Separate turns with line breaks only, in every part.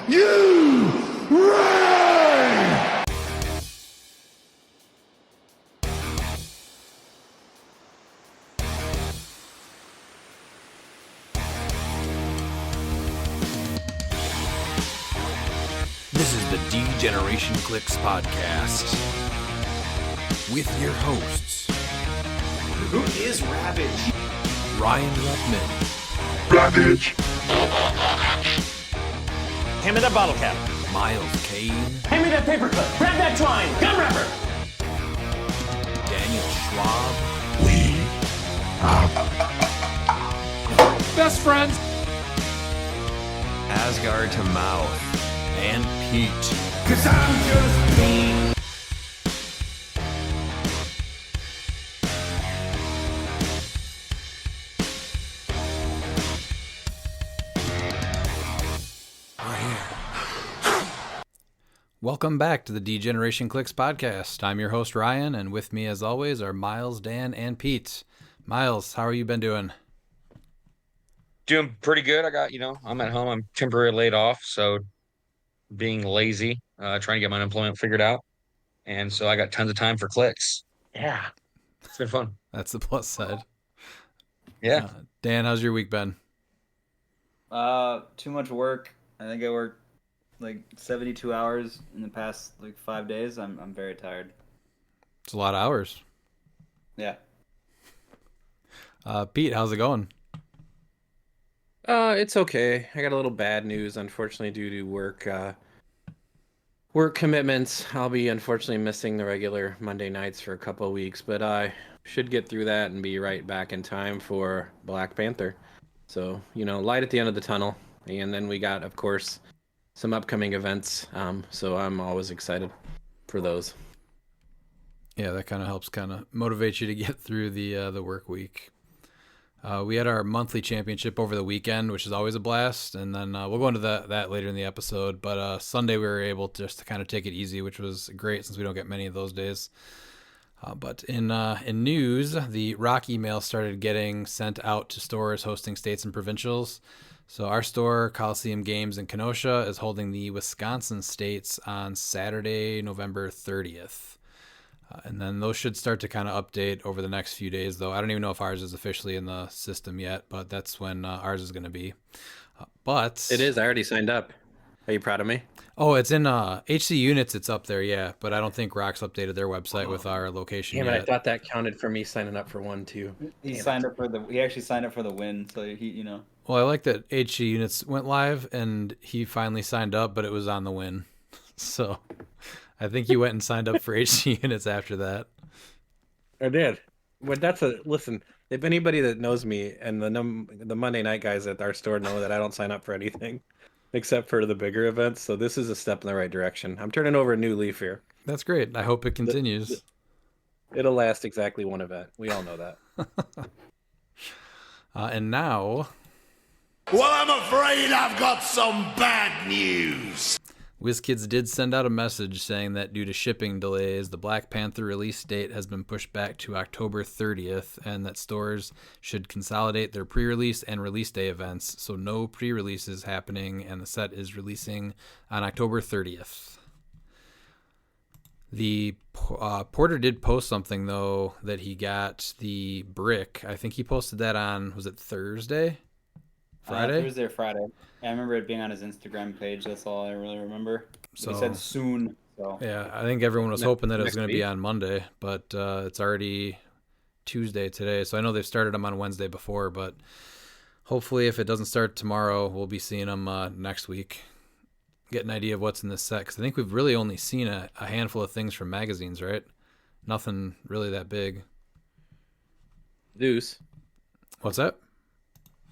you ready?
This is the DcX podcast with your hosts,
Who is Ravage?
Ryan Ruckman,
Ravage.
Hand me that bottle cap.
Miles Kane,
Hand me that paper clip. Grab that twine. Gun wrapper.
Daniel Schwab,
We
best friends,
Asgard to mouth.
and Pete.
'Cause I'm just me.
Welcome back to the DcX podcast. I'm your host Ryan, and with me as always are Miles, Dan, and Pete. Miles, how are you been doing?
Doing pretty good. I'm at home. I'm temporarily laid off, so being lazy, trying to get my unemployment figured out. And so I got tons of time for cliX. Yeah. It's been fun.
That's the plus side.
Yeah.
Dan, how's your week been?
Too much work. I think I worked like 72 hours in the past 5 days. I'm very tired.
It's a lot of hours.
Yeah.
Pete, how's it going?
It's okay. I got a little bad news, unfortunately, due to work commitments. I'll be unfortunately missing the regular Monday nights for a couple of weeks, but I should get through that and be right back in time for Black Panther. So, light at the end of the tunnel. And then we got, of course, some upcoming events. So I'm always excited for those.
Yeah, that kind of helps motivate you to get through the work week. We had our monthly championship over the weekend, which is always a blast, and then we'll go into that later in the episode. But Sunday we were able to just to kind of take it easy, which was great since we don't get many of those days. But in news, the Rock email started getting sent out to stores hosting states and provincials. So our store, Coliseum Games in Kenosha, is holding the Wisconsin states on Saturday, November 30th. And then those should start to kind of update over the next few days, though. I don't even know if ours is officially in the system yet, but that's when ours is going to be. But
It is. I already signed up. Are you proud of me?
Oh, it's in HC Units. It's up there, yeah. But I don't think Rock's updated their website with our location
Damn it,
yet.
I thought that counted for me signing up for one, too.
He actually signed up for the win, so
Well, I like that HC Units went live, and he finally signed up, but it was on the win. So I think he went and signed up for HC Units after that.
I did. But listen, if anybody that knows me and the Monday night guys at our store know that I don't sign up for anything except for the bigger events. So this is a step in the right direction. I'm turning over a new leaf here.
That's great. I hope it continues.
It'll last exactly one event. We all know that.
And now,
Well, I'm afraid I've got some bad news.
WizKids did send out a message saying that due to shipping delays, the Black Panther release date has been pushed back to October 30th, and that stores should consolidate their pre-release and release day events. So no pre-releases happening, and the set is releasing on October 30th. The Porter did post something, though, that he got the brick. I think he posted that on, was it Thursday? Friday?
Thursday or Friday. Yeah, I remember it being on his Instagram page. That's all I really remember.
So,
he said soon. So
yeah, I think everyone was hoping that it was
next
going to be
week?
on Monday, but it's already Tuesday today. So I know they've started them on Wednesday before, but hopefully if it doesn't start tomorrow, we'll be seeing them next week. Get an idea of what's in this set, because I think we've really only seen a handful of things from magazines, right? Nothing really that big.
Zeus.
What's that?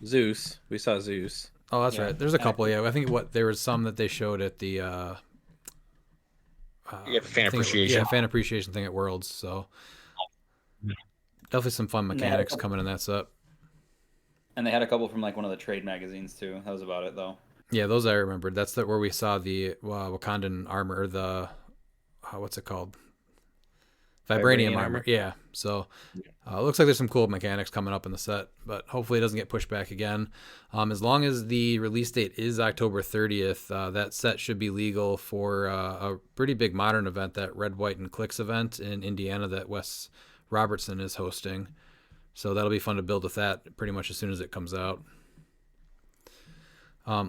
Zeus. We saw Zeus.
Oh, that's
Yeah.
right. There's a couple, yeah. I think there was some that they showed at the
You get fan appreciation.
Yeah, fan appreciation thing at Worlds. So definitely some fun mechanics coming in that set.
And they had a couple from one of the trade magazines too. That was about it though.
Yeah, those I remembered. That's where we saw the Wakandan armor, or the what's it called? Vibranium armor. Yeah. So looks like there's some cool mechanics coming up in the set, but hopefully it doesn't get pushed back again. As long as the release date is October 30th, that set should be legal for a pretty big modern event, that Red, White, and cliX event in Indiana that Wes Robertson is hosting. So that'll be fun to build with that pretty much as soon as it comes out.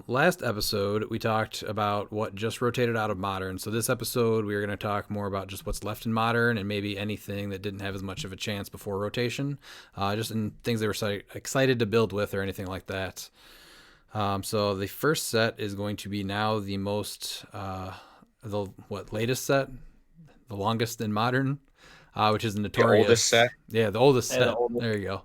Last episode, we talked about what just rotated out of Modern. So this episode, we are going to talk more about just what's left in Modern and maybe anything that didn't have as much of a chance before rotation, just in things they were excited to build with or anything like that. So the first set is going to be now the most, latest set? The longest in Modern, which is Notorious.
The oldest set?
Yeah, the oldest set.
the oldest.
There you go.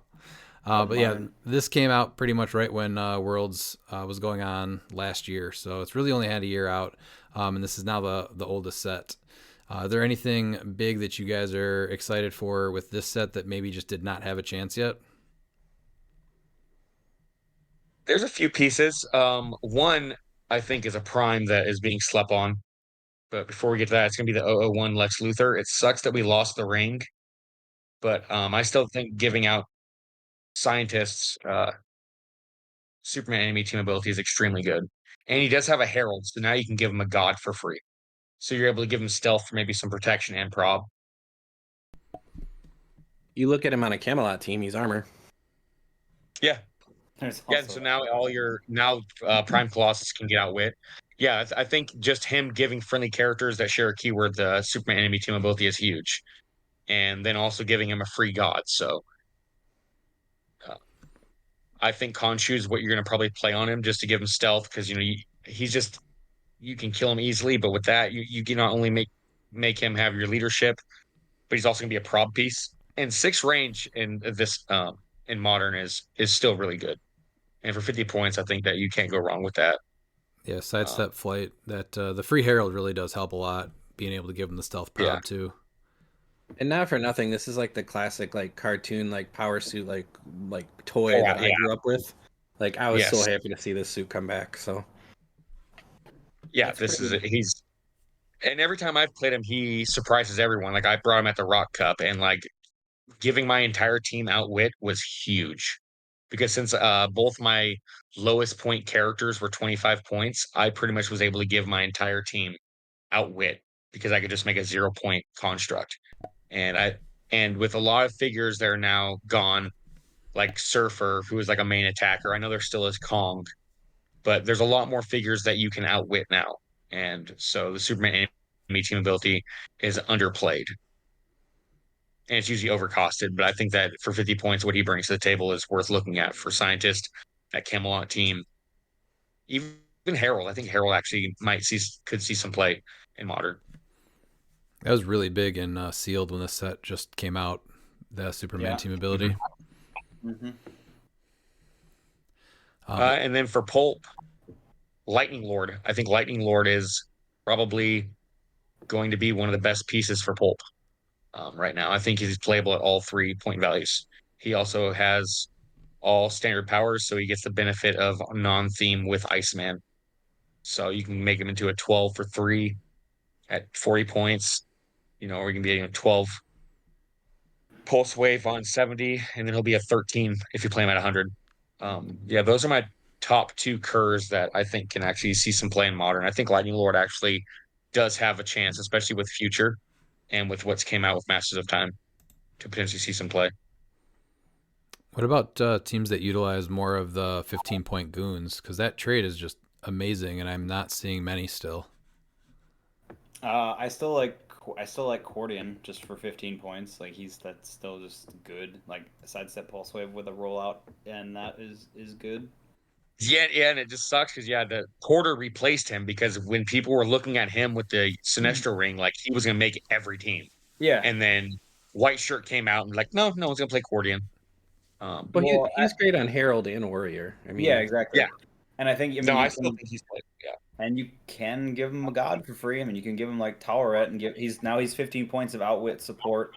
But yeah, this came out pretty much right when Worlds was going on last year, so it's really only had a year out, and this is now the oldest set. Is there anything big that you guys are excited for with this set that maybe just did not have a chance yet?
There's a few pieces. One I think is a prime that is being slept on. But before we get to that, it's going to be the 001 Lex Luthor. It sucks that we lost the ring, but I still think giving out scientists Superman enemy team ability is extremely good. And he does have a Herald, so now you can give him a god for free. So you're able to give him stealth for maybe some protection and prob.
You look at him on a Camelot team, he's armor.
Yeah.
There's
Yeah,
also-
so now all your Prime Colossus can get outwit. Yeah, I think just him giving friendly characters that share a keyword, the Superman enemy team ability, is huge. And then also giving him a free god. So I think Khonshu is what you're going to probably play on him just to give him stealth because he's just you can kill him easily. But with that, you can not only make him have your leadership, but he's also going to be a prob piece. And 6 range in this in Modern is still really good. And for 50 points, I think that you can't go wrong with that.
Yeah, sidestep flight. That the free Herald really does help a lot. Being able to give him the stealth prob too.
And not for nothing, this is like the classic like cartoon like power suit like toy that I grew up with. Like I was so happy to see this suit come back. So
yeah, he's and every time I've played him, he surprises everyone. Like I brought him at the Rock Cup, and like giving my entire team outwit was huge. Because since both my lowest point characters were 25 points, I pretty much was able to give my entire team outwit because I could just make a 0-point construct. And with a lot of figures that are now gone, like Surfer, who is like a main attacker. I know there still is Kong, but there's a lot more figures that you can outwit now. And so the Superman enemy team ability is underplayed. And it's usually overcosted, but I think that for 50 points, what he brings to the table is worth looking at for Scientist, that Camelot team. Even Herald, I think Herald actually could see some play in Modern.
That was really big in Sealed when this set just came out. The Superman team ability.
Mm-hmm.
And then for Pulp, Lightning Lord. I think Lightning Lord is probably going to be one of the best pieces for Pulp right now. I think he's playable at all 3 point values. He also has all standard powers, so he gets the benefit of non-theme with Iceman. So you can make him into a 12 for 3 at 40 points, or he can be a 12 pulse wave on 70, and then he'll be a 13 if you play him at 100. Those are my top 2 curs that I think can actually see some play in Modern. I think Lightning Lord actually does have a chance, especially with Future and with what's came out with Masters of Time, to potentially see some play.
What about teams that utilize more of the 15-point goons? Because that trade is just amazing, and I'm not seeing many still.
I still like Cordian just for 15 points. Like that's still just good. Like a sidestep pulse wave with a rollout, and that is good.
Yeah, and it just sucks because the Porter replaced him because when people were looking at him with the Sinestro ring, like he was gonna make every team.
Yeah.
And then White Shirt came out and like, no one's gonna play Cordian.
But he's great on Herald and Warrior. I mean,
yeah, exactly.
Yeah.
And I think
I still think he's played. Yeah.
And you can give him a god for free. I mean, you can give him like Towerette and he's 15 points of outwit support.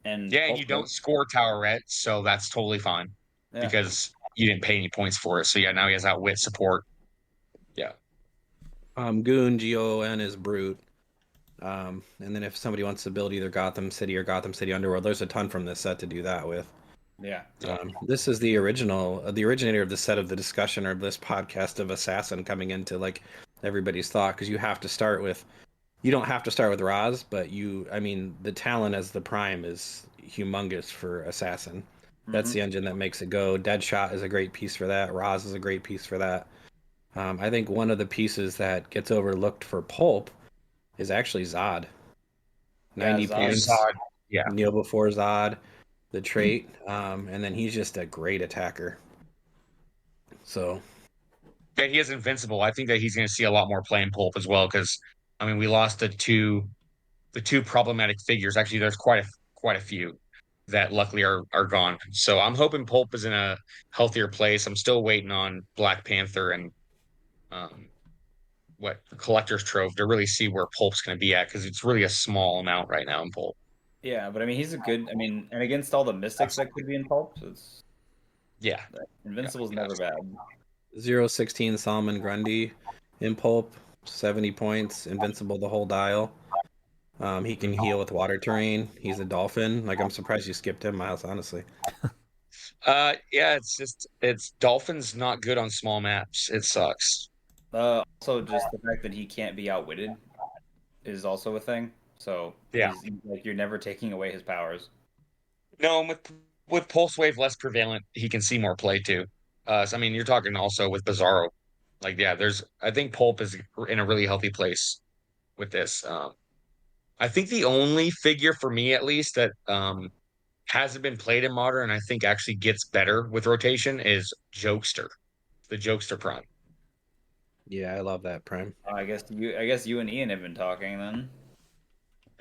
And
you don't score Towerette, so that's totally fine because you didn't pay any points for it. So now he has outwit support. Yeah.
Goon GON is brute. And then if somebody wants to build either Gotham City or Gotham City Underworld, there's a ton from this set to do that with.
Yeah.
This is the originator of the set of the discussion or this podcast of Assassin coming into like everybody's thought, because you don't have to start with Raz, but the talent as the Prime is humongous for Assassin. That's the engine that makes it go. Deadshot is a great piece for that. Raz is a great piece for that. I think one of the pieces that gets overlooked for Pulp is actually Zod. 90
Zod.
points.
Zod, yeah.
Kneel before Zod, the trait, and then he's just a great attacker. So
Yeah, he is invincible. I think that he's going to see a lot more play in Pulp as well, because we lost the two problematic figures. Actually, there's quite a few that luckily are gone. So I'm hoping Pulp is in a healthier place. I'm still waiting on Black Panther and what Collector's Trove to really see where Pulp's going to be at, because it's really a small amount right now in Pulp.
Yeah, but I mean, he's a good. I mean, and against all the mystics that could be in Pulp, it's
Yeah,
Invincible's
Yeah.
never bad.
016 Solomon Grundy in Pulp, 70 points, invincible the whole dial. He can heal with water terrain. He's a dolphin. Like, I'm surprised you skipped him, Miles, honestly.
yeah. It's Dolphin's not good on small maps. It sucks.
Also, just the fact that he can't be outwitted is also a thing. So
Yeah.
like you're never taking away his powers.
No, and with Pulse Wave less prevalent, he can see more play too. So you're talking also with Bizarro. Like, yeah, I think Pulp is in a really healthy place with this. I think the only figure for me, at least, that hasn't been played in Modern, and I think actually gets better with rotation, is Jokester, the Jokester Prime.
Yeah, I love that Prime.
I guess you and Ian have been talking then.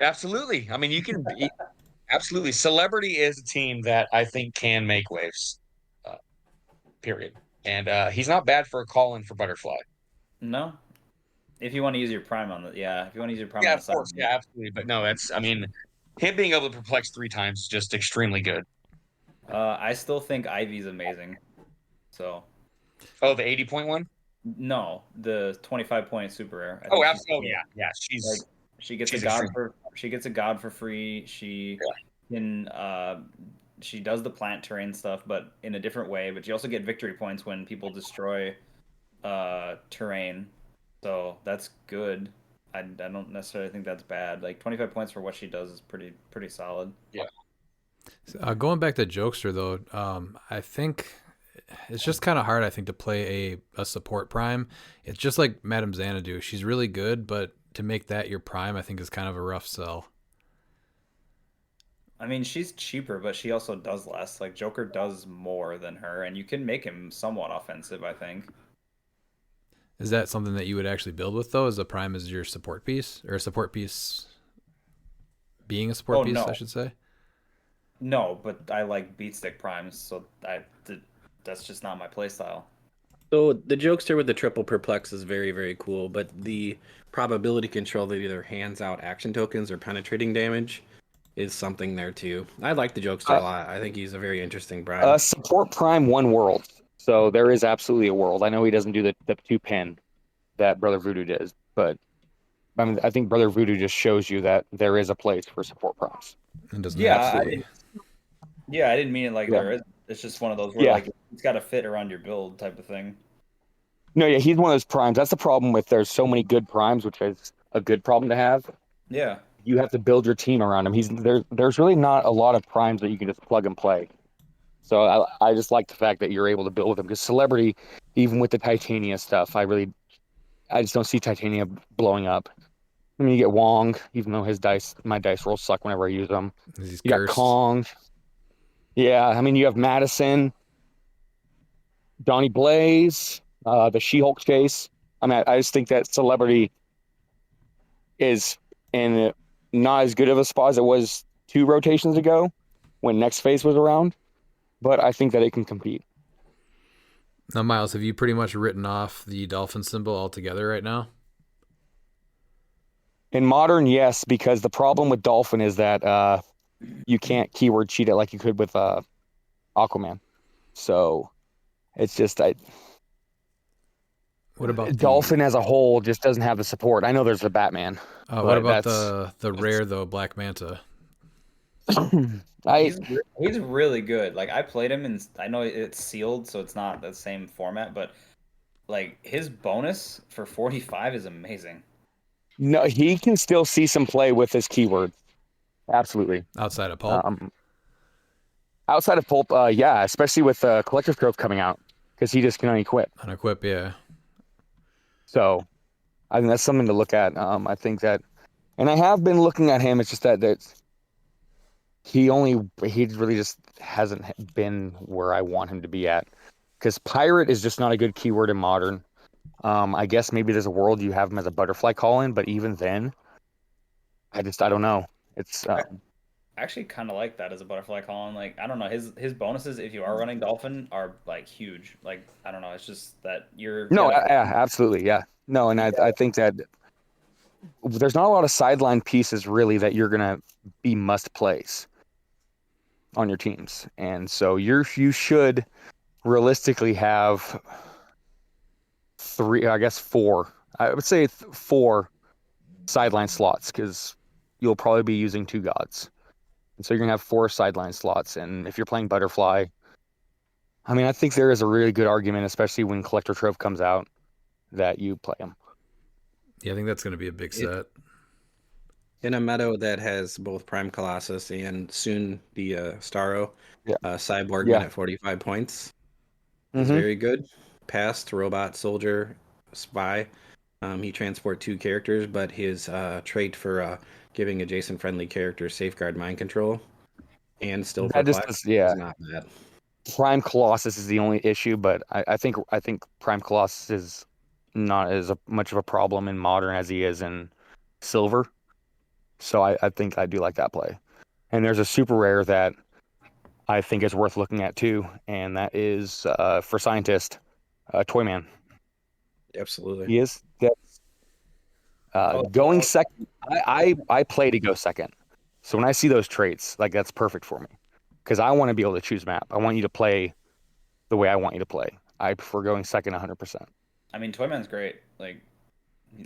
Absolutely. Absolutely. Celebrity is a team that I think can make waves. Period. And he's not bad for a call in for Butterfly.
No, if you want to use your prime on the if you want to use your prime
Yeah,
on the
of
side.
course. Yeah, absolutely. But no, him being able to perplex 3 times is just extremely good.
I still think Ivy's amazing. So
Oh, the 80-point one?
no, the 25-point super rare.
Oh, absolutely. Yeah.
She gets
she's
a god
extreme.
she gets a god for free. She can she does the plant terrain stuff, but in a different way. But you also get victory points when people destroy terrain. So that's good. I don't necessarily think that's bad. Like 25 points for what she does is pretty solid.
Yeah.
Going back to Jokester though, I think it's just kind of hard. I think to play a support prime. It's just like Madame Xanadu. She's really good, but to make that your prime, I think is kind of a rough sell.
I mean, she's cheaper, but she also does less. Like Joker does more than her, and you can make him somewhat offensive, I think.
Is that something that you would actually build with though? As a prime as your support piece, or a support piece being a support piece,
no.
I should say.
No, but I like beatstick primes, so that's just not my playstyle.
So the Jokester with the triple perplex is very, very cool, but the probability control that either hands out action tokens or penetrating damage is something there too. I like the Jokester a lot. I think he's a very interesting prime.
Support Prime one world. So there is absolutely a world. I know he doesn't do the 2-pin that Brother Voodoo does, but I think Brother Voodoo just shows you that there is a place for support primes.
And doesn't
I didn't mean it like there is. It's just one of those where like it's got to fit around your build type of thing.
No, yeah, he's one of those primes. That's the problem with there's so many good primes, which is a good problem to have.
Yeah.
You have to build your team around him. There's really not a lot of primes that you can just plug and play. So I just like the fact that you're able to build with him, because Celebrity, even with the Titania stuff, I just don't see Titania blowing up. I mean, you get Wong, even though my dice rolls suck whenever I use them.
He's
You got Kong. Yeah, I mean, you have Madison, Donnie Blaze, the She-Hulk chase. I mean, I just think that Celebrity is in not as good of a spot as it was 2 rotations ago when Next Phase was around, but I think that it can compete.
Now, Miles, have you pretty much written off the dolphin symbol altogether right now?
In Modern, yes, because the problem with Dolphin is that you can't keyword cheat it like you could with Aquaman. So it's just
What about
Dolphin as a whole just doesn't have the support. I know there's the Batman.
what about
that's
the rare though, Black Manta?
I
He's really good. Like I played him, and I know it's sealed, so it's not the same format, but like his bonus for 45 is amazing.
no, he can still see some play with his keyword. Absolutely.
Outside of Pulp?
Outside of Pulp, yeah, especially with Collector's Growth coming out, because he just can unequip.
Unequip, yeah.
So I think that's something to look at. I think that, and I have been looking at him. It's just that he really just hasn't been where I want him to be at. Because pirate is just not a good keyword in modern. I guess maybe there's a world you have him as a butterfly call-in, but even then, I don't know. It's
I actually kind of like that as a butterfly column. Like I don't know, his bonuses if you are running dolphin are like huge. Like I don't know, it's just that
yeah, absolutely, yeah. No, and I think that there's not a lot of sideline pieces really that you're gonna be must plays on your teams, and so you should realistically have four. I would say four sideline slots because you'll probably be using two gods, and so you're gonna have four sideline slots. And if you're playing butterfly, I mean, I think there is a really good argument, especially when Collector Trove comes out, that you play him.
Yeah, I think that's going to be a big set.
In a meta that has both Prime Colossus and soon the Starro, Cyborgman at 45 points is very good. Past Robot, Soldier, Spy. He transport 2 characters, but his trait for giving adjacent friendly characters Safeguard Mind Control and still perplex is not bad.
Prime Colossus is the only issue, but I think Prime Colossus is not as much of a problem in modern as he is in silver. So I think I do like that play. And there's a super rare that I think is worth looking at too, and that is for Scientist, Toyman.
Absolutely.
He is. Going second, I play to go second. So when I see those traits, like that's perfect for me. Because I want to be able to choose map. I want you to play the way I want you to play. I prefer going second 100%.
I mean, Toyman's great. Like,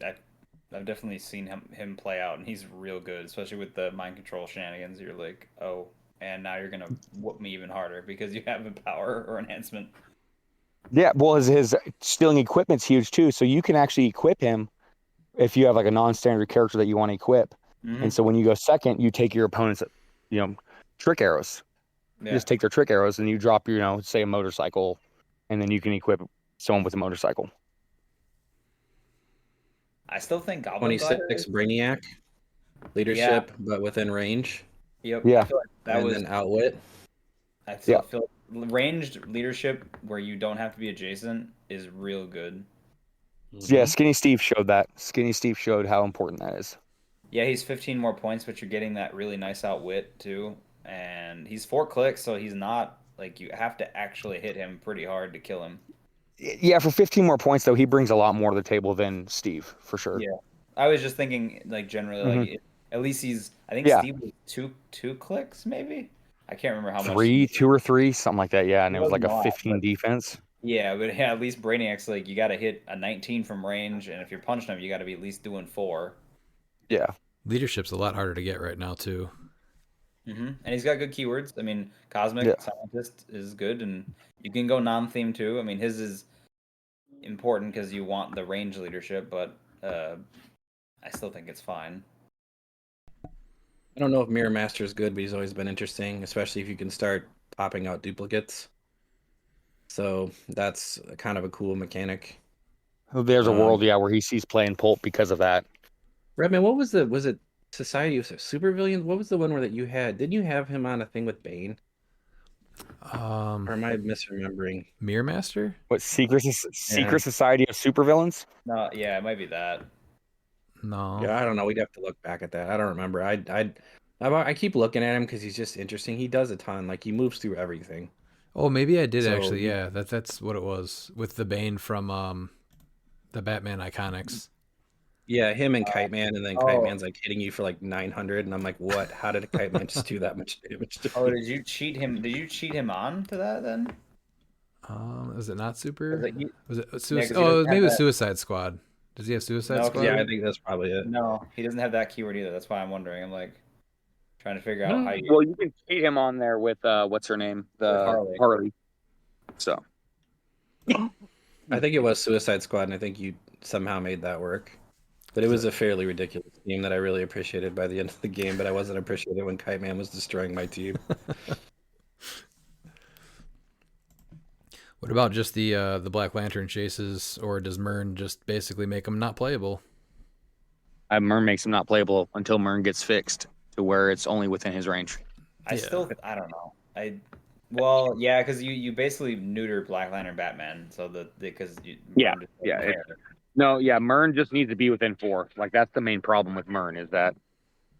I've definitely seen him play out, and he's real good, especially with the mind control shenanigans. You're like, oh, and now you're gonna whoop me even harder because you have a power or enhancement.
Yeah, well, his stealing equipment's huge too. So you can actually equip him if you have like a non-standard character that you want to equip. And so when you go second, you take your opponent's, trick arrows. You just take their trick arrows and you drop your, say a motorcycle, and then you can equip someone with a motorcycle.
I still think Goblin
26 Brainiac leadership, but within range.
Yep.
Yeah.
I feel like that
and
was
then outwit.
I still feel ranged leadership where you don't have to be adjacent is real good.
Yeah, Skinny Steve showed that. Skinny Steve showed how important that is.
Yeah, he's 15 more points, but you're getting that really nice outwit too. And he's 4 clicks, so he's not like you have to actually hit him pretty hard to kill him.
Yeah, for 15 more points though, he brings a lot more to the table than Steve for sure.
Yeah, I was just thinking like generally like at least I think Steve was two clicks maybe. I can't remember how much.
2 or 3, something like that. Yeah, and it was like a
not,
15 defense.
Yeah, but at least Brainiac's like you got to hit a 19 from range, and if you're punching him, you got to be at least doing 4.
Yeah.
Leadership's a lot harder to get right now too.
And he's got good keywords. I mean, Cosmic Scientist is good, and you can go non-theme too. I mean, his is important because you want the range leadership, but I still think it's fine.
I don't know if Mirror Master is good, but he's always been interesting, especially if you can start popping out duplicates. So that's kind of a cool mechanic.
There's a world, where he sees play in Pulp because of that.
Redman, what was it Society of Supervillains? What was the one that you had? Didn't you have him on a thing with Bane? Or am I misremembering?
Mirror Master?
What, Secret Society of Supervillains?
No, yeah, it might be that.
No.
Yeah, I don't know. We'd have to look back at that. I don't remember. I keep looking at him because he's just interesting. He does a ton. Like he moves through everything.
Oh, maybe I did actually. Yeah, that's what it was with the Bane from the Batman Iconics.
Yeah, him and Kite Man, and then Kite Man's like hitting you for like 900, and I'm like, what? How did a Kite Man just do that much damage to me?
Did you cheat him? Did you cheat him on to that then?
Is it not super?
Like
Was it
'cause
suicide?
he doesn't
Oh,
have
maybe it was
that-
Suicide Squad. Does he have Suicide
No, 'cause
Squad?
Yeah, I think that's probably it.
No, he doesn't have that keyword either. That's why I'm wondering. I'm like trying to figure out how you
Well, you can see him on there with what's her name,
with
the
Harley.
Harley. So
I think it was Suicide Squad, and I think you somehow made that work. But it was a fairly ridiculous team that I really appreciated by the end of the game, but I wasn't appreciated when Kite Man was destroying my team.
What about just the Black Lantern chases, or does Mern just basically make them not playable?
Mern makes him not playable until Mern gets fixed to where it's only within his range.
I don't know. Well, yeah, because you basically neuter Black Lantern Batman, so because
Mern just needs to be within 4. Like that's the main problem with Mern is that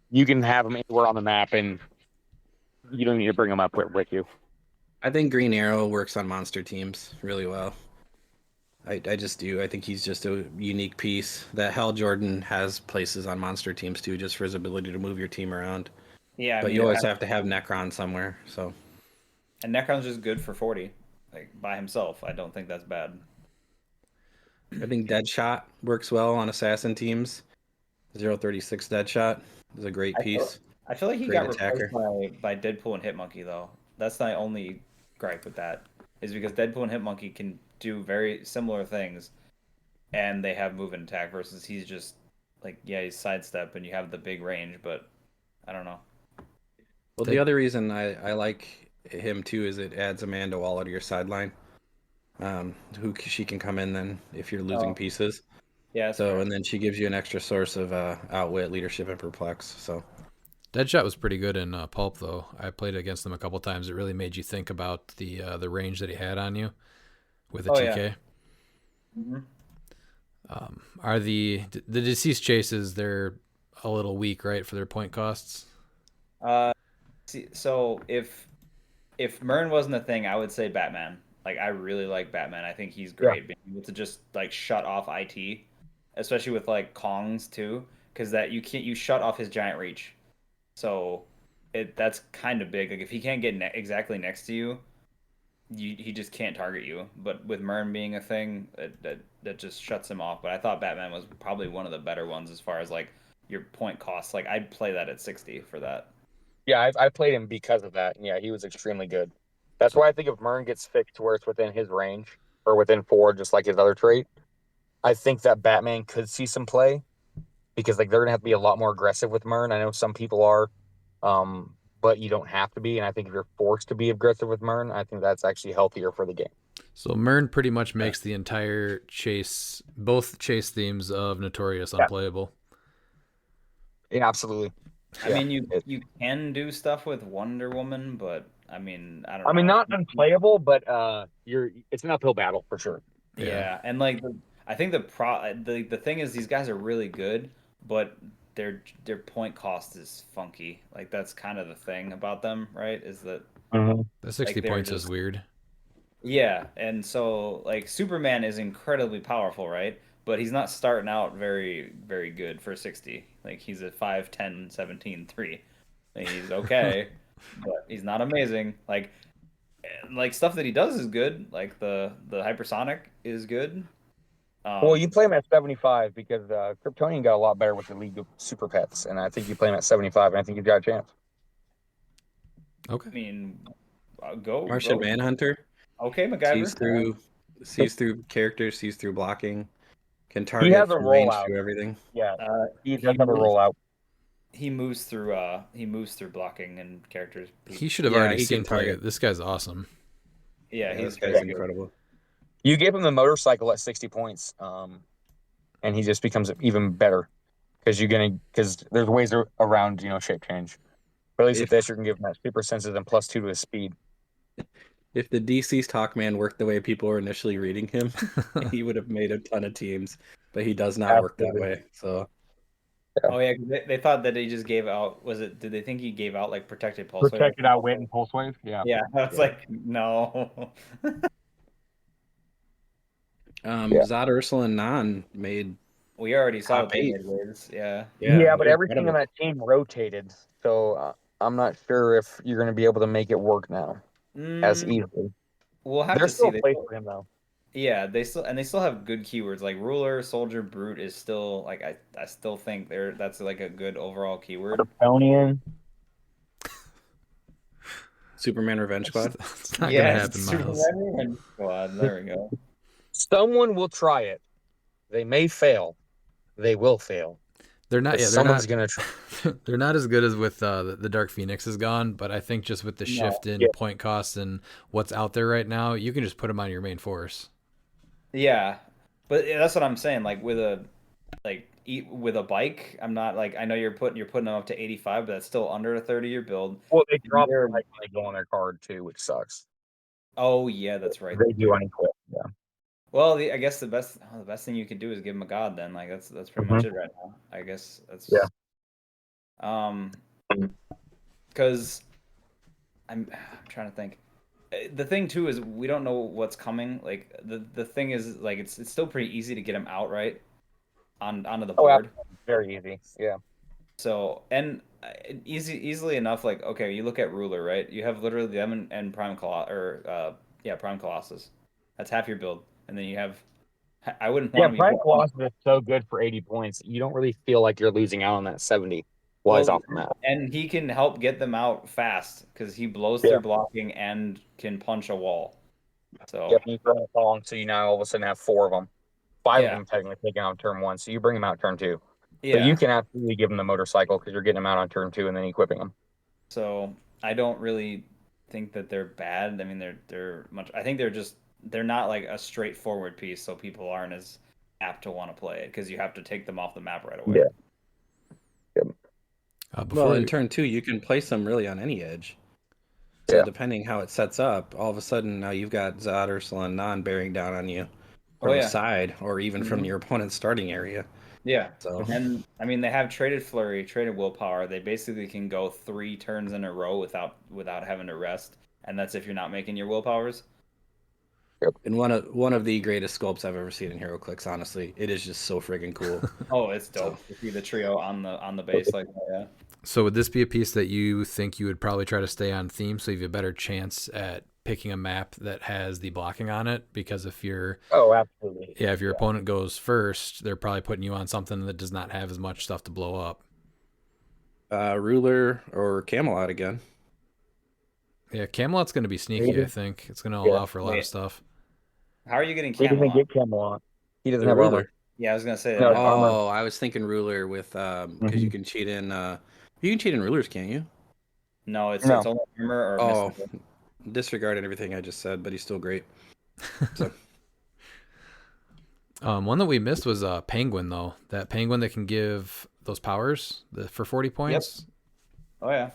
you can have him anywhere on the map and you don't need to bring him up with you.
I think Green Arrow works on monster teams really well. I just do. I think he's just a unique piece. That Hal Jordan has places on monster teams too, just for his ability to move your team around.
Yeah,
but you always have to have Necron somewhere. So,
and Necron's just good for 40, like by himself. I don't think that's bad.
I think Deadshot works well on assassin teams. 036 Deadshot is a great piece.
I feel like he
Great
got
attacker.
replaced by Deadpool and Hitmonkey though. That's my only gripe with that. Is because Deadpool and Hitmonkey can do very similar things, and they have move and attack versus he's just like he's sidestep and you have the big range, but I don't know.
Well, the other reason I like him too is it adds Amanda Waller to your sideline. Who she can come in then if you're losing pieces.
Yeah.
So and then she gives you an extra source of outwit, leadership, and perplex. So
Deadshot was pretty good in Pulp though. I played against him a couple times. It really made you think about the range that he had on you with a TK.
Yeah. Mm-hmm.
Are the deceased chases? They're a little weak, right, for their point costs?
So if Mern wasn't a thing, I would say Batman. Like I really like Batman. I think he's great being able to just like shut off IT, especially with like Kong's too, because that you shut off his giant reach. So that's kind of big. Like if he can't get exactly next to you, he just can't target you. But with Mern being a thing, that just shuts him off. But I thought Batman was probably one of the better ones as far as like your point costs. Like I'd play that at 60 for that.
Yeah, I played him because of that. Yeah, he was extremely good. That's why I think if Mern gets fixed to where it's within his range or within 4, just like his other trait, I think that Batman could see some play because like they're gonna have to be a lot more aggressive with Mern. I know some people are, but you don't have to be. And I think if you're forced to be aggressive with Mern, I think that's actually healthier for the game.
So Mern pretty much makes the entire both chase themes of Notorious unplayable.
Yeah, absolutely.
I mean, you can do stuff with Wonder Woman, but I mean, I don't know.
I mean, not unplayable, but it's an uphill battle for sure.
Yeah, and like I think the thing is these guys are really good, but their point cost is funky. Like that's kind of the thing about them, right? Is that
The 60 points is weird.
Yeah, and so like Superman is incredibly powerful, right? But he's not starting out very very good for 60. Like he's a 5, 10, 17, 3. Like, he's okay, but he's not amazing. Like stuff that he does is good. Like the hypersonic is good.
Well, you play him at 75 because Kryptonian got a lot better with the League of Super Pets, and I think you play him at 75, and I think you've got a chance.
Okay.
I mean, go
Martian Manhunter.
Okay, MacGyver.
Sees through characters, sees through blocking, can target
has a
from range
rollout.
through everything.
Yeah, he does have a rollout.
He moves through blocking and characters.
He should have
Yeah,
already
he
seen
can
play.
target.
This guy's awesome.
Yeah,
This
he's
guy's
very good.
incredible.
You gave him the motorcycle at 60 points, and he just becomes even better because there's ways around shape change. But at least with this, you can give him that super sensitive and +2 to his speed.
If the DC's Talkman worked the way people were initially reading him, he would have made a ton of teams. But he does not work that way. So
Oh yeah, 'cause they thought that he just gave out. Did they think he gave out like protected pulse?
Protected outwit and pulse wave. Yeah.
Yeah, I was like, no.
Zod, Ursula, and Nan made.
We already saw
Top
what they
8.
did with. Yeah.
Yeah, but
they're
everything on
incredible.
that team rotated, so I'm not sure if you're going to be able to make it work now as easily.
we'll have
There's
to
still
see.
a place for him though.
Yeah, we'll have to
There's
see.
still a place for him though.
Yeah, they still have good keywords. Like ruler, soldier, brute is still like I still think that's like a good overall keyword.
Kryptonian.
Superman Revenge Squad.
It's not gonna
Yes,
happen,
Superman
Miles.
Revenge Squad. There we go.
Someone will try it. They may fail. They will fail.
They're not.
But
Yeah, they're
someone's
not.
gonna try.
They're not as good as with the Dark Phoenix is gone, but I think just with the
No.
shift in
Yeah.
point costs and what's out there right now, you can just put them on your main force.
Yeah, but yeah, that's what I'm saying. Like with a with a bike, I'm not like I know you're putting them up to 85, but that's still under a 30-year build.
Well, they drop
They're-
like when they go on their card too, which sucks.
Oh yeah, that's right.
They do unequip. Yeah.
Well, I guess the best thing you could do is give him a god then. Like that's pretty much it right now. I guess that's
Yeah.
because I'm trying to think. The thing too is we don't know what's coming. Like the thing is like it's still pretty easy to get him out right onto the
Oh,
board.
absolutely. Very easy. Yeah.
So and easily enough. Like okay, you look at ruler right. You have literally them and prime prime colossus. That's half your build, and then you have. I wouldn't
Yeah,
want to
Prime
be.
Colossus is so good for 80 points. You don't really feel like you're losing out on that 70 while he's
Well,
off the map.
and he can help get them out fast because he blows
Yeah.
through blocking and can punch a wall. So
Yep, you throw a song, so you now all of a sudden have 4 of them. 5
Yeah.
of them technically taken out turn 1, so you bring them out turn 2.
yeah,
So you can absolutely give them the motorcycle because you're getting them out on turn 2 and then equipping them.
so I don't really think that they're bad. I mean, they're much. I think they're not like a straightforward piece, so people aren't as apt to want to play it because you have to take them off the map right away.
Yeah.
Before
Well, in turn 2, you can place them really on any edge. So
Yeah.
depending how it sets up, all of a sudden now you've got Zod, Ursula, and Non bearing down on you from the
yeah.
side or even from your opponent's starting area.
Yeah.
So
And I mean, they have traded flurry, traded willpower. They basically can go 3 turns in a row without having to rest, and that's if you're not making your willpowers.
and one of the greatest sculpts I've ever seen in HeroClix, honestly. It is just so friggin' cool.
Oh, it's dope. To see the trio on the base like that. Yeah.
So would this be a piece that you think you would probably try to stay on theme so you have a better chance at picking a map that has the blocking on it? Because if you're
Oh, absolutely.
if your opponent goes first, they're probably putting you on something that does not have as much stuff to blow up.
Ruler or Camelot again.
Yeah, Camelot's going to be sneaky,
Maybe.
I think. It's going to allow for a lot of
Wait.
stuff.
How are you getting
He doesn't
Camelot?
get Camelot. He doesn't
The
have
ruler.
armor.
Yeah, I was gonna say
No,
that.
armor.
Oh, I was thinking ruler with because you can cheat in rulers, can't you?
No, it's
No.
it's only armor or
Oh,
mystical.
disregard everything I just said, but he's still great. So
One that we missed was Penguin, though. That Penguin that can give those powers for 40 points.
Oh yeah,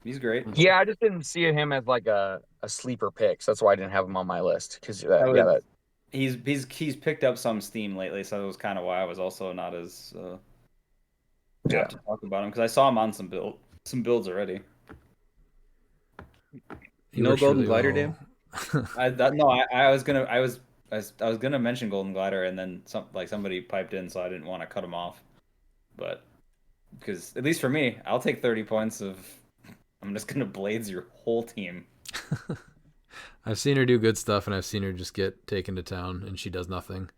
he's great.
Yeah, I just didn't see him as like a sleeper pick. So that's why I didn't have him on my list. Because
He's picked up some steam lately, so that was kind of why I was also not as apt to talk about him because I saw him on some builds already.
He
No
works
Golden
really
Glider,
well.
No, I was gonna mention Golden Glider, and then somebody piped in, so I didn't want to cut him off. But because at least for me, I'll take 30 points of. I'm just gonna blades your whole team.
I've seen her do good stuff, and I've seen her just get taken to town, and she does nothing.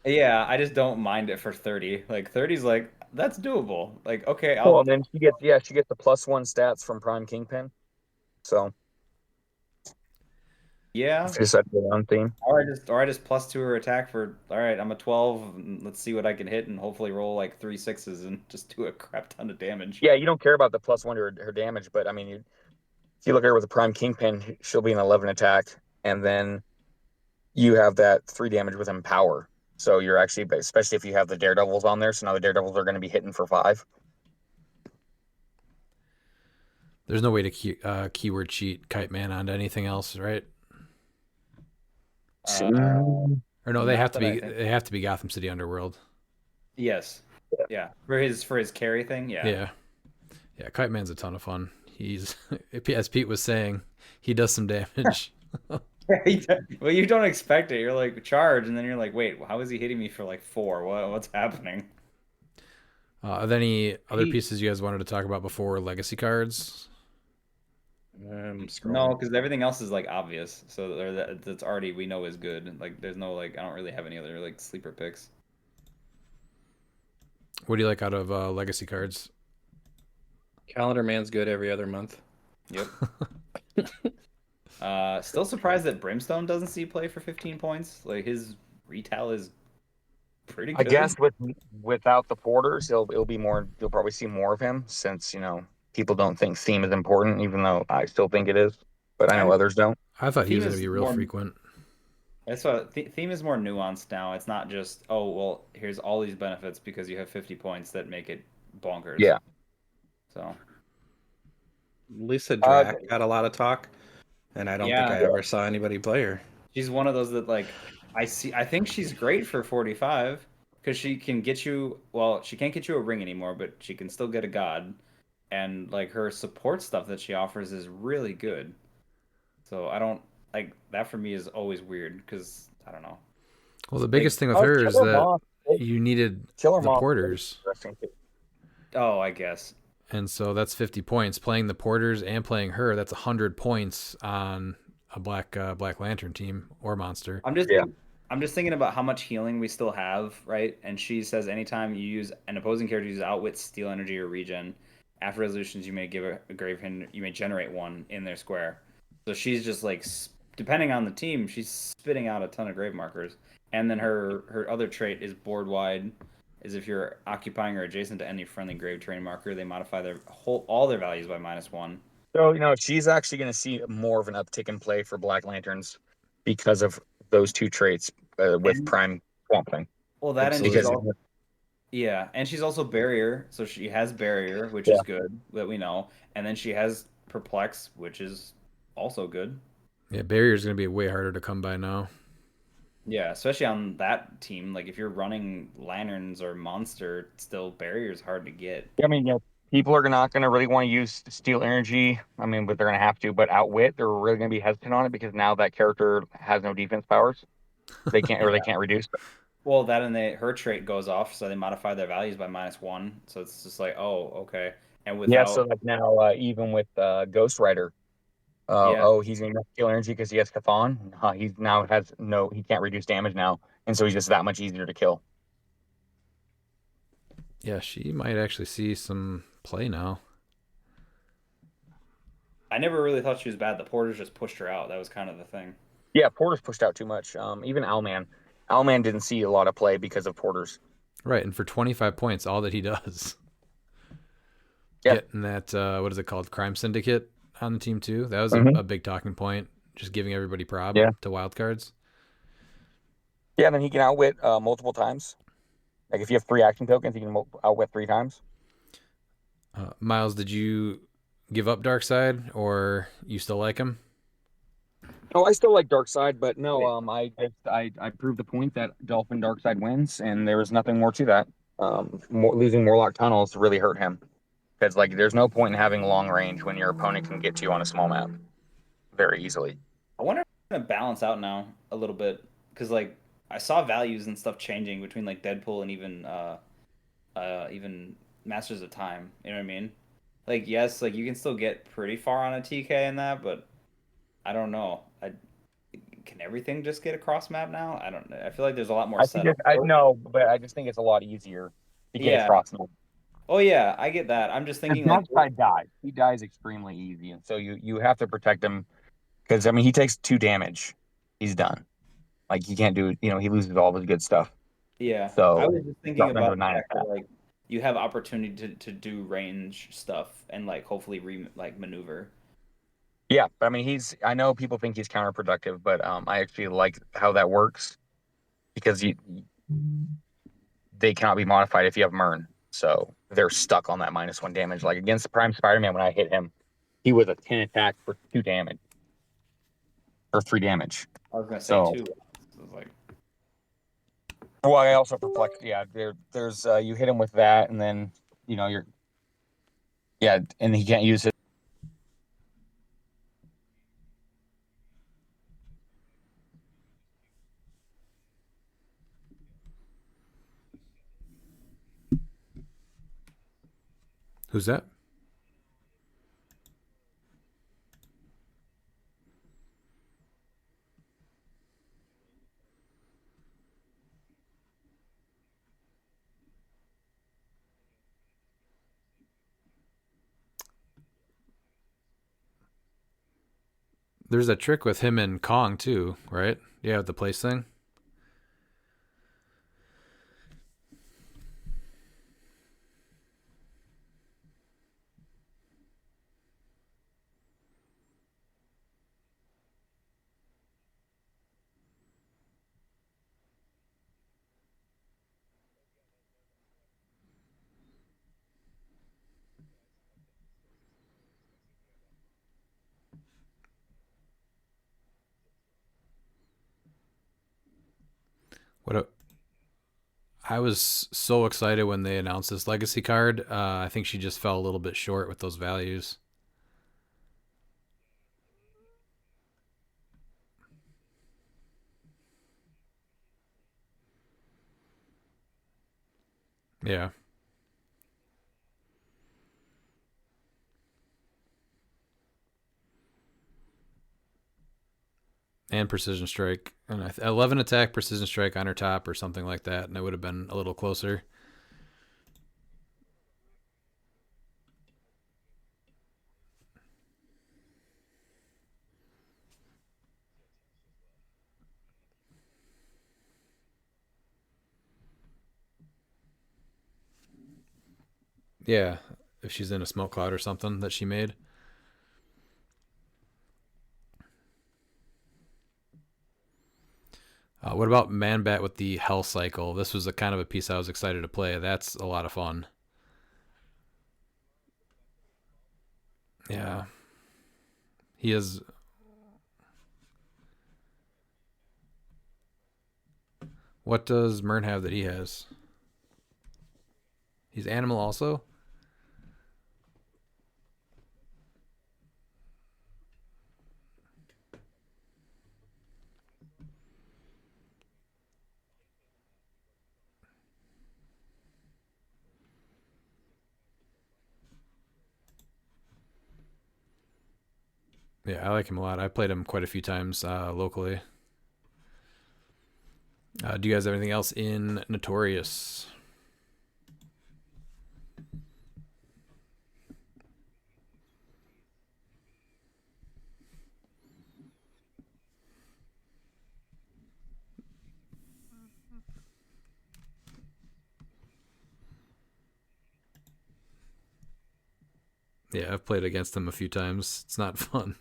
Yeah, I just don't mind it for 30. Like 30's like that's doable. Like okay,
Well, and then she gets the +1 stats from Prime Kingpin. So
yeah.
if you set the one theme.
Or I just +2 her attack for all right. I'm a 12. And let's see what I can hit and hopefully roll like 3 6s and just do a crap ton of damage.
Yeah, you don't care about the +1 to her damage, but I mean, if you look at her with a Prime Kingpin, she'll be an 11 attack, and then you have that 3 damage with Empower. So you're actually, especially if you have the Daredevils on there, so now the Daredevils are going to be hitting for 5.
There's no way to keyword cheat Kite Man onto anything else, right? Or no, they
not
have to
that I
be
think.
they have to be Gotham City Underworld.
Yes. Yeah. For his carry thing. Yeah.
Yeah, Kite Man's a ton of fun. He's as Pete was saying, he does some damage.
Well, you don't expect it. You're like charge, and then you're like, wait, how is he hitting me for like 4? What's happening?
Are there any other pieces you guys wanted to talk about before legacy cards?
I'm
No,
scrolling.
because everything else is like obvious. So or that's already we know is good. Like there's no like I don't really have any other like sleeper picks.
What do you like out of legacy cards?
Calendar Man's good every other month.
Yep. Still surprised that Brimstone doesn't see play for 15 points. Like his retail is pretty
I
good.
guess without the porters, it'll be more. You'll probably see more of him since people don't think theme is important, even though I still think it is. But I
I
know
mean,
others don't.
I thought he
theme
was going to
is
be real
more.
frequent.
That's what theme is more nuanced now. It's not just oh well, here's all these benefits because you have 50 points that make it bonkers.
Yeah.
So
Lisa
Uh,
Drac got a lot of talk, and I don't think
yeah,
I ever saw anybody play her.
she's one of those that like I see. I think she's great for 45 because she can get you. Well, she can't get you a ring anymore, but she can still get a god, and like her support stuff that she offers is really good. So I don't like that for me is always weird because I don't know.
Well, the
Like
biggest thing with her is
Killer
that
Moth.
you needed
Killer
the
Moth.
porters.
Interesting.
oh, I guess
And so that's 50 points. Playing the porters and playing her, that's 100 points on a Black Lantern team or monster.
Yeah.
I'm just thinking about how much healing we still have, right? And she says anytime you use an opposing character uses outwit, steal energy, or regen, after resolutions you may give a grave hidden, you may generate one in their square. So she's just like depending on the team, she's spitting out a ton of grave markers. And then her other trait is board wide. Is if you're occupying or adjacent to any friendly grave terrain marker, they modify their whole all their values by -1.
So she's actually going to see more of an uptick in play for Black Lanterns because of those two traits with
And
Prime Swamp Thing.
well, that and she's
Because
also yeah, and she's also barrier, so she has barrier, which
yeah,
is good that we know, and then she has perplex, which is also good.
Yeah, barrier's going to be way harder to come by now.
Yeah, especially on that team. Like if you're running lanterns or monster, still barrier's hard to get.
I mean, people are not going to really want to use Steel Energy. I mean, but they're going to have to. But Outwit, they're really going to be hesitant on it because now that character has no defense powers. They can't or they can't reduce.
Well, that and her trait goes off, so they modify their values by -1. So it's just like, oh, okay. And
Yeah, so
without,
like now, even with Ghost Rider,
yeah,
he's going to Steel Energy because he has Chthon. He's now has no, he can't reduce damage now, and so he's just that much easier to kill.
Yeah, she might actually see some play now.
I never really thought she was bad. The porters just pushed her out. That was kind of the thing.
Yeah, Porter's pushed out too much. Even Owlman didn't see a lot of play because of Porter's.
Right, and for 25 points, all that he does.
Yeah.
Getting that, what is it called? Crime Syndicate on the team, too. That was
Mhm.
a big talking point. Just giving everybody prob
Yeah.
to wildcards.
Yeah, then he can outwit multiple times. Like if you have 3 action tokens, he can outwit 3 times.
Miles, did you give up Darkseid, or you still like him?
Oh, I still like Darkseid, but no, I proved the point that Dolphin Darkseid wins, and there was nothing more to that. Losing Morlock Tunnels really hurt him because like there's no point in having long range when your opponent can get to you on a small map very easily.
I wonder if it's gonna balance out now a little bit because like I saw values and stuff changing between like Deadpool and even Masters of Time. You know what I mean? Like yes, like you can still get pretty far on a TK in that, but I don't know. Can everything just get across map now? I don't know. I feel like there's a lot more
I think
setup.
I know, but I just think it's a lot easier to get
Yeah.
across map.
Oh yeah, I get that. I'm just thinking like
Darkseid dies. He dies extremely easy, and so you have to protect him because I mean he takes 2 damage, he's done. Like he can't do, he loses all his good stuff.
yeah. I
So
was just thinking
drop down to
about
a
the
9
fact that
attack.
like you have opportunity to do range stuff and like hopefully like maneuver.
Yeah, but I mean I know people think he's counterproductive, but I actually like how that works because they cannot be modified if you have Mern. So they're stuck on that -1 damage. Like against Prime Spider-Man, when I hit him, he was a 10 attack for 2 damage or 3 damage.
I was gonna say
So,
too. It was like
well, I also perplexed. Yeah, there's you hit him with that, and then you're and he can't use it.
Who's that? There's a trick with him and Kong too, right? Yeah, with the place thing. What a, I was so excited when they announced this legacy card. I think she just fell a little bit short with those values. Yeah. And precision strike, and 11 attack, precision strike on her top, or something like that, and it would have been a little closer. Yeah, if she's in a smoke cloud or something that she made. What about Man Bat with the Hell Cycle? This was a kind of a piece I was excited to play. That's a lot of fun. Yeah. He is. What does Mern have that he has? He's animal also? Yeah, I like him a lot. I played him quite a few times locally. Do you guys have anything else in Notorious? Yeah, I've played against him a few times. It's not fun.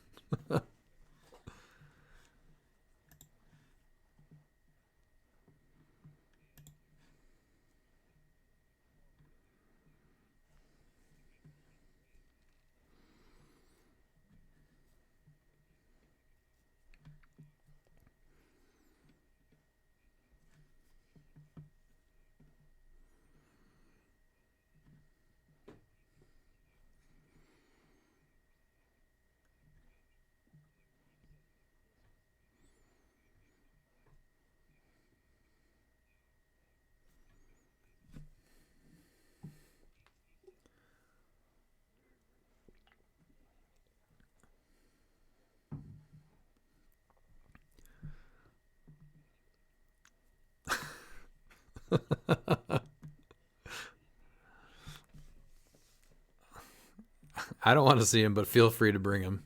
I don't want to see him, but feel free to bring him.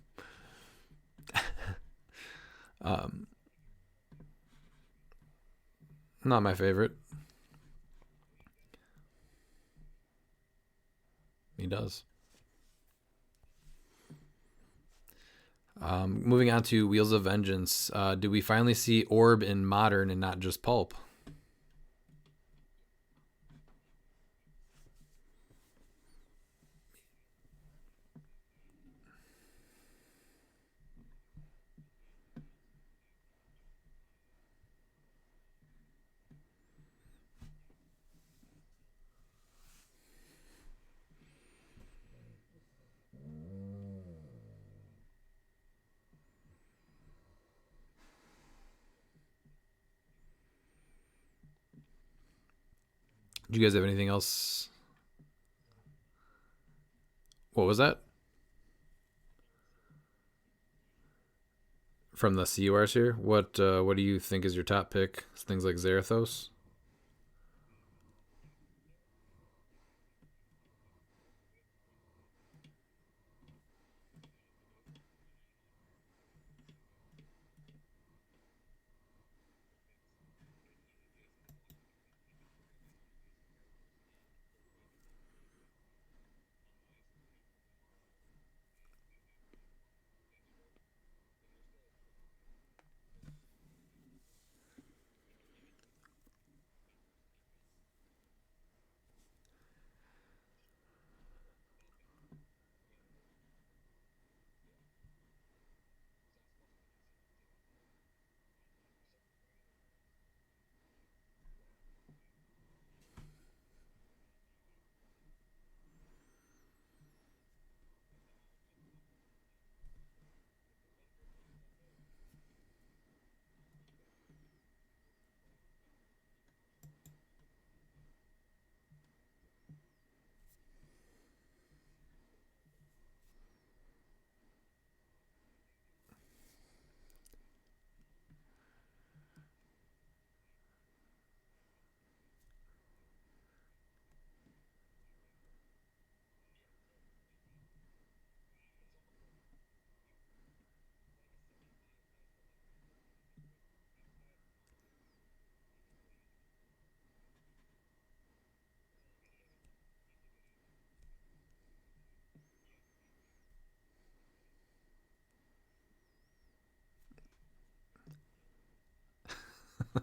um, Not my favorite. He does. Moving on to Wheels of Vengeance. Do we finally see Orb in Modern and not just Pulp? Do you guys have anything else? What was that? From the CURs here? What do you think is your top pick? Things like Zarathos?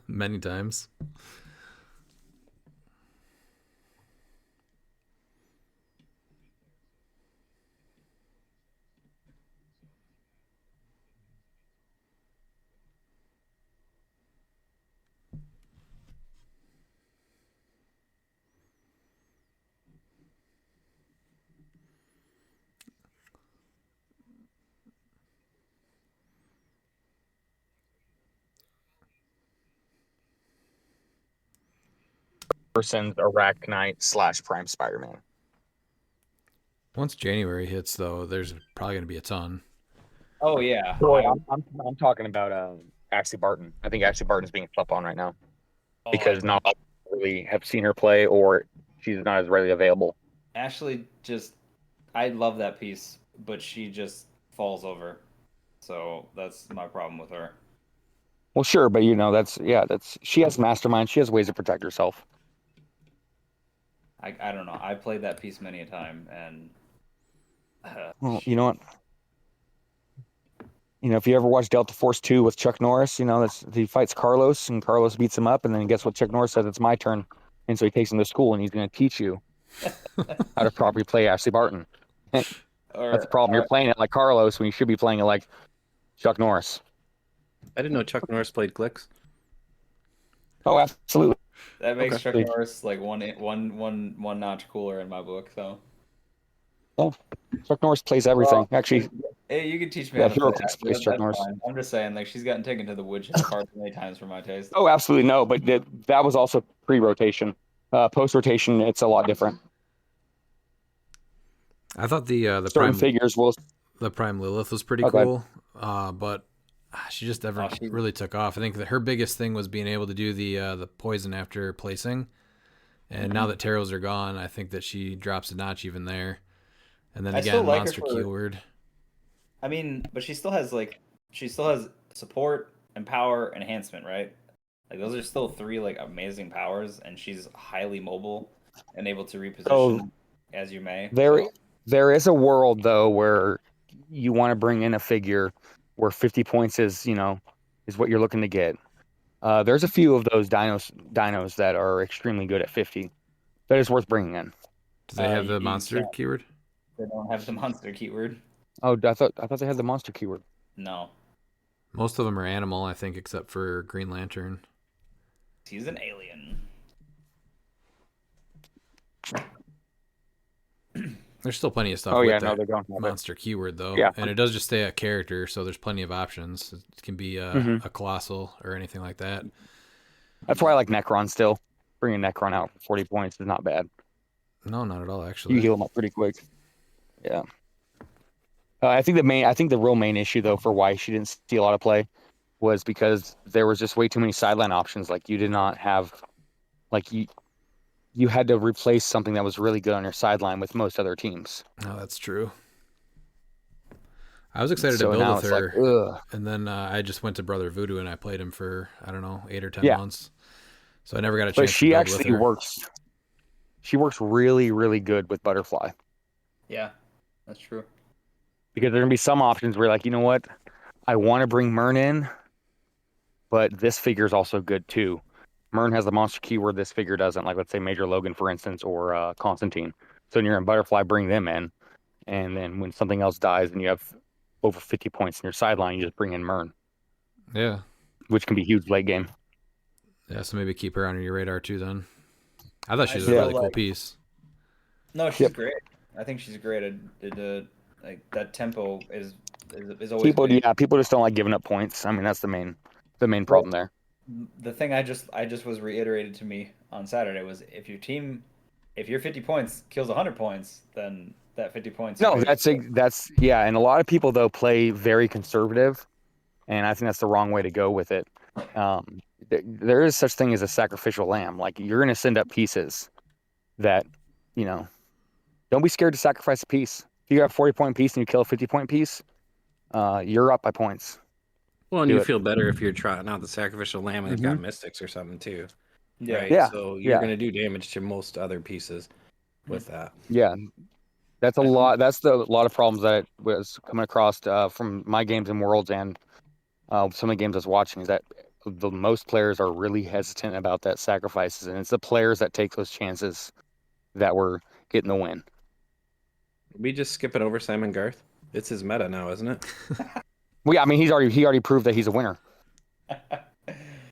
many times.
Person's Arachnite / Prime Spider-Man.
Once January hits, though, there's probably going to be a ton.
Oh yeah.
Boy, I'm talking about Ashley Barton. I think Ashley Barton's being slept on right now because not all people really have seen her play, or she's not as readily available.
Ashley just, I love that piece, but she just falls over. So that's my problem with her.
Well, sure, but that's she has mastermind. She has ways to protect herself.
I don't know. I played that piece many a time, and
Well, you know what? If you ever watch Delta Force 2 with Chuck Norris, he fights Carlos and Carlos beats him up, and then guess what? Chuck Norris says it's my turn, and so he takes him to school and he's going to teach you how to properly play Ashley Barton. That's the problem. You're playing it like Carlos when you should be playing it like Chuck Norris.
I didn't know Chuck Norris played cliX.
Oh, absolutely.
that makes Chuck Norris like one notch cooler in my book. So
Yeah. Chuck Norris plays everything.
Well,
Actually,
hey, you can teach me
yeah,
how to
Hero
play
Clicks
that.
plays Chuck
That's
Norris.
fine. I'm just saying, like, she's gotten taken to the woodshed far too many times for my taste.
Oh, absolutely no. But that was also pre-rotation. Post-rotation, it's a lot different.
I thought the
Certain
prime
figures will.
the prime Lilith was pretty
Okay.
cool, but she just never really took off. I think that her biggest thing was being able to do the poison after placing, and now that Taros are gone, I think that she drops a notch even there. And then
I
again,
still like her
monster
for-
keyword.
I mean, but she still has support and power enhancement, right? Like those are still three like amazing powers, and she's highly mobile and able to reposition as you may.
There is a world though where you want to bring in a figure where 50 points is what you're looking to get. There's a few of those dinos that are extremely good at 50. That is worth bringing in.
Do they have the
you
monster
can't.
keyword?
They don't have the monster keyword.
Oh, I thought they had the monster keyword.
No,
Most of them are animal, I think, except for Green Lantern.
he's an alien.
There's still plenty of stuff
Oh
with
yeah,
that
no, they don't have it.
monster keyword though,
Yeah.
and it does just stay a character, so there's plenty of options. It can be a colossal or anything like that.
That's why I like Necron still. Bringing Necron out for 40 points is not bad.
No, not at all,
You
actually.
heal him up pretty quick. Yeah. I think the real main issue though for why she didn't see a lot of play was because there was just way too many sideline options. Like you did not have, like you had to replace something that was really good on your sideline with most other teams.
No, that's true. I was excited
So
to
now
build with
it's
her,
like, ugh.
and then I just went to Brother Voodoo and I played him for, I don't know, 8 or 10
Yeah.
months. So I never got a
But
chance to
she
build
actually
with her.
works. She works really, really good with Butterfly
Yeah, that's true.
because there are gonna be some options where you're like, you know what, I want to bring Mern in, but this figure is also good too. Mern has the monster keyword this figure doesn't. Like let's say Major Logan, for instance, or Constantine. So when you're in Butterfly, bring them in, and then when something else dies and you have over 50 points in your sideline, you just bring in Mern,
Yeah.
which can be huge late game.
Yeah, so maybe keep her on your radar too then. I thought she was
I
a
feel
really cool
like-
piece.
No, she's
Yep.
great. I think she's great. Like that tempo is always
People,
big.
people just don't like giving up points. I mean, that's the main problem there.
The thing I just was reiterated to me on Saturday was if your 50 points kills 100 points, then that 50 points.
No,
is big.
that's yeah, and a lot of people though play very conservative, and I think that's the wrong way to go with it. There is such thing as a sacrificial lamb. Like you're going to send up pieces that, don't be scared to sacrifice a piece. If you got a 40-point piece and you kill a 50-point piece, you're up by points.
Well, and
Do
you
it.
feel better if you're trotting out the sacrificial lamb and it's got mystics or something too.
Yeah.
Right?
Yeah,
So you're
yeah.
going to do damage to most other pieces with that.
Yeah, that's a lot. That's a lot of problems that was coming across from my games and worlds and some of the games I was watching. Is that most players are really hesitant about that sacrifices, and it's the players that take those chances that were getting the win.
We just skip it over Simon Garth. It's his meta now, isn't it?
Well, yeah, I mean, he already proved that he's a winner.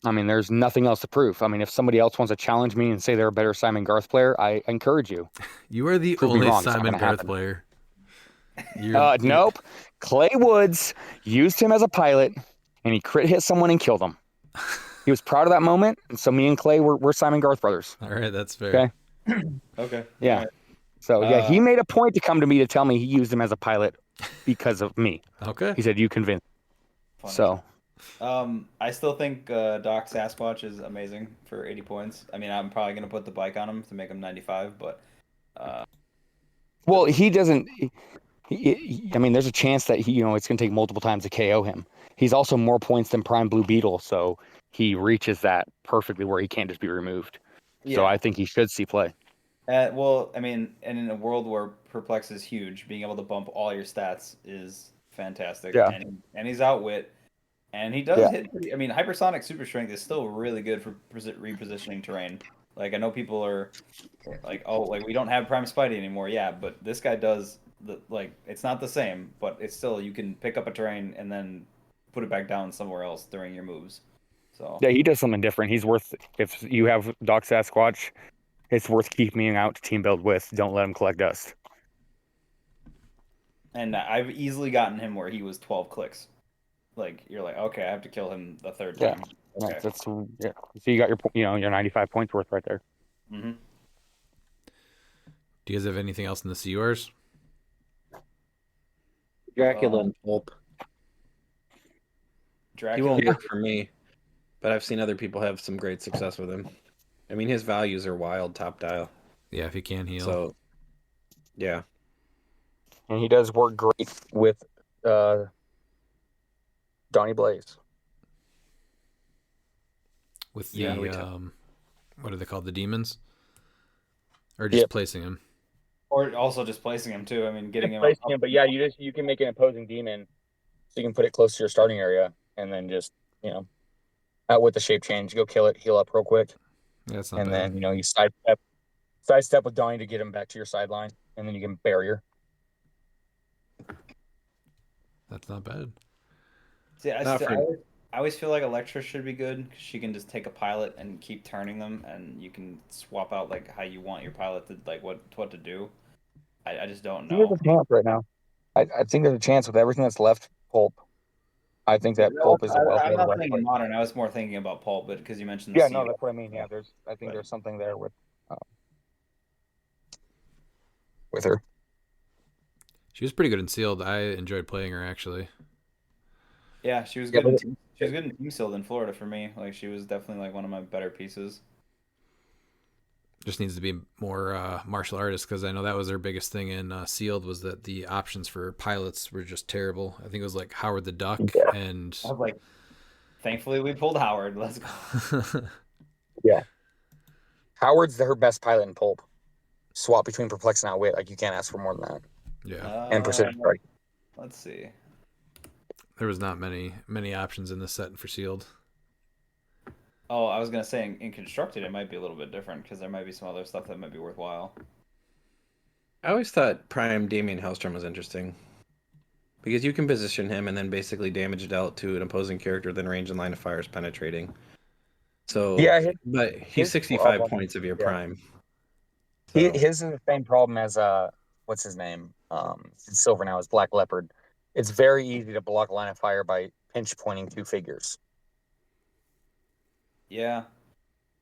I mean, there's nothing else to prove. I mean, if somebody else wants to challenge me and say they're a better Simon Garth player, I encourage you.
You are the
Prove me
only
wrong, it's not
Simon
gonna
Garth
happen.
player.
Nope. Clay Woods used him as a pilot, and he crit hit someone and killed him. He was proud of that moment, and so me and Clay we're Simon Garth brothers.
All right, that's fair.
Okay.
Okay.
Yeah.
All right.
So yeah, he made a point to come to me to tell me he used him as a pilot because of me.
Okay.
He said you convinced.
Funny.
So
I still think Doc Sasquatch is amazing for 80 points. I mean, I'm probably gonna put the bike on him to make him 95, but
well, he doesn't. I mean, there's a chance that it's going to take multiple times to KO him. He's also more points than Prime Blue Beetle, so he reaches that perfectly where he can't just be removed.
yeah.
So I think he should see play.
Well, I mean, and in a world where Perplex is huge, being able to bump all your stats is fantastic.
Yeah.
And he's outwit, and he does
Yeah.
hit pretty. I mean, Hypersonic Super Strength is still really good for repositioning terrain. Like I know people are like, oh, like we don't have Prime Spidey anymore. Yeah, but this guy does. It's not the same, but it's still you can pick up a terrain and then put it back down somewhere else during your moves. So
Yeah, he does something different. He's worth, if you have Doc Sasquatch, it's worth keeping him out to team build with. Don't let him collect dust.
And I've easily gotten him where he was 12 clicks. Like you're like, okay, I have to kill him the third
Yeah.
time.
Yeah,
Okay.
So you got your 95 points worth right there.
Mm-hmm.
Do you guys have anything else in the CURs?
Dracula and Pulp. He
Dracula.
won't work for me, but I've seen other people have some great success with him. I mean, his values are wild, top dial.
Yeah, if he can heal.
So, yeah.
And he does work great with Donnie Blaze.
With the
Yeah,
what are they called? The demons? Or just
Yep.
placing him?
Or also just placing him too. I mean, getting him.
Placing him, but yeah, you can make an opposing demon, so you can put it close to your starting area, and then just out with the shape change, go kill it, heal up real quick,
Yeah, that's not
and
bad.
then you sidestep with Donnie to get him back to your sideline, and then you can barrier.
That's not bad.
See,
Not for-
I always feel like Electra should be good because she can just take a pilot and keep turning them, and you can swap out like how you want your pilot to like what to do. I just don't
There's
know.
a chance right now. I think there's a chance with everything that's left. Pulp. I think that Pulp is a well.
I'm not thinking modern. I was more thinking about Pulp, but because you mentioned the
Yeah,
sea
no, that's what I mean. Yeah, I think
But-
there's something there with her.
She was pretty good in sealed. I enjoyed playing her actually.
Yeah, she was
Yeah,
good.
but-
She was good in Team Sealed in Florida for me. Like she was definitely like one of my better pieces.
Just needs to be more martial artist because I know that was their biggest thing in sealed was that the options for pilots were just terrible. I think it was like Howard the Duck and
I was like, thankfully we pulled Howard. Let's go.
Yeah. Howard's her best pilot in Pulp. Swap between Perplex and Outwit. Like you can't ask for more than that.
yeah.
And Precision Strike.
Let's see.
There was not many options in this set for sealed.
Oh, I was gonna say in constructed it might be a little bit different because there might be some other stuff that might be worthwhile.
I always thought Prime Damien Hellstrom was interesting. Because you can position him and then basically damage dealt to an opposing character within range and line of fire is penetrating. So
Yeah,
but he's
his
65
problem-
points of your
yeah.
prime.
His is the same problem as what's his name? It's Silver now is Black Leopard. It's very easy to block line of fire by pinch pointing two figures.
Yeah,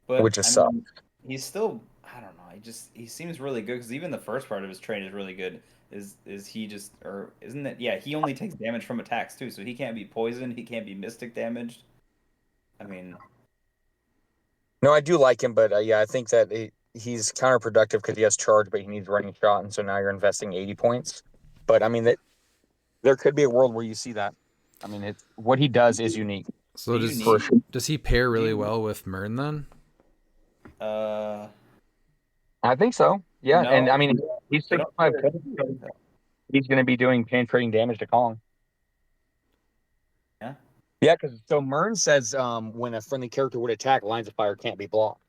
but
Which is
I
sucks.
mean, he's still. I don't know. He seems really good because even the first part of his train is really good. Is he just or isn't it? Yeah, he only takes damage from attacks too, so he can't be poisoned. He can't be mystic damaged. I mean,
No, I do like him, but yeah, I think that he's counterproductive because he has charge, but he needs running shot, and so now you're investing 80 points. But I mean, there could be a world where you see that. I mean, what he does is unique.
So
Do
does
you
does he pair really well with Mern then?
I think so. Yeah,
No.
and I mean, he's
They don't
65
pair.
points. He's going to be doing penetrating damage to Kong.
Yeah.
Yeah, because so Mern says when a friendly character would attack, lines of fire can't be blocked.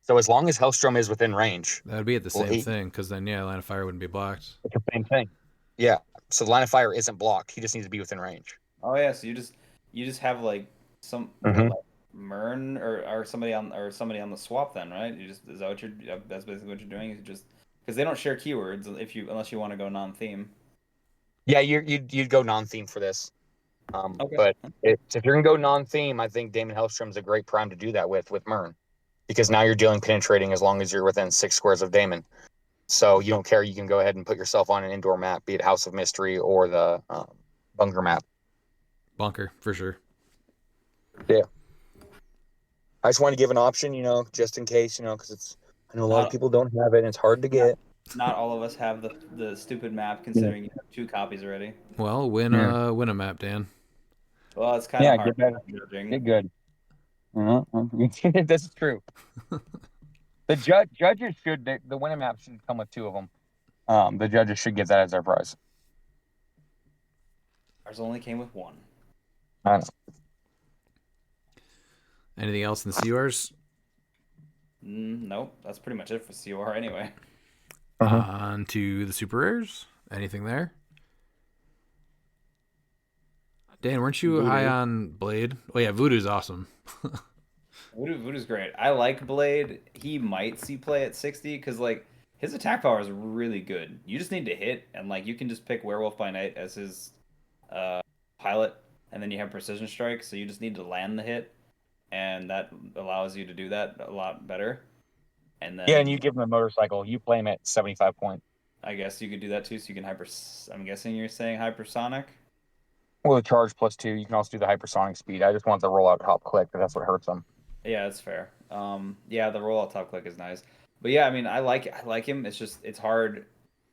So as long as Hellstrom is within range,
That would be at the
well,
same thing, because then line of fire wouldn't be blocked.
it's the same thing. Yeah. So the line of fire isn't blocked. He just needs to be within range.
Oh yeah, so you just have like some
Mhm.
like Mern or somebody on the swap then, right? You just is that what you're that's basically what you're doing is just because they don't share keywords unless you want to go non-theme.
Yeah, you'd go non-theme for this.
Okay.
But if you're gonna go non-theme, I think Damon Hellstrom's a great prime to do that with Mern, because now you're dealing penetrating as long as you're within 6 squares of Damon. So you don't care. You can go ahead and put yourself on an indoor map, be it House of Mystery or the bunker map.
Bunker, for sure.
Yeah. I just want to give an option, just in case, because I know a lot of
Not
people don't have it and it's hard to get.
not all of us have the stupid map considering you have 2 copies already.
Well, win a map, Dan.
Well, it's kind of hard
get better.
judging.
Get good. This is true. The judges should the winning map should come with 2 of them. The judges should get that as their prize.
Ours only came with 1.
I don't know.
Anything else in the CURs?
Nope, that's pretty much it for COR anyway.
On to the super rares. Anything there? Dan, weren't you high on Blade? Oh yeah, Voodoo's awesome.
Voodoo's great. I like Blade. He might see play at 60 because like his attack power is really good. You just need to hit, and like you can just pick Werewolf by Night as his pilot, and then you have Precision Strike, so you just need to land the hit, and that allows you to do that a lot better. And then
And you give him a motorcycle. You play him at 75 points.
I guess you could do that too, so you can I'm guessing you're saying hypersonic.
Well, the charge +2. You can also do the hypersonic speed. I just want the rollout top click because that's what hurts them.
Yeah, that's fair. Yeah, the rollout top click is nice, but yeah, I mean, I like him. It's hard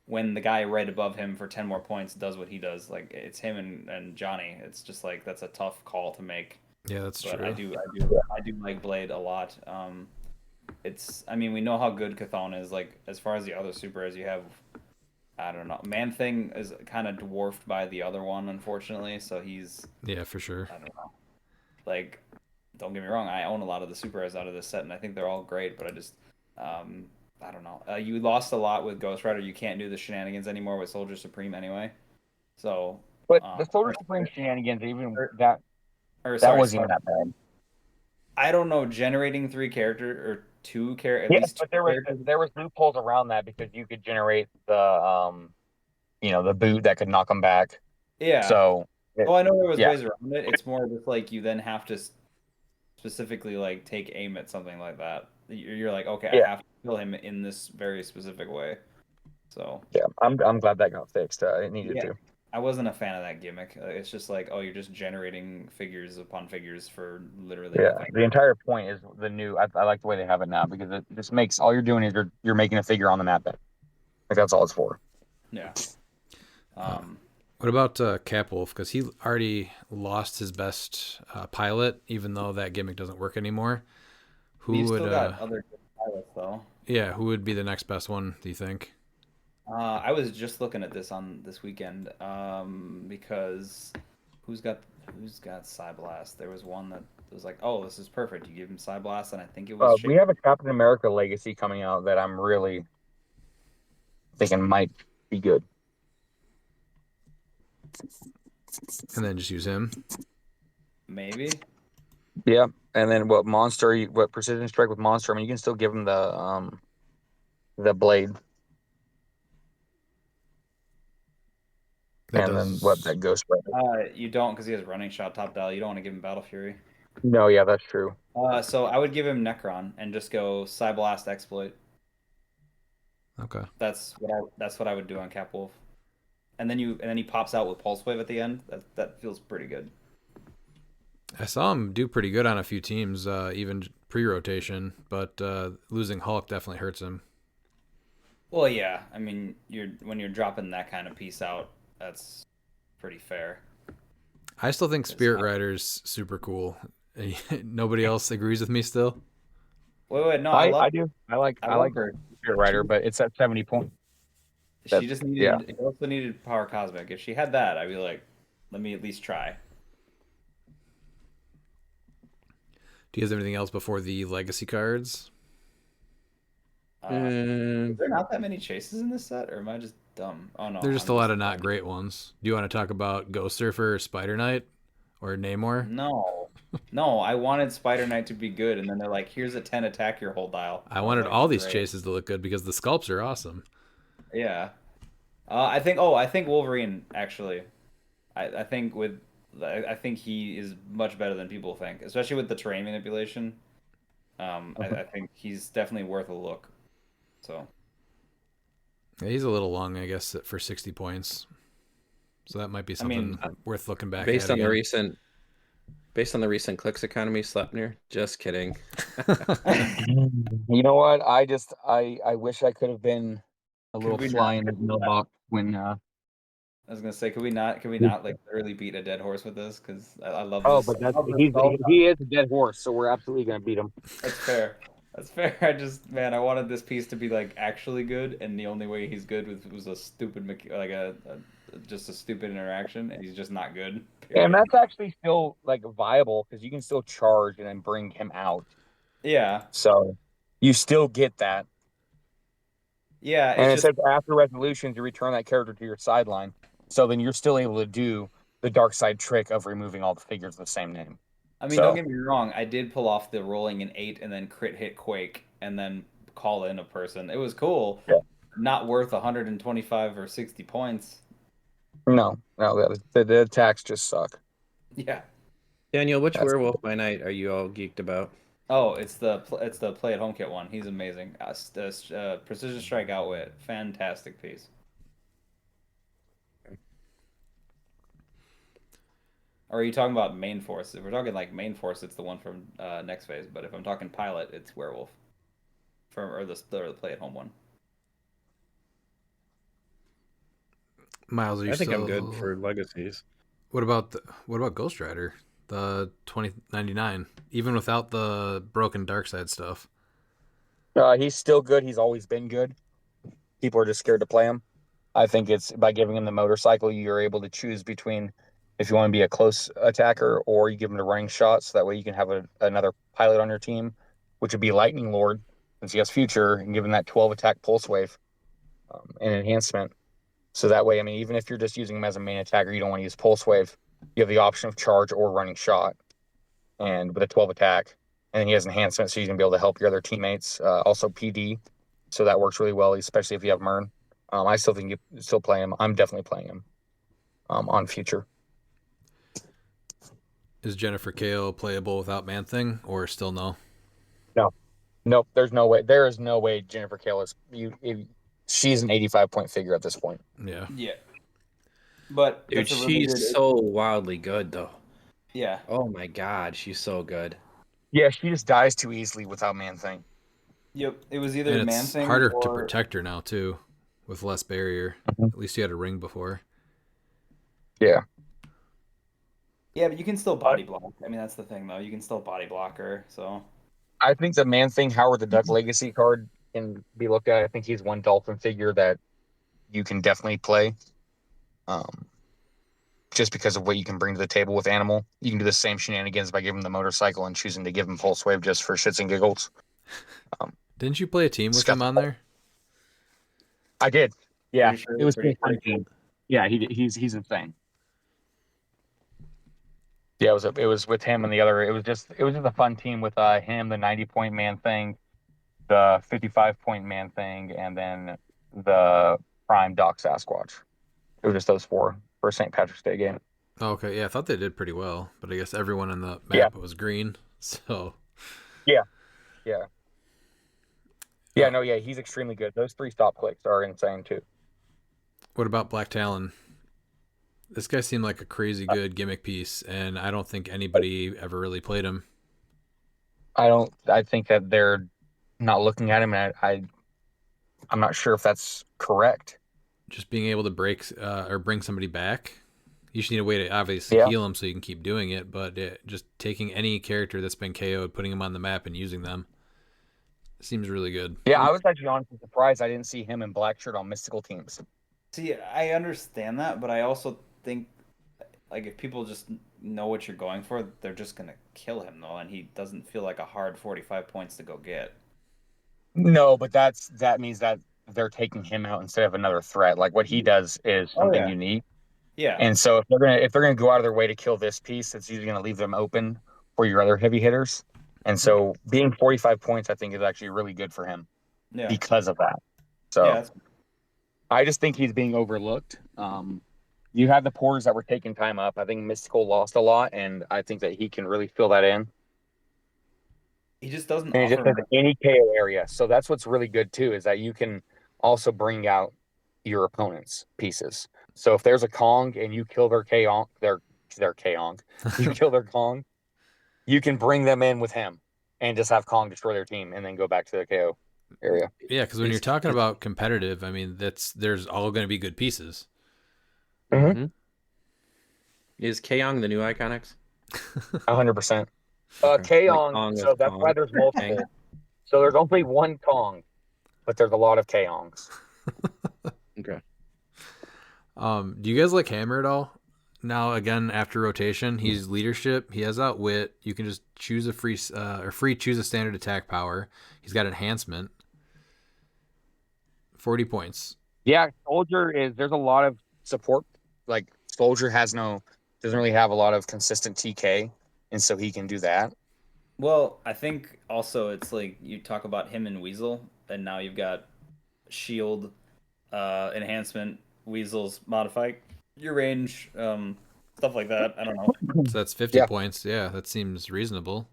when the guy right above him for 10 more points does what he does. Like it's him and Johnny. It's just like that's a tough call to make.
Yeah, that's
But
true.
I do like Blade a lot. I mean, we know how good Chthon is. Like as far as the other supers, you have, I don't know, Man Thing is kind of dwarfed by the other one, unfortunately. So he's,
Yeah, for sure.
I don't know. Like, don't get me wrong, I own a lot of the supers out of this set, and I think they're all great. But I just, I don't know. You lost a lot with Ghost Rider. You can't do the shenanigans anymore with Soldier Supreme anyway. So,
But the Soldier Supreme shenanigans, that wasn't even that bad.
I don't know, generating 3 character or 2 character.
Yes, but there was loopholes around that because you could generate the the boot that could knock them back.
Yeah.
So.
Well, I know there was ways around it. It's more just like you then have to specifically like take aim at something like that. You're like, okay, I have to kill him in this very specific way. So
yeah, I'm glad that got fixed. It needed to.
I wasn't a fan of that gimmick. It's just like, oh, you're just generating figures upon figures for literally nothing.
The entire point is the new. I like the way they have it now because it just makes all you're doing is you're making a figure on the map. Like that's all it's for.
Yeah.
What about Capwolf? Because he already lost his best pilot, even though that gimmick doesn't work anymore.
He's still got other good pilots, though.
Yeah, who would be the next best one, do you think?
I was just looking at this on this weekend because who's got Psyblast? There was one that was like, oh, this is perfect. You give him Psyblast, and I think it was.
We have a Captain America Legacy coming out that I'm really thinking might be good.
And then just use him.
Maybe.
Yeah, and then what Precision Strike with Monster? I mean, you can still give him the blade. That Ghost Rider.
You don't, because he has running shot top dial. You don't want to give him Battle Fury.
No, yeah, that's true.
So I would give him Necron and just go Psyblast Exploit.
Okay.
That's what I would do on Capwolf. And then he pops out with Pulse Wave at the end. That feels pretty good.
I saw him do pretty good on a few teams, even pre-rotation, but losing Hulk definitely hurts him.
Well, yeah. I mean, when you're dropping that kind of piece out, that's pretty fair.
I still think Spirit Rider's super cool. Nobody else agrees with me still?
Wait, no,
I do. I like her Spirit Rider, but it's at 70 points.
She just needed. It also needed Power Cosmic. If she had that, I'd be like, let me at least try.
Do you guys have anything else before the legacy cards?
Is there not that many chases in this set, or am I just dumb? Oh no,
There's just
I'm
a lot
just
of not great ones. Do you want to talk about Ghost Surfer or Spider Knight or Namor?
no. I wanted Spider Knight to be good, and then they're like, "Here's a 10 attack your whole dial."
I
I was
wanted
like,
all these
"Great."
chases to look good because the sculpts are awesome.
Yeah. I think. Oh, I think Wolverine actually. I think with. I think he is much better than people think, especially with the terrain manipulation. I think he's definitely worth a look. So.
Yeah, he's a little long, I guess, for 60 points. So that might be something worth looking back
based
at
on the
again.
recent CliX economy, Sleipnir. Just kidding.
You know what? I wish I could have been a little
we
fly
not
in the
get to that?
mailbox when.
I was gonna say, could we not like early beat a dead horse with this? Because I love
Oh,
this.
but that's
I love this
he's
so
he is a dead horse, so we're absolutely gonna beat him.
That's fair. That's fair. I just, man, I wanted this piece to be like actually good, and the only way he's good was a stupid, like just a stupid interaction, and he's just not good.
And
Period.
that's actually still like viable because you can still charge and then bring him out.
Yeah,
So you still get that.
yeah.
And
It's
it
just,
says after resolution to return that character to your sideline. So then you're still able to do the dark side trick of removing all the figures of the same name.
I mean, don't
So
get me wrong. I did pull off the rolling an 8 and then crit hit Quake and then call in a person. It was cool.
yeah.
Not worth 125 or 60 points.
No, the attacks just suck.
Yeah.
Daniel, which
That's
werewolf by night are you all geeked about?
Oh, it's the play at home kit one. He's amazing. Precision Strike Outwit, fantastic piece. Or are you talking about main force? If we're talking like main force, it's the one from next phase. But if I'm talking pilot, it's werewolf from or the play at home one.
Miles, are you
I think I'm
still...
good for legacies.
What about Ghost Rider? The 2099, even without the broken dark side stuff.
He's still good. He's always been good. People are just scared to play him. I think it's by giving him the motorcycle, you're able to choose between if you want to be a close attacker or you give him the running shot. So that way you can have another pilot on your team, which would be Lightning Lord, since he has future, and give him that 12 attack pulse wave and enhancement. So that way, I mean, even if you're just using him as a main attacker, you don't want to use pulse wave, you have the option of charge or running shot, and with a 12 attack. And then he has enhancement, so he's going to be able to help your other teammates. Also PD, so that works really well, especially if you have Mern. I still think you still play him. I'm definitely playing him on future.
Is Jennifer Kale playable without Man Thing, or still no?
No, nope. There's no way. There is no way Jennifer Kale is she's an 85-point figure at this point.
Yeah.
Yeah. But
Dude,
that's a really good.
she's so wildly good, though.
Yeah.
Oh my god, she's so good.
Yeah, she just dies too easily without Man Thing.
Yep. It was either
And
Man
it's
Thing
harder
or
to protect her now too, with less barrier. At least you had a ring before.
Yeah.
Yeah, but you can still body block. I mean, that's the thing though. You can still body block her. So
I think the Man Thing Howard the Duck Legacy card can be looked at. I think he's one Dolphin figure that you can definitely play. Just because of what you can bring to the table with Animal. You can do the same shenanigans by giving him the motorcycle and choosing to give him Pulse Wave just for shits and giggles.
Didn't you play a team with him on there?
I did. Yeah,
Pretty sure
it was
pretty
pretty fun. Yeah, he's insane. Yeah, it was with him and the other. It was just a fun team with him, the 90-point Man Thing, the 55-point Man Thing, and then the Prime Doc Sasquatch. It was just those four for a St. Patrick's Day game.
Oh, okay, yeah, I thought they did pretty well, but I guess everyone in the map was green, so...
Yeah. Yeah, no, yeah, he's extremely good. Those 3 stop clicks are insane, too.
What about Black Talon? This guy seemed like a crazy good gimmick piece, and I don't think anybody ever really played him.
I think that they're not looking at him, and I'm not sure if that's correct.
Just being able to break or bring somebody back. You just need a way to obviously heal them so you can keep doing it, but just taking any character that's been KO'd, putting them on the map, and using them seems really good.
Yeah, I was actually honestly surprised I didn't see him in black shirt on mystical teams.
See, I understand that, but I also think like if people just know what you're going for, they're just gonna kill him though, and he doesn't feel like a hard 45 points to go get.
No, but that means that they're taking him out instead of another threat. Like what he does is
Oh
something
yeah.
unique.
Yeah.
And so if they're gonna go out of their way to kill this piece, it's usually gonna leave them open for your other heavy hitters. And so being 45 points, I think, is actually really good for him
Yeah.
because of that.
Yeah.
So I just think he's being overlooked. You had the porters that were taking time up. I think Mystical lost a lot, and I think that he can really fill that in.
He just doesn't
And he just
offer
has
much.
any KO area. So that's what's really good too, is that you can also bring out your opponent's pieces. So if there's a Kong and you kill their Kong, their Kong, you kill their Kong, you can bring them in with him and just have Kong destroy their team and then go back to the KO area.
Yeah, because when you're talking about competitive, I mean, there's all going to be good pieces.
Mm-hmm. Is Kaong the new Iconics?
100%.
Okay. Like
Kong,
Kong
so
of
that's
Kong.
why there's multiple. So there's only one Kong, but there's a lot of Kongs.
Okay.
Do you guys like Hammer at all? Now again, after rotation, he's leadership. He has outwit. You can just choose a free choose a standard attack power. He's got enhancement. 40 points.
Yeah, there's a lot of support. Like Soldier doesn't really have a lot of consistent TK, and so he can do that.
Well, I think also it's like you talk about him and Weasel, and now you've got shield, enhancement, Weasel's modify your range, stuff like that. I don't know.
So that's 50
Yeah.
points. Yeah, that seems reasonable.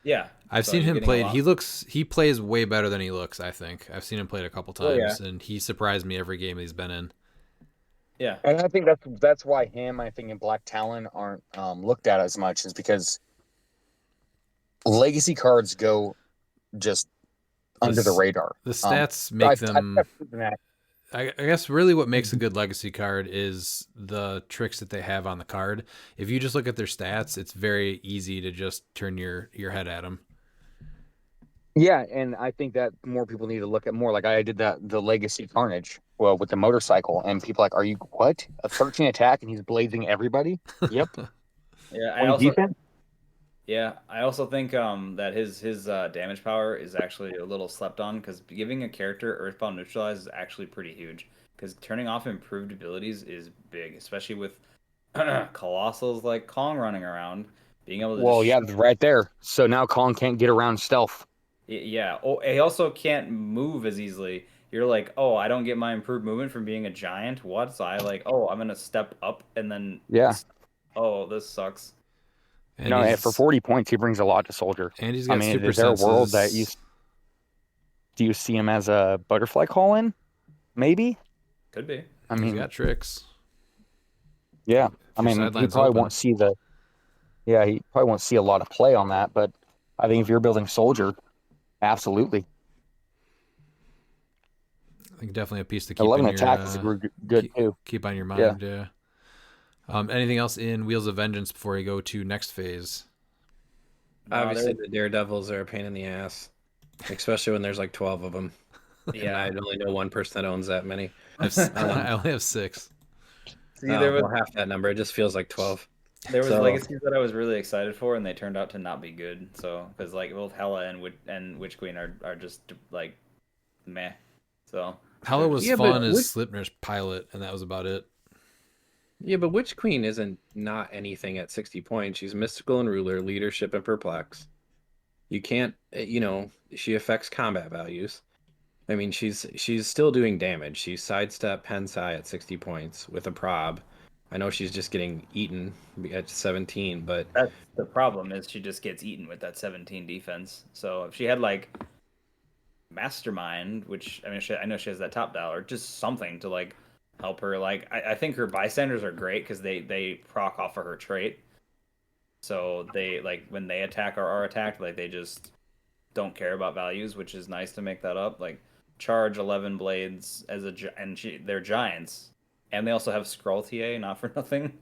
Yeah,
I've
so
seen
you're
him
getting a
played.
lot.
He plays way better than he looks, I think. I've seen him played a couple
Oh, yeah.
times, and he surprised me every game he's been in.
Yeah,
And I think that's why I think, and Black Talon aren't looked at as much, is because legacy cards go just under the radar.
The stats make them.
I've proven that.
I guess really what makes a good legacy card is the tricks that they have on the card. If you just look at their stats, it's very easy to just turn your head at them.
Yeah, and I think that more people need to look at more. Like I did the Legacy Carnage, well, with the motorcycle, and people are like, are you what? A 13 attack and he's blazing everybody? Yep.
yeah.
20 defense?
I also think that his damage power is actually a little slept on because giving a character Earthbound Neutralize is actually pretty huge. Because turning off improved abilities is big, especially with colossals like Kong running around, being able to.
Well, yeah, right there. So now Kong can't get around stealth.
Yeah. Oh, he also can't move as easily. You're like, oh, I don't get my improved movement from being a giant. What? So I like, oh, I'm gonna step up and then.
Yeah.
Oh, this sucks.
And
And for 40 points, he brings a lot to Soldier.
And he's got super
is there a world
senses.
do you see him as a butterfly call-in? Maybe.
Could be.
I
He's
mean,
got tricks.
yeah.
If your
He
sideline's
probably
open.
won't see he probably won't see a lot of play on that, but I think if you're building Soldier, absolutely.
I think definitely a piece to keep
11
in
attack
your,
is good too.
keep on your mind. Yeah. Anything else in Wheels of Vengeance before we go to next phase?
Obviously, the Daredevils are a pain in the ass, especially when there's like 12 of them.
Yeah.
And I only know one person that owns that many.
I only have 6.
See, there was
half that number. It just feels like 12.
There was
So-
legacies that I was really excited for, and they turned out to not be good. So, because like both Hela and Witch Queen are just like meh. So
Hela was
Yeah,
fun
but
as Slipner's pilot, and that was about it.
Yeah, but Witch Queen isn't not anything at 60 points. She's mystical and ruler, leadership and perplex. You can't, she affects combat values. I mean, she's still doing damage. She's sidestep Pensai at 60 points with a prob. I know she's just getting eaten at 17, but
that's the problem is she just gets eaten with that 17 defense. So if she had like Mastermind, which I mean, I know she has that top dollar, just something to like help her. Like I think her bystanders are great because they proc off of her trait. So they like when they attack or are attacked, like they just don't care about values, which is nice to make that up. Like charge 11 blades they're giants, and they also have scroll TA, not for nothing.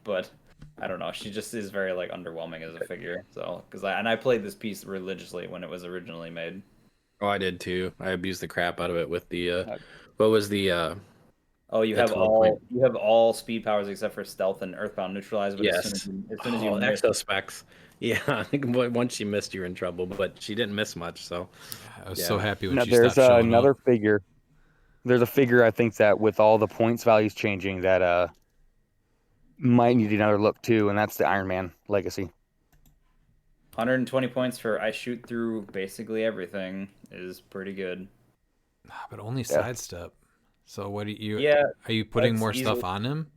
But I don't know. She just is very like underwhelming as a figure. So I played this piece religiously when it was originally made.
oh, I did too. I abused the crap out of it with the what was the
Oh, you
The
have
12 point.
all speed powers except for stealth and earthbound neutralize. But
Yes.
as soon as you miss,
Exo specs. Yeah, I think once she missed, you're in trouble, but she didn't miss much, so
I was
yeah.
so happy when
No,
she
there's
stopped showing
another
up.
figure. There's a figure I think that with all the points values changing that might need another look too, and that's the Iron Man Legacy.
120 points for I shoot through basically everything is pretty good.
But only
Yeah.
sidestep. So what do you?
Yeah,
Are you putting
that's
more
easily-
stuff on him?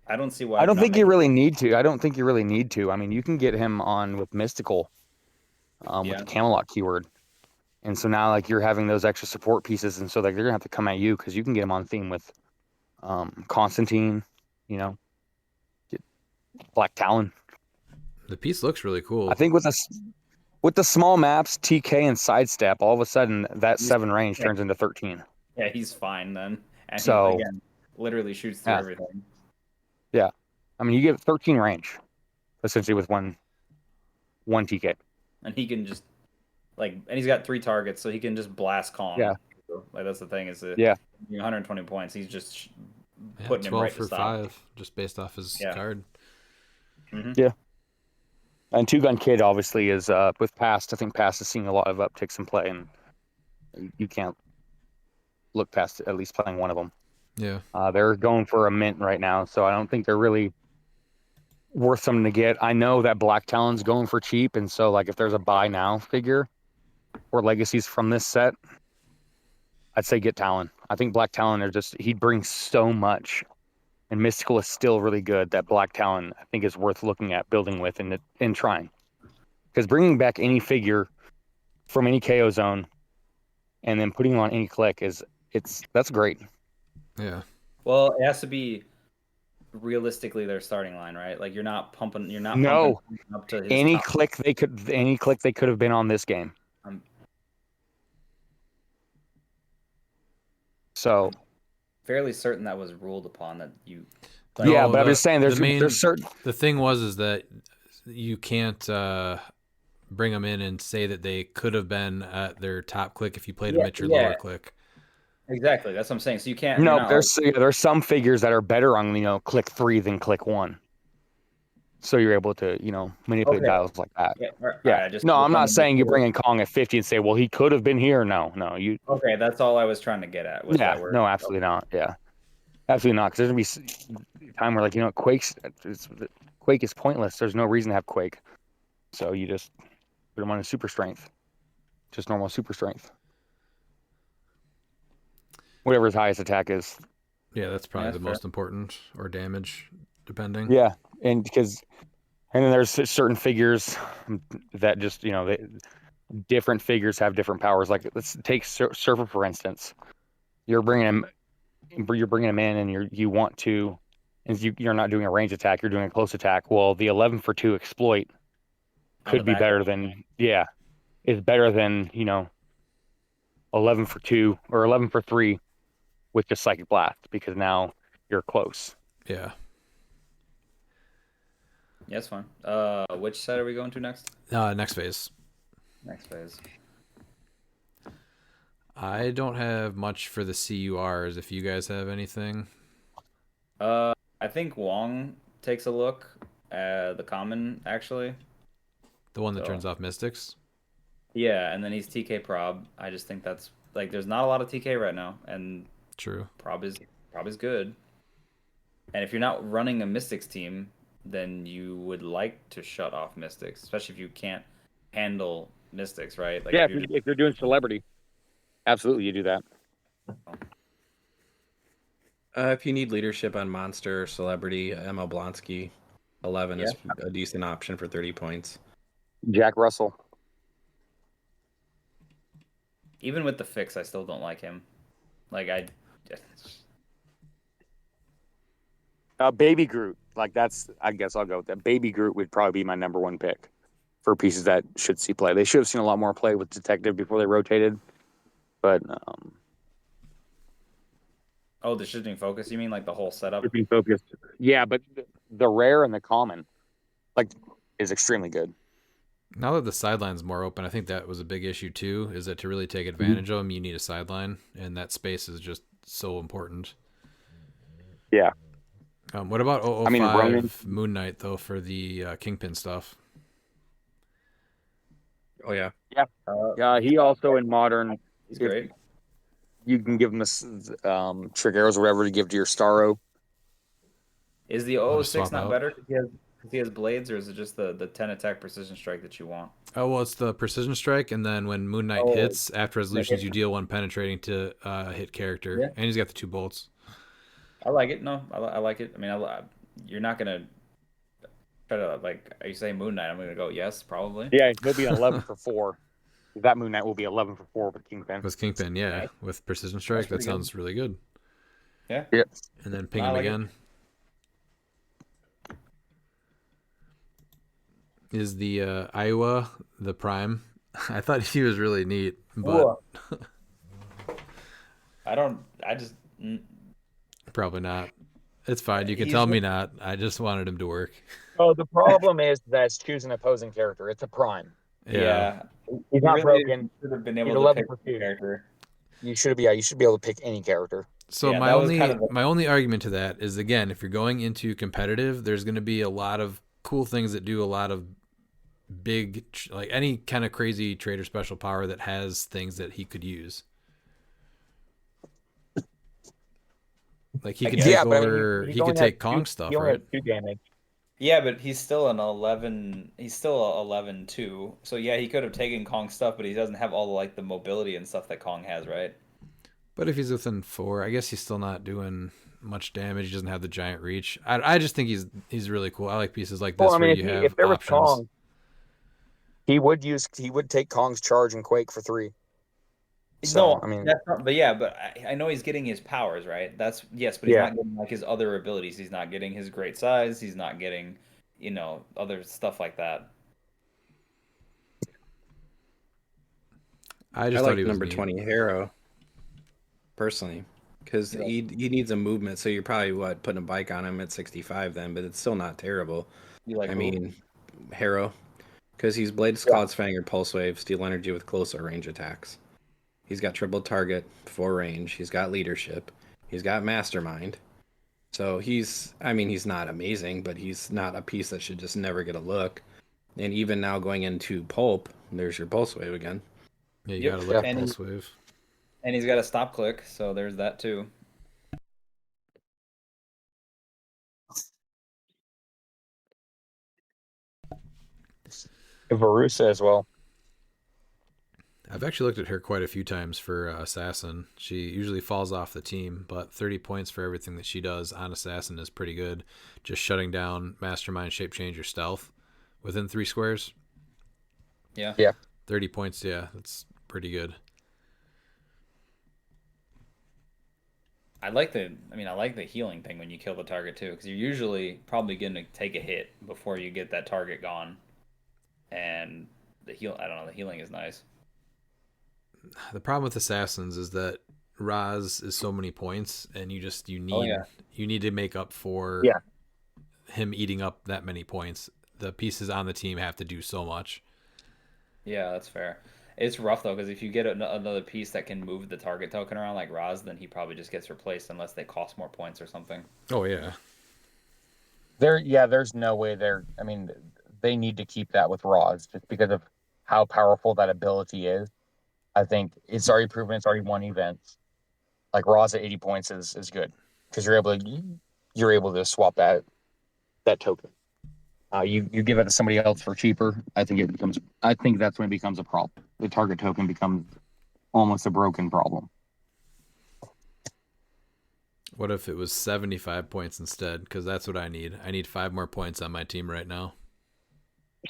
I don't see why.
I don't
not
think you
making-
really need to. I don't think you really need to. I mean, you can get him on with Mystical, with
Yeah.
the Camelot keyword, and so now like you're having those extra support pieces, and so like they're gonna have to come at you because you can get him on theme with Constantine, you know, get Black Talon.
The piece looks really cool.
I think with the small maps, TK and sidestep, all of a sudden that 7 range turns into 13.
Yeah, he's fine then. And
So-
he again literally shoots through
Yeah.
everything.
Yeah, I mean you get 13 range essentially with one TK.
And he can just and he's got 3 targets, so he can just blast Kong.
Yeah.
Like that's the thing is that
Yeah.
120 points. He's just
Yeah,
putting him
12
right
for
to stop.
5, just based off his
Yeah.
card.
And Two Gun Kid obviously is with Past. I think Past is seeing a lot of upticks in play, and you can't look past at least playing one of them.
Yeah.
They're going for a mint right now, so I don't think they're really worth something to get. I know that Black Talon's going for cheap, and so like if there's a buy now figure or legacies from this set, I'd say get Talon. I think Black Talon he brings so much, and Mystical is still really good. That Black Talon I think is worth looking at, building with, and trying. Because bringing back any figure from any KO zone and then putting on any click that's great.
Yeah.
Well, it has to be realistically their starting line, right? Like you're not pumping
No.
up to his
Any
top.
click they could have been on this game.
Um,
So
Fairly certain that was ruled upon that you.
yeah, but I'm just saying there's certain.
The thing was that you can't bring them in and say that they could have been at their top click if you played them at your lower click.
Exactly, that's what I'm saying. So you can't.
No, there's some figures that are better on click 3 than click 1. So you're able to manipulate dials like that.
Yeah.
Yeah. No, I'm not saying you bring in Kong at 50 and say, well, he could have been here. No, you.
Okay, that's all I was trying to get at. Was
Yeah.
that word.
No, absolutely not. Yeah. Absolutely not. Because there's gonna be a time where Quake is pointless. There's no reason to have Quake. So you just put him on his super strength, just normal super strength, whatever his highest attack is.
Yeah, that's probably the most important, or damage, depending.
Yeah, and then there's certain figures that just different figures have different powers. Like let's take Surfer for instance. You're bringing him in, and you're not doing a range attack. You're doing a close attack. Well, the 11 for 2 exploit could be better than is better than 11 for 2 or 11 for 3 with just Psychic Blast, because now you're close.
Yeah.
Yeah, it's fine. Which set are we going to next?
Next phase.
Next phase.
I don't have much for the CURs. If you guys have anything.
I think Wong takes a look at the common, actually.
The one that turns off Mystics?
Yeah, and then he's TK Prob. I just think that's there's not a lot of TK right now, and
True.
Prob is good. And if you're not running a Mystics team, then you would like to shut off Mystics, especially if you can't handle Mystics, right?
If you're doing celebrity, absolutely you do that.
If you need leadership on Monster or Celebrity, Emma Blonsky, 11 is a decent option for 30 points.
Jack Russell.
Even with the fix, I still don't like him.
Baby Groot. I guess I'll go with that. Baby Groot would probably be my number 1 pick for pieces that should see play. They should have seen a lot more play with Detective before they rotated. But
the shifting focus, you mean the whole setup?
shifting focus. Yeah, but the rare and the common is extremely good.
Now that the sideline's more open, I think that was a big issue too, is that to really take advantage of them, you need a sideline, and that space is just so important.
Yeah.
What about 005
I mean, Ronan.
Moon Knight though for the Kingpin stuff?
Oh yeah.
Yeah, he also in modern.
He's great.
You can give him this trick arrows or whatever to give to your Starro.
Is the
Want to
006
swap
not
out?
better because he has blades, or is it just the 10 attack precision strike that you want?
Oh well, it's the precision strike, and then when Moon Knight
Oh,
hits after resolutions,
hits
you deal one penetrating to hit character,
Yeah.
and he's got the 2 bolts.
I like it. No, I like it. I mean, you're not gonna try to like. Are you saying Moon Knight? I'm gonna go yes, probably.
Yeah, he'll be an 11 for 4. That Moon Knight will be 11 for 4 with Kingpin.
With Kingpin, yeah,
Nice.
with precision strike, that
pretty good.
sounds really good.
Yeah.
Yeah.
And then ping
I
him
like it.
again. Is the Iowa the prime? I thought he was really neat, but
I just.
probably not. It's fine. You can
He's
tell me
like-
not. I just wanted him to work.
Oh, the problem is that's choosing an opposing character. It's a prime.
Yeah.
He's not
Really
broken.
should have been
He's
able to
11
pick
for
a
2.
character.
You should be. Yeah, you should be able to pick any character.
So
Yeah,
my
that was
only
kind of a-
my only argument to that is, again, if you're going into competitive, there's going to be a lot of cool things that do a lot of big, like any kind of crazy trade or special power that has things that he could use. Like he could
guess.
take
Yeah, but I mean,
over.
he
He could
only
take
has two-
Kong stuff,
he only
right?
has 2 damage.
Yeah, but he's still an 11. He's still a 11 too. So yeah, he could have taken Kong stuff, but he doesn't have all the mobility and stuff that Kong has, right?
But if he's within 4, I guess he's still not doing much damage. He doesn't have the giant reach. I just think he's really cool. I like pieces like this
Well, I mean,
where
if,
you
he,
have
if there was
options.
Kong, he would take Kong's charge and Quake for 3. So,
No,
I mean,
that's not, but yeah, but I know he's getting his powers, right? That's yes, but he's
Yeah.
not getting like his other abilities. He's not getting his great size. He's not getting, other stuff like that.
I
I
just
like
thought he was
number
neat.
20 Harrow personally because he needs a movement. So you're probably putting a bike on him at 65 then, but it's still not terrible.
You like
I
who?
mean, Harrow because he's Blade, Cloud's Fang, or Pulse Wave, Steel Energy with close or range attacks. He's got triple target for range. He's got leadership. He's got mastermind. So he's not amazing, but he's not a piece that should just never get a look. And even now going into Pulp, there's your Pulse Wave again.
Yeah, you
Yep.
gotta look at
And
Pulse Wave.
and he's got a stop click, so there's that too.
Verusa as well.
I've actually looked at her quite a few times for Assassin. She usually falls off the team, but 30 points for everything that she does on Assassin is pretty good. Just shutting down Mastermind, Shape Change, or Stealth within 3 squares.
Yeah.
30 points, yeah, that's pretty good.
I like the healing thing when you kill the target too, because you're usually probably going to take a hit before you get that target gone, and the healing is nice.
The problem with Assassins is that Raz is so many points, and you need
yeah.
you need to make up for
Yeah.
him eating up that many points. The pieces on the team have to do so much.
Yeah, that's fair. It's rough though, because if you get another piece that can move the target token around like Raz, then he probably just gets replaced unless they cost more points or something.
Oh yeah.
There's no way I mean, they need to keep that with Roz just because of how powerful that ability is. I think it's already proven. It's already won events. Like Roz at 80 points is good because you're able to swap that token. You give it to somebody else for cheaper. I think that's when it becomes a problem. The target token becomes almost a broken problem.
What if it was 75 points instead? Because that's what I need. I need 5 more points on my team right now.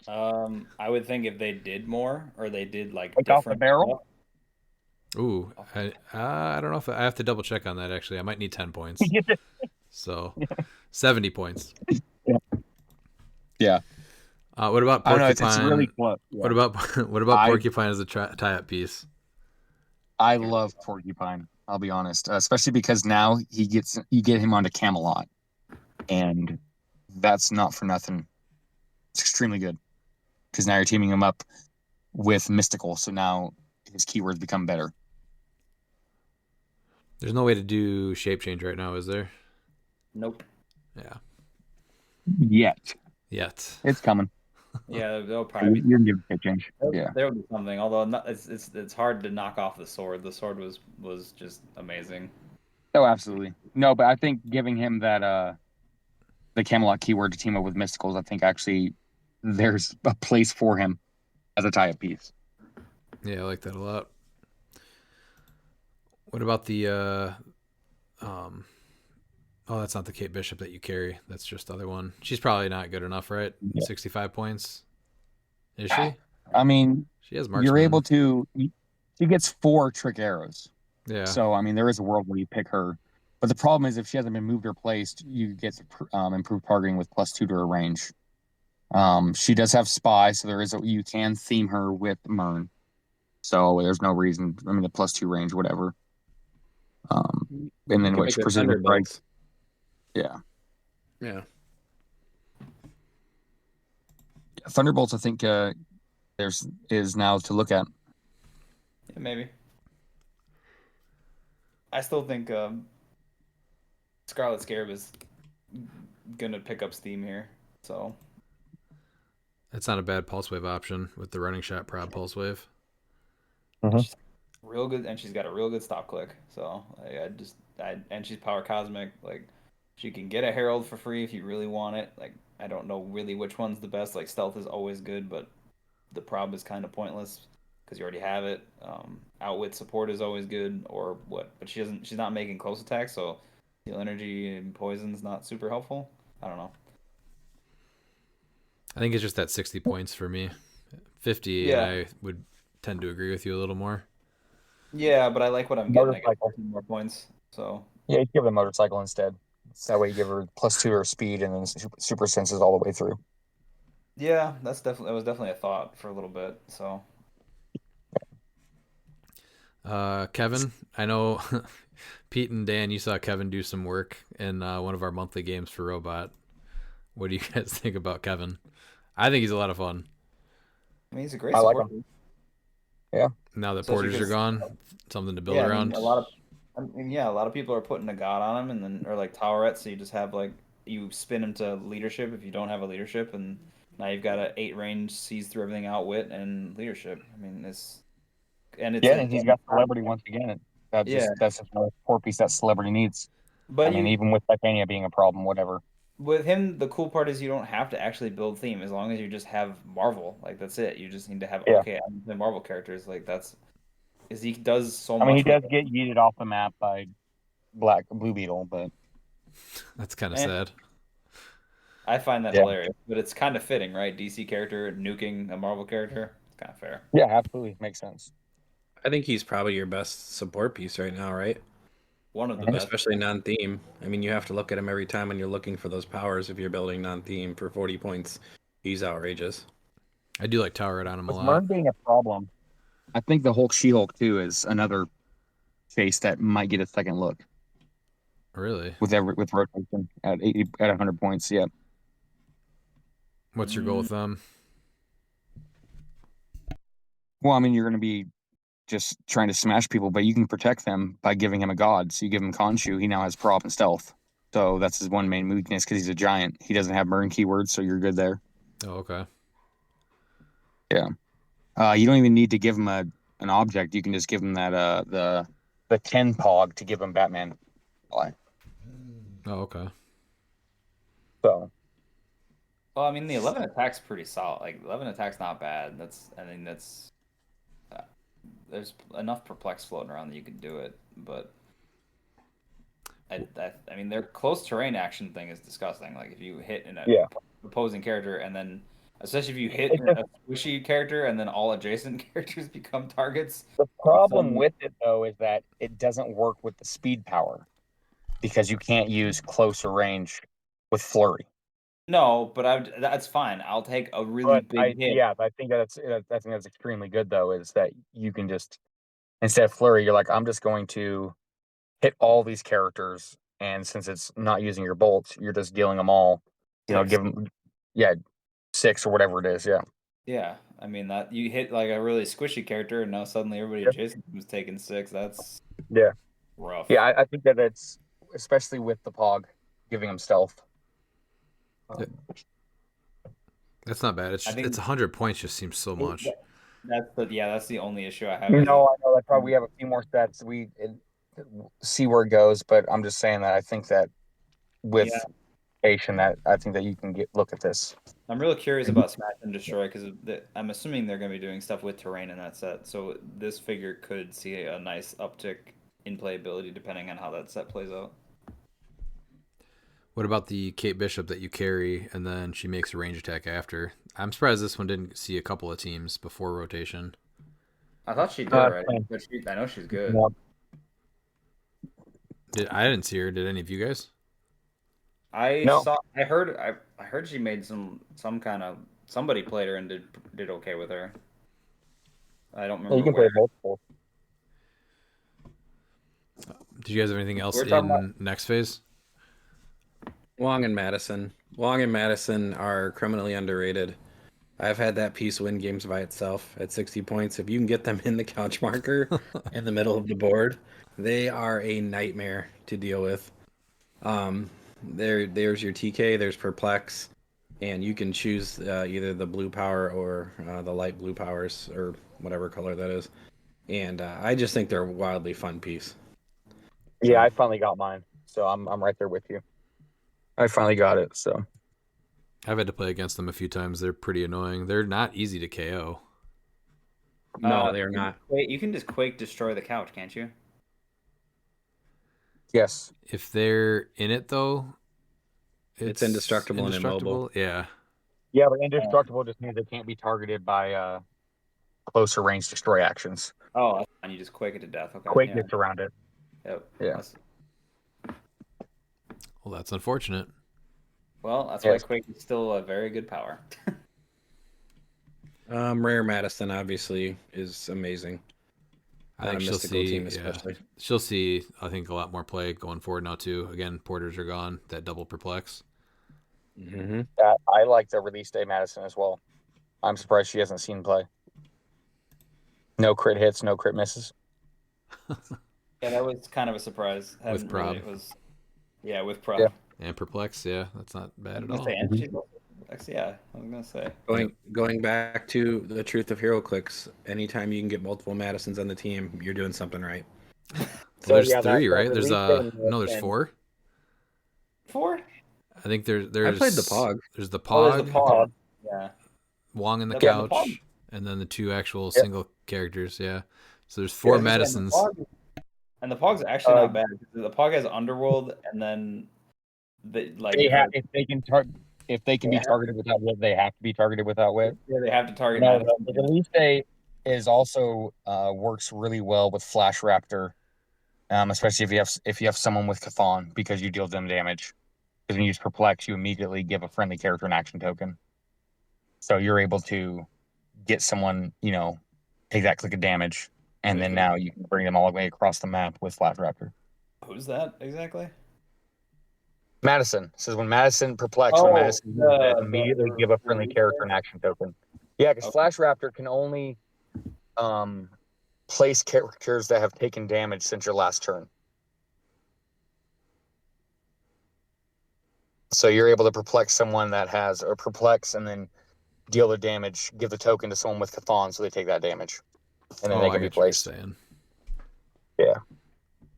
I would think if they did more, or they did like
Like off the
different
barrel?
stuff.
Ooh, I don't know if I have to double check on that. Actually, I might need 10 points. So 70 points.
Yeah.
What about
I don't know.
Porcupine?
It's really close. Yeah.
What about Porcupine as a tie-up piece?
I love Porcupine. I'll be honest, especially because now you get him onto Camelot, and that's not for nothing. It's extremely good because now you're teaming him up with Mystical, so now his keywords become better.
There's no way to do shape change right now, is there?
Nope.
Yeah.
Yet. It's coming.
Yeah, they'll
You
probably
can give it a change. Yeah.
there will be something. Although it's hard to knock off the sword. The sword was just amazing.
Oh, absolutely. No, but I think giving him that the Camelot keyword to team up with Mysticals, I think actually there's a place for him as a tie-up piece.
Yeah, I like that a lot. What about the oh, that's not the Kate Bishop that you carry. That's just the other one. She's probably not good enough, right?
Yeah.
65 points. Is she?
I mean,
She has
you're able
marksman.
to. She gets 4 trick arrows.
Yeah.
So I mean, there is a world where you pick her, but the problem is if she hasn't been moved or placed, you get improved targeting with +2 to her range. She does have spy, so you can theme her with Mern. So there's no reason. I mean, the +2 range, whatever. And
You
then
can
what
make her
precision strike?
Thunderbolts.
Yeah,
Yeah.
Thunderbolts. I think is now to look at.
Yeah, maybe. I still think Scarlet Scarab is gonna pick up steam here. So
That's not a bad pulse wave option with the running shot prob pulse wave.
she's real good, and she's got a real good stop click. So and she's power cosmic. Like she can get a herald for free if you really want it. Like I don't know really which one's the best. Like stealth is always good, but the prob is kind of pointless because you already have it. Outwit support is always good, or what? But she doesn't. She's not making close attacks, so heal energy and poison's not super helpful. I don't know.
I think it's just that 60 points for me. 50,
Yeah.
I would tend to agree with you a little more.
Yeah, but I like what I'm getting. I get
Motorcycle.
14 more points. So
Yeah, you give her a motorcycle instead. So that way you give her +2 to her speed, and then super senses all the way through.
yeah, that was definitely a thought for a little bit. So
Kevin, I know Pete and Dan, you saw Kevin do some work in one of our monthly games for Robot. What do you guys think about Kevin? I think he's a lot of fun.
I mean, he's a great
I like
support.
him. Yeah.
Now that
Especially
porters are
'cause,
gone, something to build
yeah, I
around.
mean, a lot of people are putting a god on him, and then or like towerette, so you just have like you spin him to leadership if you don't have a leadership, and now you've got a 8 range, sees through everything, outwit, and leadership. I mean, it's
Yeah,
a
and he's got celebrity once again.
yeah,
That's just another core piece that celebrity needs. I
but
mean,
you
even with Titania being a problem, whatever.
with him, the cool part is you don't have to actually build theme as long as you just have Marvel. Like that's it. You just need to have
Yeah.
okay, I'm the Marvel characters. Like that's is he does so
I mean, he
much.
does get yeeted off the map by Blue Beetle, but
That's kind of
Eh,
sad.
I find that
Yeah.
hilarious, but it's kind of fitting, right? DC character nuking a Marvel character. It's kind of fair.
yeah, absolutely makes sense.
I think he's probably your best support piece right now, right?
One of the
Mhm.
best.
Especially non-theme. I mean, you have to look at him every time when you're looking for those powers. If you're building non-theme for 40 points, he's outrageous.
I do like tower it on him a
With
lot.
Mern being a problem, I think the Hulk She-Hulk too is another face that might get a second look
Really?
with rotation at 100 points. Yeah.
What's your goal with them?
Well, I mean, you're going to be just trying to smash people, but you can protect them by giving him a god. So you give him Khonshu, he now has prop and stealth. So that's his one main weakness because he's a giant. He doesn't have burn keywords, so you're good there.
Oh, okay.
Yeah. You don't even need to give him an object. You can just give him that the 10 pog to give him Batman.
Oh, okay.
So
Well, I mean, the 11 attack's pretty solid. Like 11 attack's not bad. There's enough perplex floating around that you can do it, but I mean, their close terrain action thing is disgusting. Like if you hit an
Yeah.
opposing character and then, especially if you hit
It's just-
a squishy character and then all adjacent characters become targets.
the problem
Some-
with it though is that it doesn't work with the speed power because you can't use closer range with flurry.
No, but that's fine. I'll take a really big hit.
I think that's extremely good though. Is that you can just instead of flurry, you're like, I'm just going to hit all these characters, and since it's not using your bolts, you're just dealing them all.
Six.
Give them, 6 or whatever it is. Yeah,
Yeah, I mean that you hit like a really squishy character, and now suddenly everybody
Yeah.
adjacent was taking 6. That's
yeah,
rough.
yeah. I think that it's especially with the Pog giving him stealth.
That's not bad.
I think
It's 100 points. Just seems so much.
that's the only issue I have.
No,
is
I know that's why we have a few more sets. See where it goes, but I'm just saying that I think that with
Yeah.
Asian, that I think that you can look at this.
I'm real curious about Smash and Destroy because I'm assuming they're going to be doing stuff with terrain in that set. So this figure could see a nice uptick in playability depending on how that set plays out.
What about the Kate Bishop that you carry and then she makes a range attack after? I'm surprised this one didn't see a couple of teams before rotation.
I thought she did already, but I know she's good.
I didn't see her. Did any of you guys?
I
No.
heard she made some kind of somebody played her and did okay with her. I don't remember.
You can
where.
play multiple.
Did you guys have anything else
We're talking
in next phase?
Wong and Madison. Wong and Madison are criminally underrated. I've had that piece win games by itself at 60 points. If you can get them in the couch marker in the middle of the board, they are a nightmare to deal with. There's your TK, there's Perplex, and you can choose either the blue power or the light blue powers or whatever color that is. And I just think they're a wildly fun piece.
Yeah, I finally got mine, so I'm right there with you. I finally got it, so.
I've had to play against them a few times. They're pretty annoying. They're not easy to KO.
No, they're not.
Wait, you can just Quake destroy the couch, can't you?
Yes.
If they're in it though,
It's indestructible and immobile.
Yeah.
Yeah, but indestructible just means they can't be targeted by closer range destroy actions.
Oh, that's fine. You just Quake it to death. Okay.
Quake
yeah.
gets around it.
Yep.
Yeah.
Well, that's unfortunate.
Well, that's
Yes.
why Quake is still a very good power.
Rare Madison obviously is amazing.
I
On
think
a
she'll
mystical
see.
team especially.
She'll see. I think a lot more play going forward now too. Again, porters are gone. That double perplex.
Mm-hmm.
I like the release day Madison as well. I'm surprised she hasn't seen play. No crit hits, no crit misses.
Yeah, that was kind of a surprise.
With prob.
With prob.
Yeah.
And perplex. Yeah, that's not bad at
I was
all.
gonna say, and she's also- actually, yeah, I was gonna say.
Going back to the truth of hero clicks, anytime you can get multiple Madisons on the team, you're doing something right.
Well,
So,
there's
yeah,
three,
that
right? There's
release day
no, there's
and-
four.
4?
I think there's.
I played the Pog.
There's the
Oh,
Pog,
there's the Pog. Yeah.
Wong in the
Yeah, the
couch,
Pog.
and then the two actual
Yep.
single characters. Yeah. So there's four
Yeah,
Madisons.
And the Pog's actually not bad. The Pog has Underworld, and then
if they can be targeted without wit, they have to be targeted without wit.
Yeah, they have to target.
No,
Madison.
the release day is also works really well with Flash Raptor, especially if you have someone with Chthon because you deal them damage. Because when you use Perplex, you immediately give a friendly character an action token, so you're able to get someone, take that click of damage, and then now you can bring them all the way across the map with Flash Raptor.
Who's that exactly?
Madison says when Madison Perplex,
Oh,
when Madison
the-
immediately
the-
give a
the
friendly
release
character
day?
an action token. Yeah, because
Okay.
Flash Raptor can only place characters that have taken damage since your last turn. So you're able to perplex someone that has, or perplex and then deal the damage, give the token to someone with Chthon so they take that damage. And then they
I
can be
get what you're
placed.
saying.
Yeah.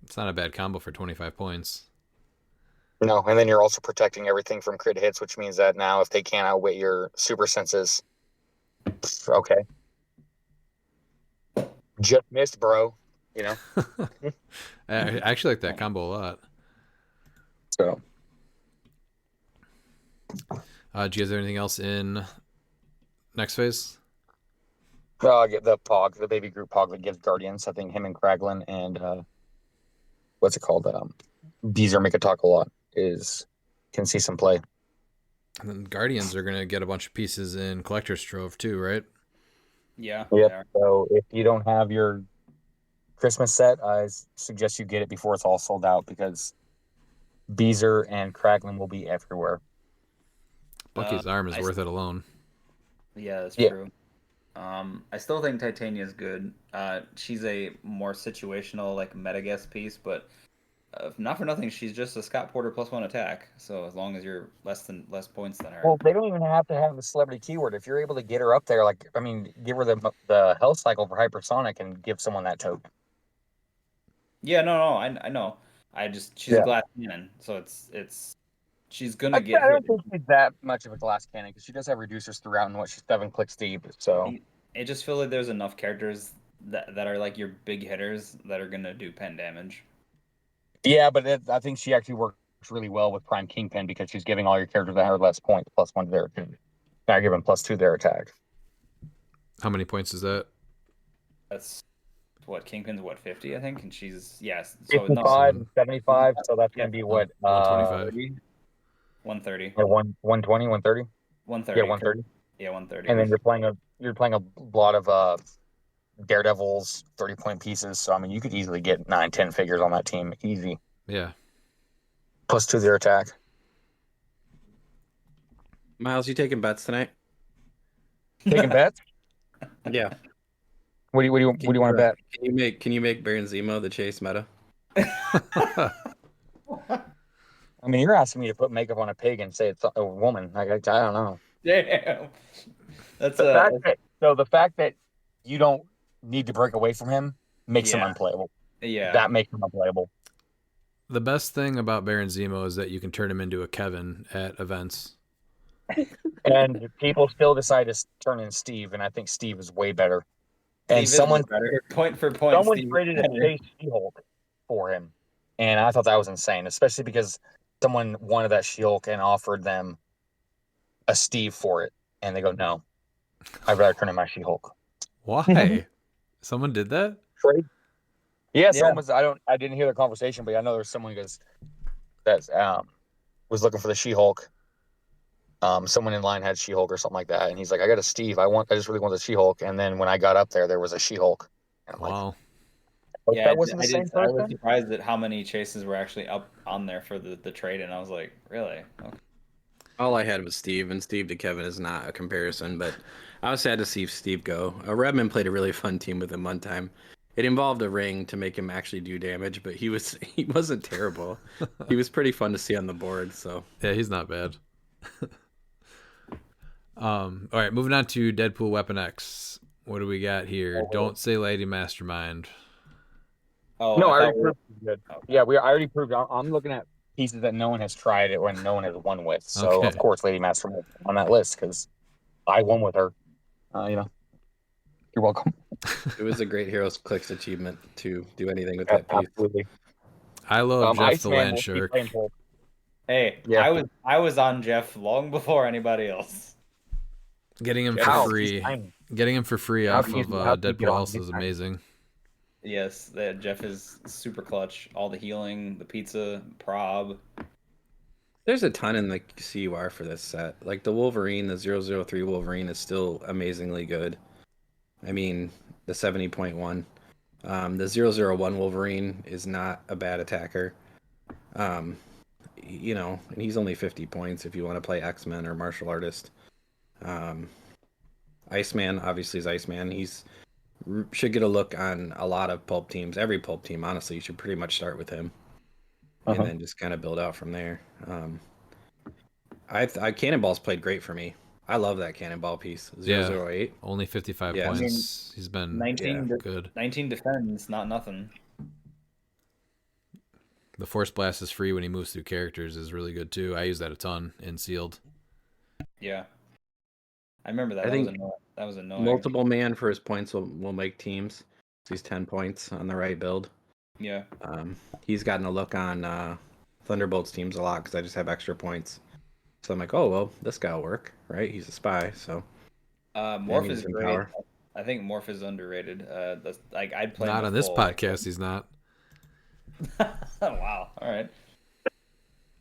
It's not a bad combo for 25 points.
No, and then you're also protecting everything from crit hits, which means that now if they can't outwit your super senses, okay. Just missed, bro.
I actually like that combo a lot.
So
Do you guys have anything else in next phase?
I get the Pog, the baby group Pog that gives Guardians. I think him and Kraglin and what's it called? Beezer make a talk a lot. Can see some play.
And then Guardians are gonna get a bunch of pieces in Collector's Trove too, right?
Yeah.
Yeah. So if you don't have your Christmas set, I suggest you get it before it's all sold out because Beezer and Kraglin will be everywhere.
Bucky's arm is worth it alone.
Yeah, that's
Yeah.
true. I still think Titania is good. She's a more situational, like meta guess piece, but Not for nothing, she's just a Scott Porter +1 attack. So as long as you're less points than her.
Well, they don't even have to have the celebrity keyword. If you're able to get her up there, like I mean, give her the health cycle for hypersonic and give someone that token.
Yeah, no, I know. She's a
Yeah.
glass cannon, so it's she's gonna
I
get
don't
hit.
think she's that much of a glass cannon because she does have reducers throughout and she's 7 clicks deep. So
It just feels like there's enough characters that are like your big hitters that are gonna do pen damage.
yeah, but I think she actually works really well with Prime Kingpin because she's giving all your characters that have less points +1 to their attack. Now giving +2 to their attack.
How many points is that?
That's what Kingpin's 50, I think, and she's so
55 and 75, so that's gonna be what
125.
130.
Or 120, 130?
130.
Yeah, 130.
Yeah, 130.
And then you're playing a lot of Daredevils 30-point pieces. So I mean you could easily get 9-10 figures on that team. Easy.
Yeah.
+2 to their attack.
Miles, you taking bets tonight?
Taking bets?
Yeah.
What do you want to bet?
Can you make Baron Zemo the chase meta?
I mean, you're asking me to put makeup on a pig and say it's a woman. Like I don't know.
Damn. That's
the fact that you don't need to break away from him makes him unplayable.
Yeah.
That makes him unplayable.
The best thing about Baron Zemo is that you can turn him into a Kevin at events.
And people still decide to turn in Steve, and I think Steve is way better. And someone
point for point.
Someone traded a Chase She-Hulk for him, and I thought that was insane, especially because someone wanted that She-Hulk and offered them a Steve for it, and they go, "No, I'd rather turn in my She-Hulk."
Why? Someone did that?
Trade? Yeah, someone was. I didn't hear the conversation, but I know there's someone that was looking for the She-Hulk. Someone in line had She-Hulk or something like that, and he's like, "I got a Steve. I just really want the She-Hulk." And then when I got up there was a She-Hulk.
Wow.
Like, that wasn't the same person.
I was surprised at how many chases were actually up on there for the trade, and I was like, really? Okay.
All I had was Steve, and Steve to Kevin is not a comparison, but I was sad to see Steve go. Redmond played a really fun team with him one time. It involved a ring to make him actually do damage, but he wasn't terrible. He was pretty fun to see on the board. So
yeah, he's not bad. All right, moving on to Deadpool Weapon X. What do we got here? Don't say Lady Mastermind.
Oh no, I already proved it's good. Yeah, I already proved. I'm looking at pieces that no one has tried it or no one has won with. So of course, Lady Mastermind on that list because I won with her. You're welcome.
It was a great Heroes Clicks achievement to do anything with that piece. Absolutely.
I love Jeff the Land Shark.
Hey, yeah. I was on Jeff long before anybody else.
Getting him for free. Getting him for free off of Deadpool House is amazing.
Yes, Jeff is super clutch. All the healing, the pizza, prob.
There's a ton in the CUR for this set. Like the Wolverine, the 003 Wolverine is still amazingly good. I mean, the 70.1. The 001 Wolverine is not a bad attacker. And he's only 50 points if you want to play X-Men or Martial Artist. Iceman obviously is Iceman. He's should get a look on a lot of pulp teams. Every pulp team, honestly, you should pretty much start with him, and then just kind of build out from there. Cannonball's played great for me. I love that Cannonball piece. 008.
Only 55 points. I mean, he's been
19
good.
19 defends, not nothing.
The Force Blast is free when he moves through characters is really good too. I use that a ton in Sealed.
Yeah. I remember that. That was annoying.
Multiple man for his points will make teams. He's 10 points on the right build.
Yeah.
He's gotten a look on Thunderbolts teams a lot because I just have extra points. So I'm like, oh well, this guy will work, right? He's a spy, so.
Morph is great. Power. I think Morph is underrated. I'd play.
Not on this podcast. He's not.
Wow. All right.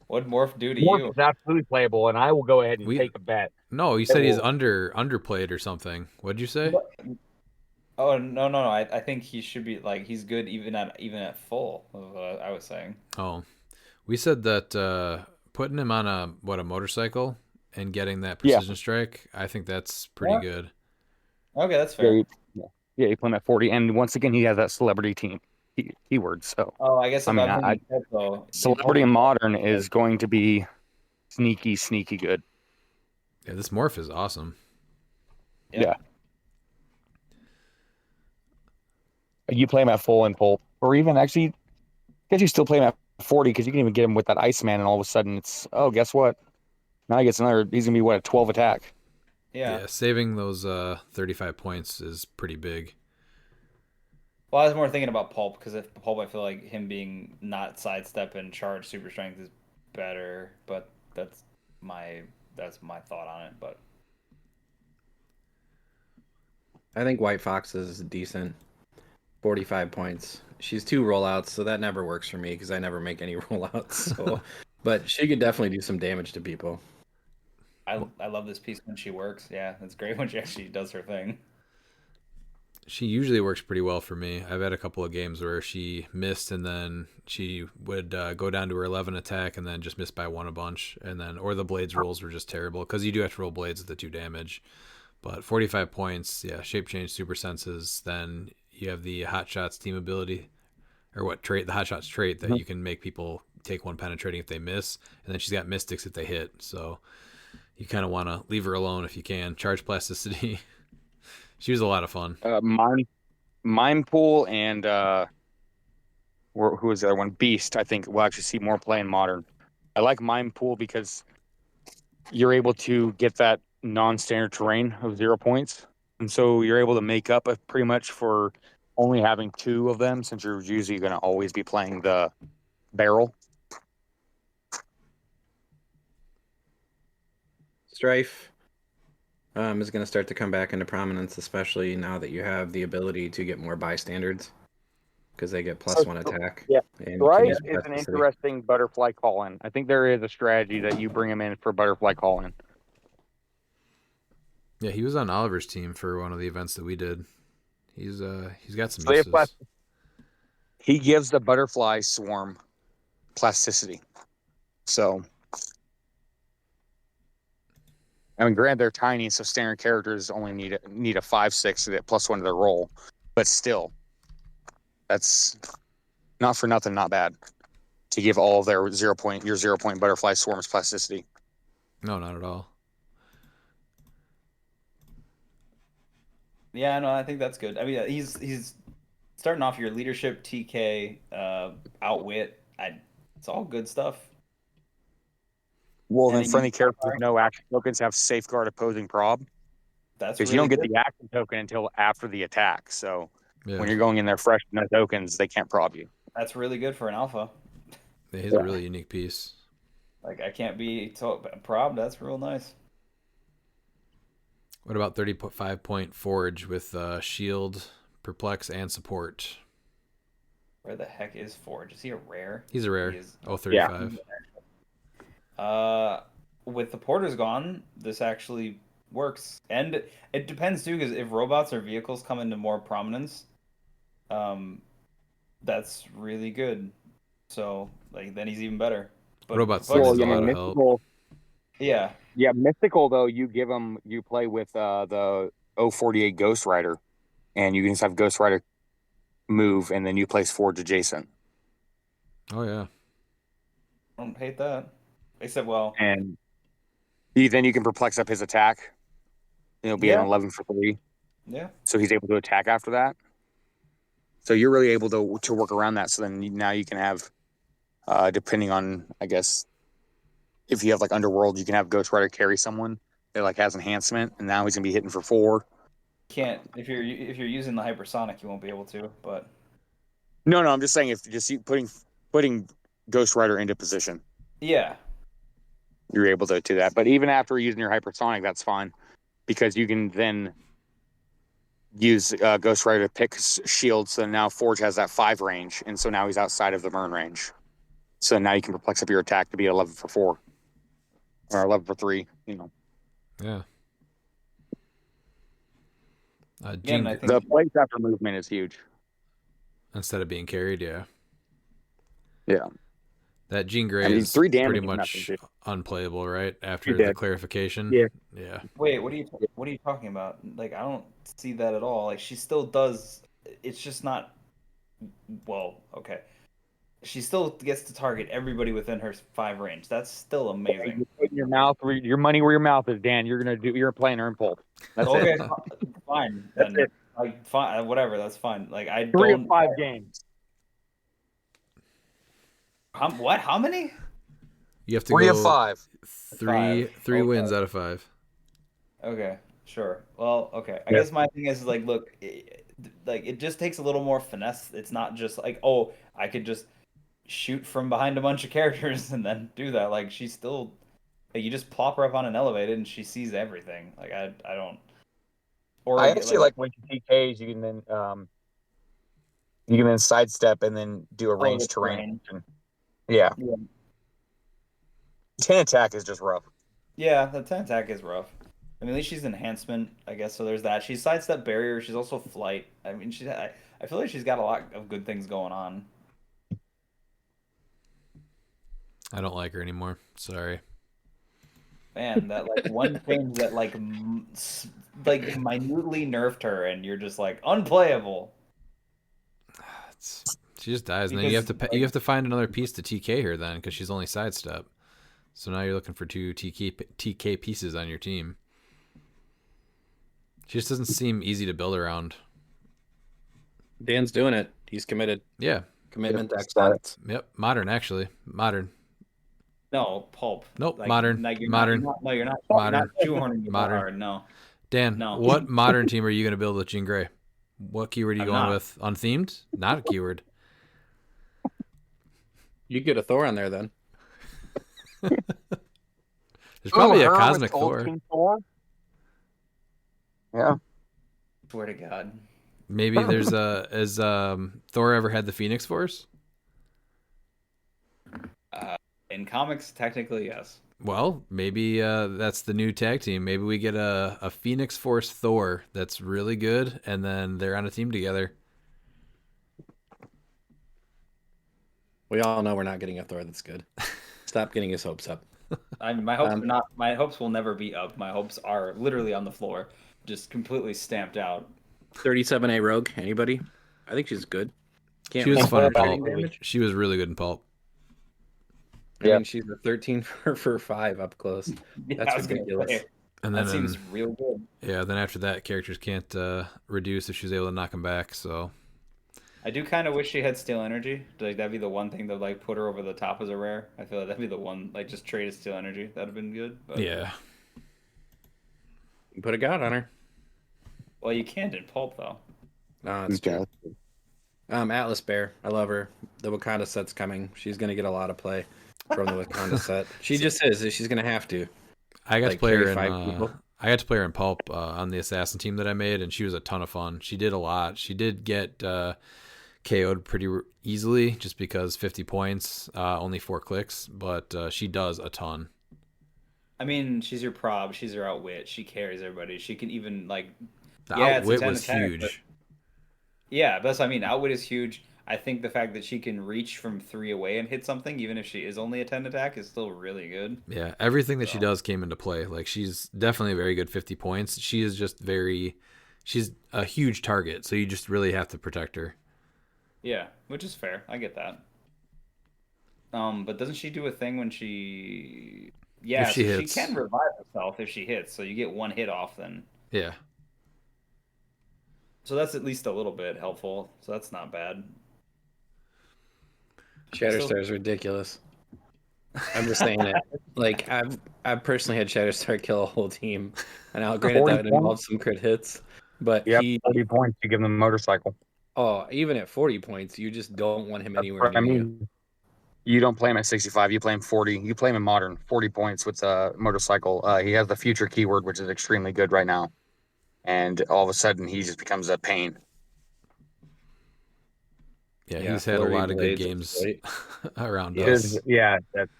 What'd Morph do to
Morph
you?
is absolutely playable, and I will go ahead and take a bet.
No, you said he's underplayed or something. What'd you say?
Oh no! I think he should be he's good even at full. I was saying.
Oh, we said that putting him on a motorcycle and getting that precision strike. I think that's pretty good.
Okay, that's fair.
Yeah, he put him at 40, and once again, he has that celebrity team. keywords. So
Oh, I guess
I
if
mean,
I'm thinking tip, though,
Celebrity and Modern is going to be sneaky good.
Yeah, this morph is awesome.
Yeah. You play him at full and pulp, or even actually, I guess you still play him at 40 because you can even get him with that Iceman, and all of a sudden it's, oh, guess what? Now he gets another. He's gonna be what, a 12 attack.
Yeah, saving those 35 points is pretty big.
Well, I was more thinking about Pulp because if Pulp, I feel like him being not sidestep and charge super strength is better, but my that's my thought on it. But
I think White Fox is decent. 45 points. She's 2 rollouts, so that never works for me because I never make any rollouts. So, but she could definitely do some damage to people.
I love this piece when she works. Yeah, it's great when she actually does her thing.
She usually works pretty well for me. I've had a couple of games where she missed and then she would go down to her 11 attack and then just miss by 1 a bunch. And then, or the blades rolls were just terrible because you do have to roll blades with the 2 damage. But 45 points, yeah, shape change, super senses. Then you have the hot shots team ability, or what trait, the hot shots trait that you can make people take 1 penetrating if they miss. And then she's got mystics if they hit. So you kind of want to leave her alone if you can. Charge plasticity. She was a lot of fun.
Mime Pool and who was the other one? Beast. I think we'll actually see more play in Modern. I like Mime Pool because you're able to get that non-standard terrain of 0 points, and so you're able to make up pretty much for only having 2 of them, since you're usually going to always be playing the barrel.
Strife is going to start to come back into prominence, especially now that you have the ability to get more bystanders because they get +1 attack.
Yeah,
and
Strife
use
is an
plasticity.
interesting butterfly call-in. I think there is a strategy that you bring him in for butterfly call-in.
Yeah, he was on Oliver's team for one of the events that we did. He's got some
So
uses.
he gives the butterfly swarm plasticity. So, I mean, granted they're tiny, so standard characters only need a 5/6 to get +1 to their roll, but still, that's not for nothing, not bad to give all of their 0 point butterfly swarms plasticity.
No, not at all.
Yeah, no, I think that's good. I mean, he's starting off your leadership, TK, outwit. It's all good stuff.
Well,
And
then
then
friendly characters with no action tokens have safeguard opposing prob,
That's
because
really
you don't get
good.
the action token until after the attack. So
Yeah,
when you're going in there fresh with no tokens, they can't prob you.
That's really good for an alpha.
yeah he's a really unique piece.
Like I can't be prob. That's real nice.
What about 35-point Forge with shield, perplex, and support?
Where the heck is Forge? Is he a rare?
He's a rare.
He is.
Oh, 35.
With the porters gone, this actually works, and it depends too, because if robots or vehicles come into more prominence, that's really good. So like then he's even better. But
Robot
Bugs-
Sin is a
I mean,
lot of help.
mystical,
yeah,
yeah, mystical though, you play with the 048 Ghost Rider, and you can just have Ghost Rider move, and then you place Forge adjacent.
Oh, yeah.
I don't hate that. Except well,
And then you can perplex up his attack. It'll be an 11 for 3.
yeah.
So he's able to attack after that. So you're really able to work around that. So then now you can have, depending on, I guess, if you have like Underworld, you can have Ghost Rider carry someone that like has enhancement, and now he's gonna be hitting for 4.
Can't if you're using the hypersonic, you won't be able to. But
No, I'm just saying if just putting Ghost Rider into position,
yeah,
you're able to do that. But even after using your hypersonic, that's fine, because you can then use Ghost Rider to pick shield. So now Forge has that 5 range, and so now he's outside of the burn range. So now you can perplex up your attack to be 11 for 4 or 11 for 3. You know,
Yeah.
again,
Jean,
I think
the place after movement is huge.
instead of being carried, yeah.
Yeah.
That Jean Grey
I mean,
is
3 damage
pretty
is
much
nothing, dude.
unplayable, right? After
You're
the
dead.
clarification.
Yeah.
Yeah.
Wait, what are you talking about? Like I don't see that at all. Like she still does. It's just not Well, okay. She still gets to target everybody within her 5 range. That's still amazing.
You're putting your money where your mouth is, Dan. You're playing her impulse. That's
Okay,
it.
fine.
That's
Then
it.
like fine, whatever. That's fine. Like I
3 of
don't.
5 games.
What? How many?
You have to
3
go
of 5.
three
Okay.
wins out of 5.
Okay, sure. Well, okay. I guess my thing is like, look, like it just takes a little more finesse. It's not just like, oh, I could just shoot from behind a bunch of characters and then do that. Like she's still, like, you just plop her up on an elevated and she sees everything. Like I don't. Or
I actually like when you TKs, you can then sidestep and then do a ranged terrain. Yeah. 10 attack is just rough.
Yeah, the 10 attack is rough. I mean, at least she's enhancement, I guess. So there's that. She's sidestep barrier. She's also flight. I mean, I feel like she's got a lot of good things going on.
I don't like her anymore. Sorry.
Man, that like one change that like minutely nerfed her, and you're just like unplayable.
She just dies, and then you have to find another piece to TK her then, because she's only sidestep. So now you're looking for 2 TK pieces on your team. She just doesn't seem easy to build around.
Dan's doing it. He's committed.
Yeah.
Commitment, excellence.
Yep. Modern, actually. Modern.
No, pulp.
Nope.
Like,
modern.
Modern. No, you're not.
Modern.
You're not shoehorning me
Modern.
hard. No.
Dan,
No.
what modern team are you going to build with Jean Grey? What keyword are you
I'm
going
not.
with? Unthemed? Not a keyword.
You get a Thor on there then.
There's probably a Cosmic Thor.
Yeah.
Swear to God.
Maybe there's a... Has Thor ever had the Phoenix Force?
In comics, technically, yes.
Well, maybe that's the new tag team. Maybe we get a Phoenix Force Thor that's really good, and then they're on a team together.
We all know we're not getting a Thor that's good. Stop getting his hopes up.
My hopes are not. My hopes will never be up. My hopes are literally on the floor, just completely stamped out.
37A Rogue. Anybody? I think she's good. Can't
She was
really
fun in
put her
Pulp.
damage.
She was really good in Pulp.
I mean, she's a 13 for 5 up close.
Yeah, I
That's
was gonna
ridiculous.
say,
And then
that seems real good.
yeah, then after that, characters can't reduce if she's able to knock them back. So
I do kind of wish she had Steel Energy. Like that'd be the one thing that like put her over the top as a rare. I feel like that'd be the one. Like just trade Steel Energy. That'd have been good. But,
yeah,
You put a god on her.
well, you can't in Pulp though.
No, it's true. Atlas Bear. I love her. The Wakanda set's coming. She's gonna get a lot of play from the Wakanda set. She just is. She's gonna have to.
I got to
Like,
play her
carry
in.
5 people.
I got to play her in Pulp on the assassin team that I made, and she was a ton of fun. She did a lot. She did get KO'd pretty easily, just because 50 points, only 4 clicks, but she does a ton.
I mean, she's your prob. She's your outwit. She carries everybody. She can even like.
The
Yeah, it's a
outwit
10
was
attack,
huge.
but- Yeah, that's what I mean. Outwit is huge. I think the fact that she can reach from 3 away and hit something, even if she is only a 10 attack, is still really good.
Yeah, everything that she does came into play. Like, she's definitely a very good 50 points. She is just she's a huge target, so you just really have to protect her.
Yeah, which is fair. I get that. But doesn't she do a thing when she? Yeah,
If she
so
hits.
she can revive herself if she hits. So you get 1 hit off then.
Yeah.
So that's at least a little bit helpful. So that's not bad.
Shatterstar is ridiculous. I'm just saying it. Like I've personally had Shatterstar kill a whole team, and now granted
40
that involves some crit hits, but
Yep,
he
30 points. You give them a motorcycle.
even at 40 points, you just don't want him anywhere near
I
you.
mean, you don't play him at 65. You play him 40. You play him in modern 40 points with a motorcycle. He has the future keyword, which is extremely good right now, and all of a sudden he just becomes a pain.
Yeah,
Yeah,
he's had a
flurry
lot of good
blades of
games
spite.
around
Yeah.
us.
Yeah, that's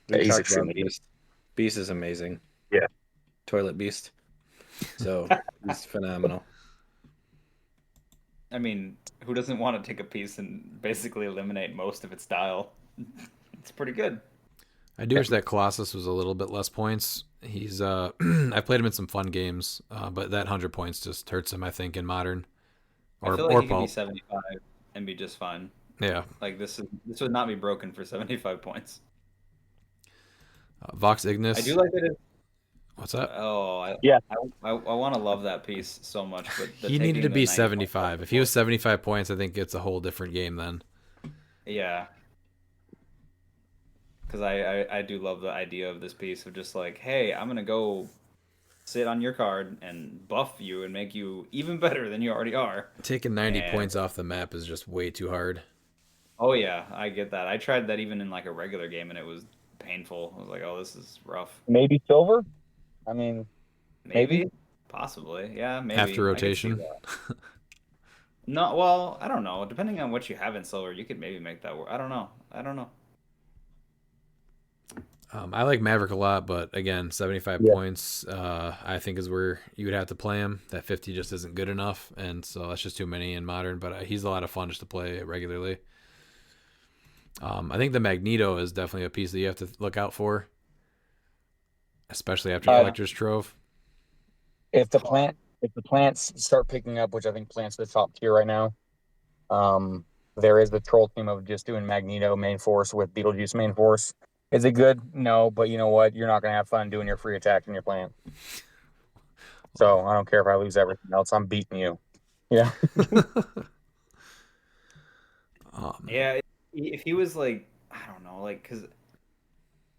We
he's
talked about
extremely good.
Beast. Beast is amazing.
Yeah.
Toilet Beast. So he's phenomenal.
I mean, who doesn't want to take a piece and basically eliminate most of its style? It's pretty good.
I do wish that Colossus was a little bit less points. He's I played him in some fun games, but that 100 points just hurts him, I think, in modern.
I
or
feel like he could be
pulp.
75 and be just fine.
Yeah,
Like this would not be broken for 75 points.
Vox
I do
Ignis.
like that.
What's that?
Oh,
Yeah.
I want to love that piece so much, but the
He needed
taking
to
the
be
90 points off
75.
the
If he was
board.
75 points, I think it's a whole different game then.
Yeah, because I do love the idea of this piece of just like, hey, I'm gonna go sit on your card and buff you and make you even better than you already are.
Taking 90
And
points off the map is just way too hard.
oh yeah, I get that. I tried that even in like a regular game and it was painful. I was like, oh, this is rough.
Maybe silver. I mean, maybe.
Maybe, possibly, yeah,
After
maybe I could see
rotation.
that. No, well, I don't know. Depending on what you have in silver, you could maybe make that work. I don't know. I don't know.
I like Maverick a lot, but again, 75
Yeah.
points, I think is where you would have to play him. That 50 just isn't good enough, and so that's just too many in modern. But he's a lot of fun just to play regularly. I think the Magneto is definitely a piece that you have to look out for, especially after Collector's Trove.
If the plants start picking up, which I think plants are the top tier right now, there is the troll team of just doing Magneto main force with Beetlejuice main force. Is it good? No, but you know what? You're not gonna have fun doing your free attack in your plant. So I don't care if I lose everything else. I'm beating you. Yeah.
Yeah, if he was like, I don't know, like, because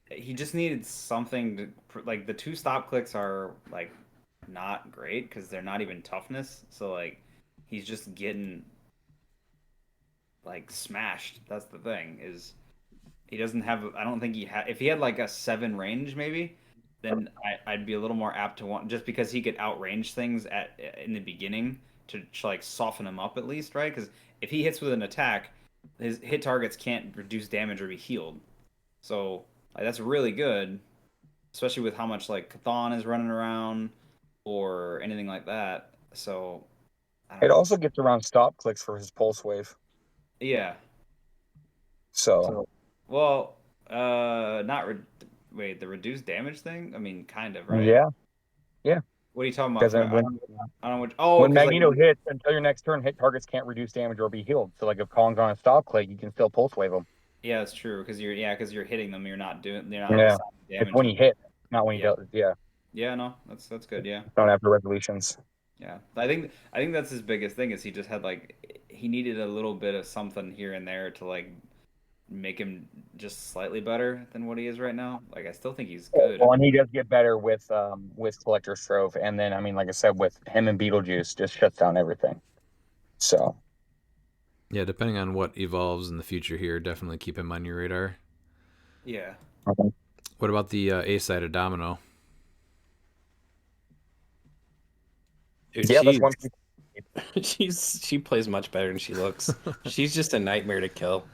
he just needed something to, like, the two stop clicks are, like, not great because they're not even toughness. So, like, he's just getting, like, smashed. That's the thing, is he doesn't have, I don't think he had, if he had, like, a 7 range, maybe, then I'd be a little more apt to want, just because he could outrange things in the beginning to, like, soften him up at least, right? Because if he hits with an attack, his hit targets can't reduce damage or be healed. So like, that's really good, especially with how much like Chthon is running around or anything like that. So I don't
It
know.
also gets around stop clicks for his pulse wave.
Yeah.
So
Well, not wait, the reduced damage thing. I mean, kind of, right?
yeah, yeah.
What are you talking about?
Because
I don't know which. Oh,
when
because
Magneto
like
hits, until your next turn, hit targets can't reduce damage or be healed. So like if Kong's on a stop click, you can still pulse wave him.
yeah, it's true because you're hitting them. You're not
Yeah.
assigning
It's
damage.
when he hits, not when he
Yeah.
does. Yeah.
Yeah, no, that's good. Yeah.
Don't have the resolutions.
Yeah, I think that's his biggest thing is he just had like he needed a little bit of something here and there to like make him just slightly better than what he is right now. Like I still think he's good.
Well, and he does get better with Collector's Trove, and then I mean, like I said, with him and Beetlejuice, just shuts down everything. So
Yeah, depending on what evolves in the future here, definitely keep him on your radar.
Yeah.
What about the A side of Domino?
Dude,
yeah, that's one.
she plays much better than she looks. She's just a nightmare to kill.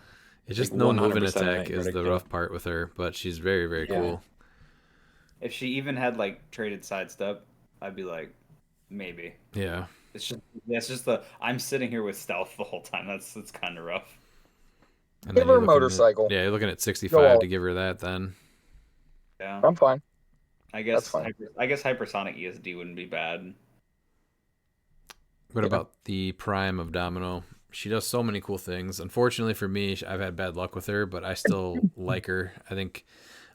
It's just
Like
no moving
100%
attack
nightmare
is
to
the
kill.
rough part with her, but she's very, very cool.
If she even had like traded sidestep, I'd be like, maybe.
Yeah.
It's just the I'm sitting here with stealth the whole time. That's kind of rough.
And
Give
then
her
you're
a
looking
motorcycle.
Yeah, you're looking at
Go
65
all-
to give her that then.
Yeah.
I'm fine.
I guess
That's fine.
I guess hypersonic ESD wouldn't be bad.
What about the Prime of Domino? She does so many cool things. Unfortunately for me, I've had bad luck with her, but I still like her. I think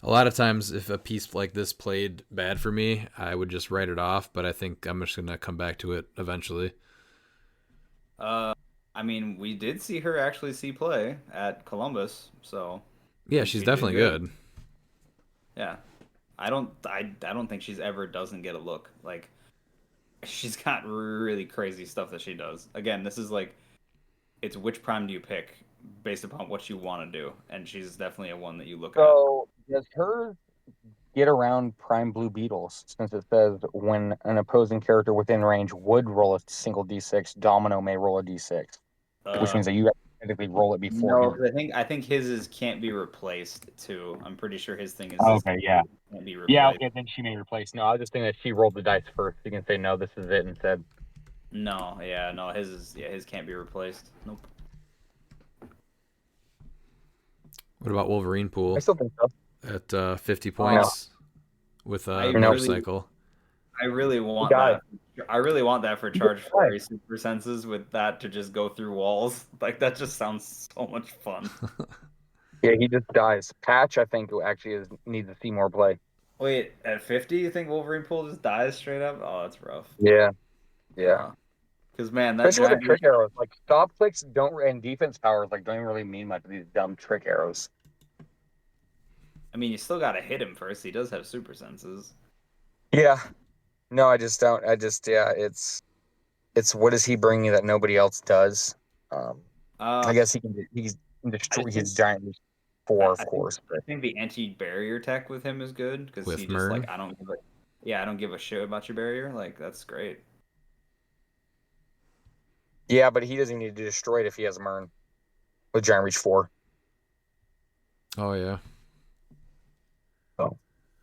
a lot of times if a piece like this played bad for me, I would just write it off, but I think I'm just going to come back to it eventually.
I mean, we did see her actually see play at Columbus, so
Yeah,
she
she's
did
definitely good.
yeah. I don't think she's ever doesn't get a look. Like she's got really crazy stuff that she does. Again, this is like it's which prime do you pick based upon what you want to do, and she's definitely a one that you look at.
So does her get around Prime Blue Beetles since it says when an opposing character within range would roll a single d6, Domino may roll a d6, which means that you have to typically roll it before
No,
him.
'cause I think his can't be replaced too. I'm pretty sure his thing is
Okay, yeah.
can't be replaced.
Yeah, okay, then she may replace. No, I was just thinking that she rolled the dice first. You can say no, this is it instead.
No, yeah, no, his can't be replaced. Nope.
What about Wolverine Pool
I still think so.
at 50 points with
I
a
really-
motorcycle?
I really want
died.
that I really want that for Charge 4 super senses with that to just go through walls. Like that just sounds so much fun.
Yeah, he just dies. Patch, I think, actually needs to see more play.
Wait, at 50, you think Wolverine Pool just dies straight up? Oh, that's rough.
Yeah, yeah.
Because man, that
Especially with the trick
dragon.
arrows, like stop clicks and defense powers like don't even really mean much. These dumb trick arrows.
I mean, you still gotta hit him first. He does have super senses.
Yeah. No, I just don't. Yeah. It's what is he bringing that nobody else does? I guess he can destroy his giant Reach 4, of course.
I think the anti-barrier tech with him is good because
With
he just
Mern?
like I don't give a shit about your barrier. Like that's great.
Yeah, but he doesn't need to destroy it if he has Mern with giant Reach 4.
Oh yeah.
So.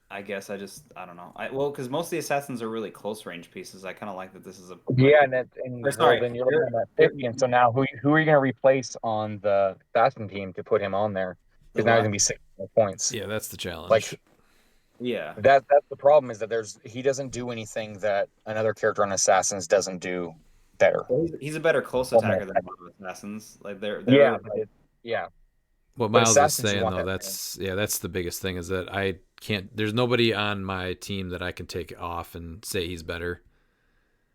I guess I don't know. Because most of the assassins are really close range pieces. I kind of like that this is a.
Yeah, and then you're looking at that 50, and so now who are you going to replace on the assassin team to put him on there? Because now he's going to be 6 points.
Yeah, that's the challenge.
Like,
yeah,
that's the problem is that he doesn't do anything that another character on Assassins doesn't do better.
He's a better close attacker than a lot of assassins. Like they're
yeah,
like,
yeah.
What
But
Miles is
Assassins, you
saying
want
though,
that
that's the biggest thing is that I can't. There's nobody on my team that I can take off and say he's better.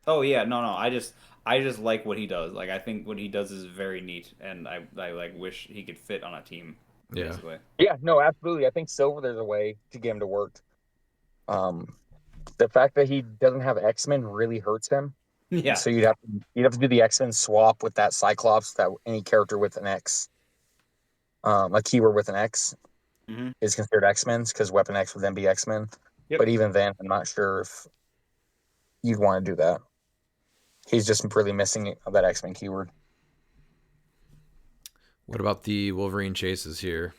oh yeah, no, I just like what he does. Like I think what he does is very neat, and I like wish he could fit on a team.
Yeah.
Basically.
Yeah, no, absolutely. I think Silver, there's a way to get him to work. The fact that he doesn't have X-Men really hurts him.
Yeah.
So you'd have to do the X-Men swap with that Cyclops, that any character with an X, a keyword with an X, is considered X-Men's because Weapon X would then be X-Men.
Yep.
But even then, I'm not sure if you'd want to do that. He's just really missing that X-Men keyword.
What about the Wolverine chases here?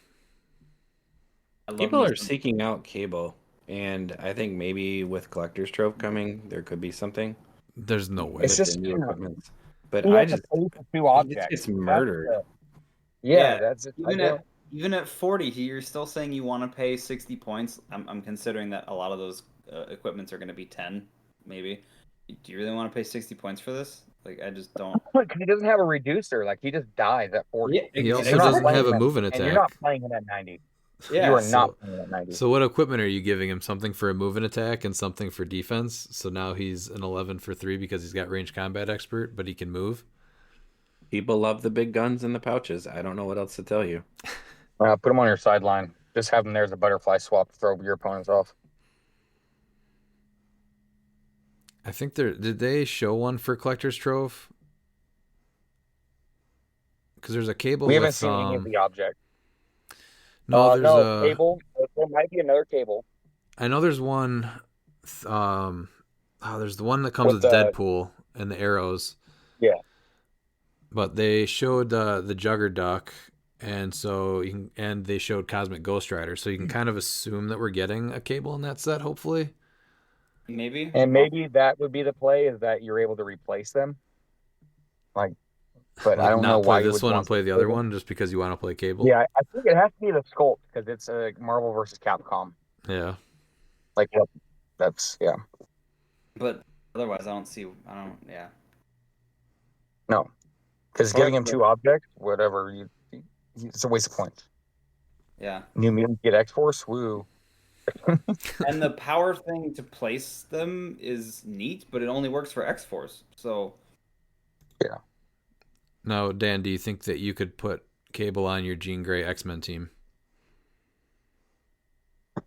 People are seeking out Cable, and I think maybe with Collector's Trove coming, there could be something.
There's no way.
It's just
new equipment. But
he
I
has
just
to pay for 2
he
objects.
just gets murdered.
That's it.
Even at 40, you're still saying you want to pay 60 points. I'm considering that a lot of those equipments are going to be 10, maybe. Do you really want to pay 60 points for this? Like, I just don't.
Because he doesn't have a reducer. Like, he just dies at 40.
Yeah,
He also
You're not
doesn't
playing
have a
him-
moving
And
attack.
you're not playing him at 90.
Yeah,
you are not playing him at 90.
So what equipment are you giving him? Something for a moving attack and something for defense. So now he's an 11 for 3 because he's got range combat expert, but he can move.
People love the big guns and the pouches. I don't know what else to tell you.
Put him on your sideline. Just have him there as a butterfly swap to throw your opponents off.
I think did they show one for Collector's Trove? Because there's a Cable.
We haven't seen any of the object.
No, there's a
Cable. There might be another Cable.
I know there's one. There's the one that comes with
the
Deadpool and the arrows.
Yeah.
But they showed the Juggerduck, and so they showed Cosmic Ghost Rider, so you can kind of assume that we're getting a Cable in that set, hopefully.
Maybe.
And maybe that would be the play, is that you're able to replace them. But I don't know why
play
you
this
would
one
want
and play
to
the other one just because you want to play Cable.
Yeah, I think it has to be the Sculpt because it's a Marvel versus Capcom.
Yeah.
That's yeah.
But otherwise, yeah.
No, because giving him 2 objects, whatever, it's a waste of points.
Yeah.
New Mutant get X-Force, woo.
And the power thing to place them is neat, but it only works for X-Force. So.
Yeah.
Now, Dan, do you think that you could put Cable on your Jean Grey X-Men team?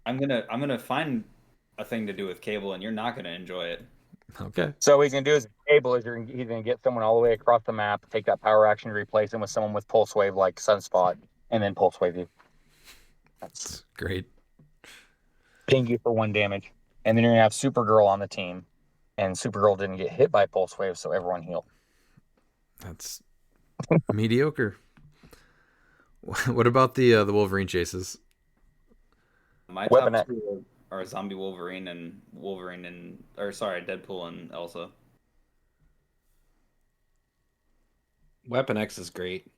I'm gonna find a thing to do with Cable, and you're not gonna enjoy it.
Okay.
So what he's gonna do is Cable is he's gonna get someone all the way across the map, take that power action, replace him with someone with Pulse Wave like Sunspot, and then Pulse Wave you.
That's great.
Ping you for 1 damage, and then you're gonna have Supergirl on the team, and Supergirl didn't get hit by Pulse Wave, so everyone healed.
That's mediocre. What about the Wolverine chases?
My top 2 are Zombie Wolverine and Deadpool and Elsa.
Weapon X is great.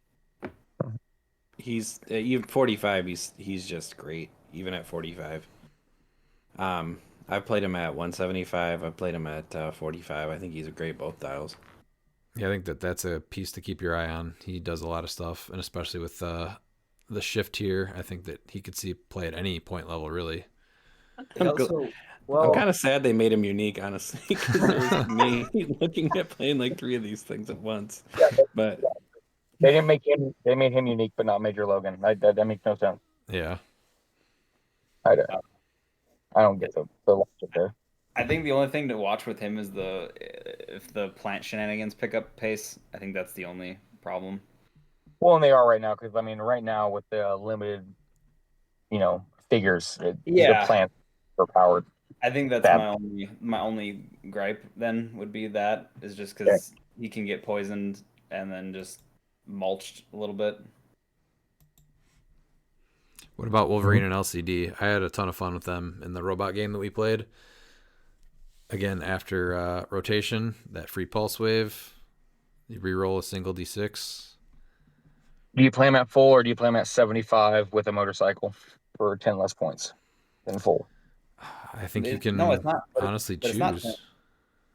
He's even 45. He's just great even at 45. I've played him at 175. I've played him at 45. I think he's a great both dials.
Yeah, I think that's a piece to keep your eye on. He does a lot of stuff, and especially with the shift here, I think that he could see play at any point level, really.
He also,
I'm
well,
kind of sad they made him unique, honestly, because it was me looking at playing like 3 of these things at once. But
They didn't make him. They made him unique, but not Major Logan. That makes no sense.
Yeah.
I don't get the logic there.
I think the only thing to watch with him is if the plant shenanigans pick up pace. I think that's the only problem.
Well, and they are right now because I mean, right now with the limited, figures, the plants are powered.
I think that's
Bad.
my only gripe then would be that is just because he can get poisoned and then just mulched a little bit.
What about Wolverine and LCD? I had a ton of fun with them in the robot game that we played. Again, after rotation, that free pulse wave, you reroll a single D6.
Do you play him at full or do you play him at 75 with a motorcycle for 10 less points than full?
I think you can
No, it's not.
honestly
But
choose.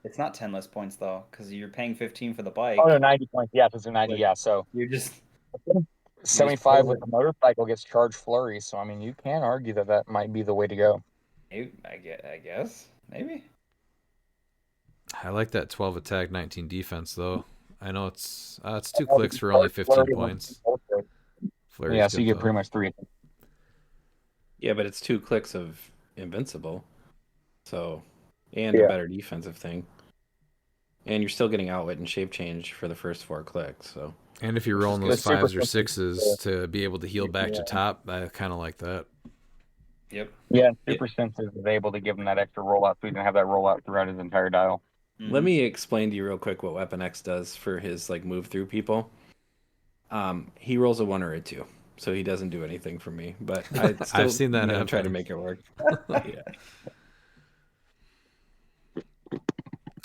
it's not 10 less points though, because you're paying 15 for the bike.
Oh no, 90 points. Yeah, it's a 90. Yeah, so
You're just
75 with the motorcycle gets charged flurry. So I mean, you can argue that might be the way to go.
I guess maybe.
I like that 12 attack, 19 defense though. I know it's 2 clicks for only 15 points. Flurry's
Yeah, so you
good,
get pretty much 3.
yeah, but it's 2 clicks of invincible, so and a better defensive thing, and you're still getting outwit and shape change for the first 4 clicks. So,
and if you're rolling those 5s or 6s to be able to heal back to top, I kind of like that.
Yep.
Yeah, super sensitive is able to give him that extra rollout, so he can have that rollout throughout his entire dial.
Let me explain to you real quick what Weapon X does for his like move through people. He rolls a 1 or a 2, so he doesn't do anything for me. But
I've seen that happen.
Try to make it work. Yeah.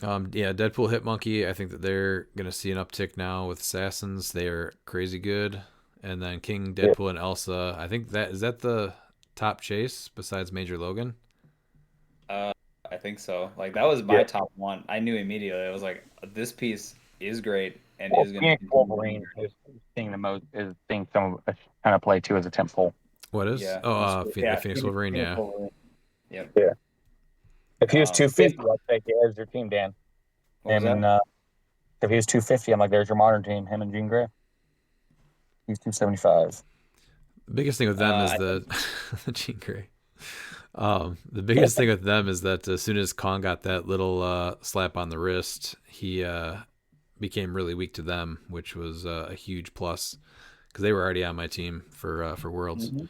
Yeah, Deadpool Hit Monkey. I think that they're gonna see an uptick now with assassins. They are crazy good, and then King Deadpool and Elsa. I think that is that the top chase besides Major Logan.
I think so. Like that was my top one. I knew immediately. I was like, this piece is great and is going to.
Wolverine is seeing the most is seeing some kind of play too as a temp pull.
What is?
Yeah.
Phoenix Wolverine. Yeah.
Yep.
Yeah. If he was 250, I'd say there's your team, Dan. If he was 250, I'm like, there's your modern team. Him and Jean Grey. He's 275.
The biggest thing with them is the Jean Grey. The biggest thing with them is that as soon as Kong got that little slap on the wrist, he became really weak to them, which was a huge plus because they were already on my team for Worlds.
Mm-hmm.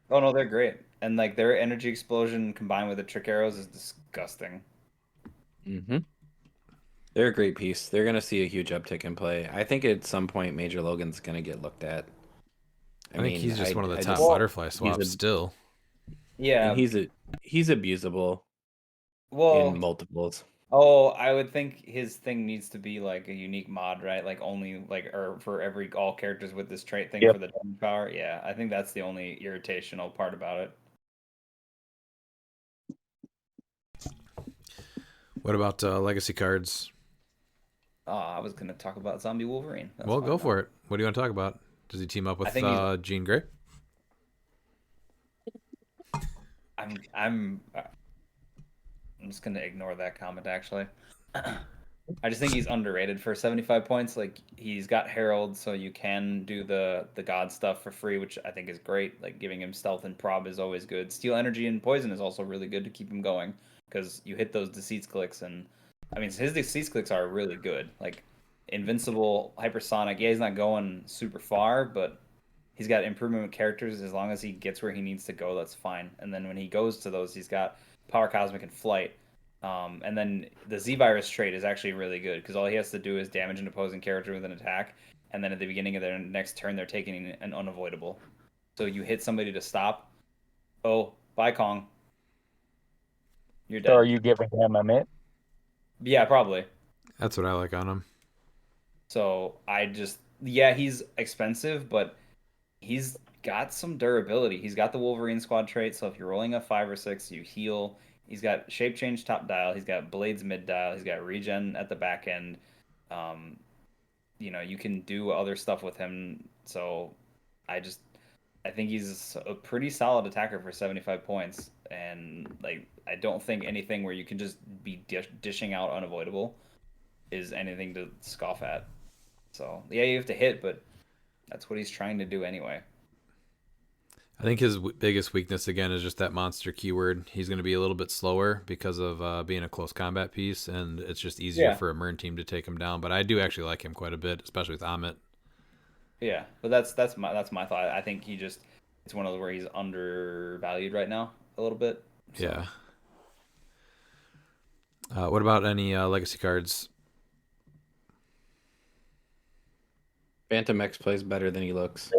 Oh no, they're great, and like their energy explosion combined with the trick arrows is disgusting.
Mm-hmm. They're a great piece. They're gonna see a huge uptick in play. I think at some point Major Logan's gonna get looked at.
I think he's just one of the top butterfly swaps still.
Yeah,
and he's abusable.
Well,
in multiples.
Oh, I would think his thing needs to be like a unique mod, right? Like only like or for all characters with this trait thing for the damage power. Yeah, I think that's the only irritational part about it.
What about legacy cards?
Oh, I was gonna talk about Zombie Wolverine.
Well, go for it. What do you want to talk about? Does he team up with Jean Grey?
I'm just gonna ignore that comment. Actually, I just think he's underrated for 75 points. Like he's got Herald, so you can do the God stuff for free, which I think is great. Like giving him stealth and prob is always good. Steal energy and poison is also really good to keep him going because you hit those deceits clicks, and I mean his deceits clicks are really good. Like invincible, hypersonic. Yeah, he's not going super far, but he's got improvement with characters. As long as he gets where he needs to go, that's fine. And then when he goes to those, he's got Power Cosmic and Flight. And then the Z-Virus trait is actually really good because all he has to do is damage an opposing character with an attack. And then at the beginning of their next turn, they're taking an unavoidable. So you hit somebody to stop. Oh, bye, Kong. You're dead.
So are you giving him a mitt?
Yeah, probably.
That's what I like on him.
So he's expensive, but he's got some durability. He's got the Wolverine squad trait, so if you're rolling a 5 or 6, you heal. He's got shape change top dial. He's got blades mid dial. He's got regen at the back end. Um, you can do other stuff with him. So I just I think he's a pretty solid attacker for 75 points. And like I don't think anything where you can just be dishing out unavoidable is anything to scoff at. So yeah, you have to hit, but that's what he's trying to do anyway.
I think his biggest weakness again is just that monster keyword. He's going to be a little bit slower because of being a close combat piece, and it's just easier for a Mern team to take him down. But I do actually like him quite a bit, especially with Amit.
Yeah, but that's my thought. I think it's one of those where he's undervalued right now a little bit. So.
Yeah. What about any legacy cards?
Phantom X plays better than he looks.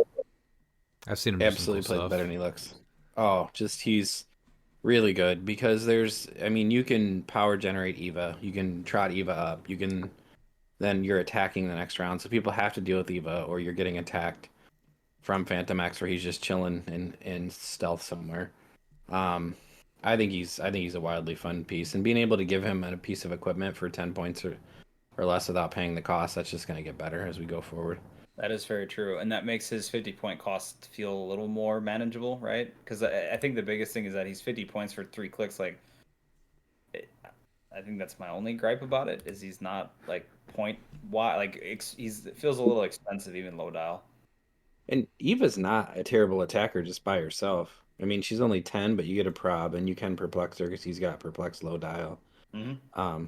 I've seen him do
Absolutely
some cool
plays
stuff.
better than he looks. Oh, just he's really good because you can power generate Eva, you can trot Eva up, then you're attacking the next round. So people have to deal with Eva, or you're getting attacked from Phantom X, where he's just chilling in stealth somewhere. I think he's a wildly fun piece, and being able to give him a piece of equipment for 10 points or less without paying the cost, that's just going to get better as we go forward.
That is very true, and that makes his 50-point cost feel a little more manageable, right? Because I think the biggest thing is that he's 50 points for 3 clicks. Like, I think that's my only gripe about it is he's not like point why like it feels a little expensive even low dial.
And Eva's not a terrible attacker just by herself. I mean, she's only 10, but you get a prob, and you can perplex her because he's got perplex low dial.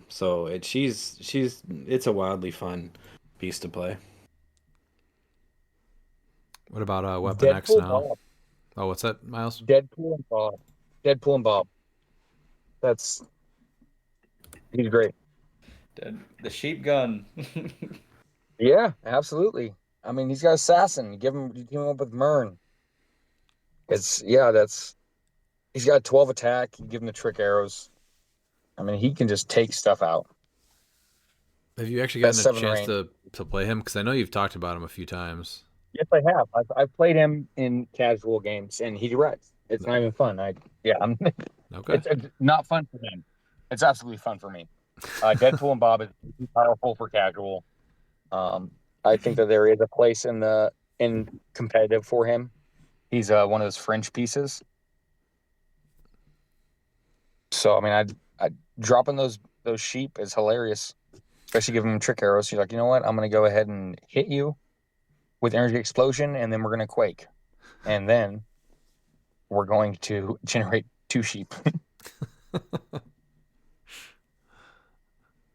So it's a wildly fun piece to play.
What about Weapon X now?
Bob.
Oh, what's that, Miles?
Deadpool and Bob. Deadpool and Bob. He's great.
The sheep gun.
Yeah, absolutely. I mean, he's got assassin. You team him up with Mern. He's got 12 attack. You give him the trick arrows. I mean, he can just take stuff out.
Have you actually gotten a chance
range.
to play him? Because I know you've talked about him a few times.
Yes, I have. I've played him in casual games, and he wrecks. It's not even fun.
Okay.
It's not fun for him. It's absolutely fun for me. Deadpool and Bob is powerful for casual. I think that there is a place in competitive for him. He's one of those fringe pieces. So I mean, I dropping those sheep is hilarious, especially giving him trick arrows. You're like, you know what? I'm going to go ahead and hit you with energy explosion, and then we're going to quake, and then we're going to generate 2 sheep.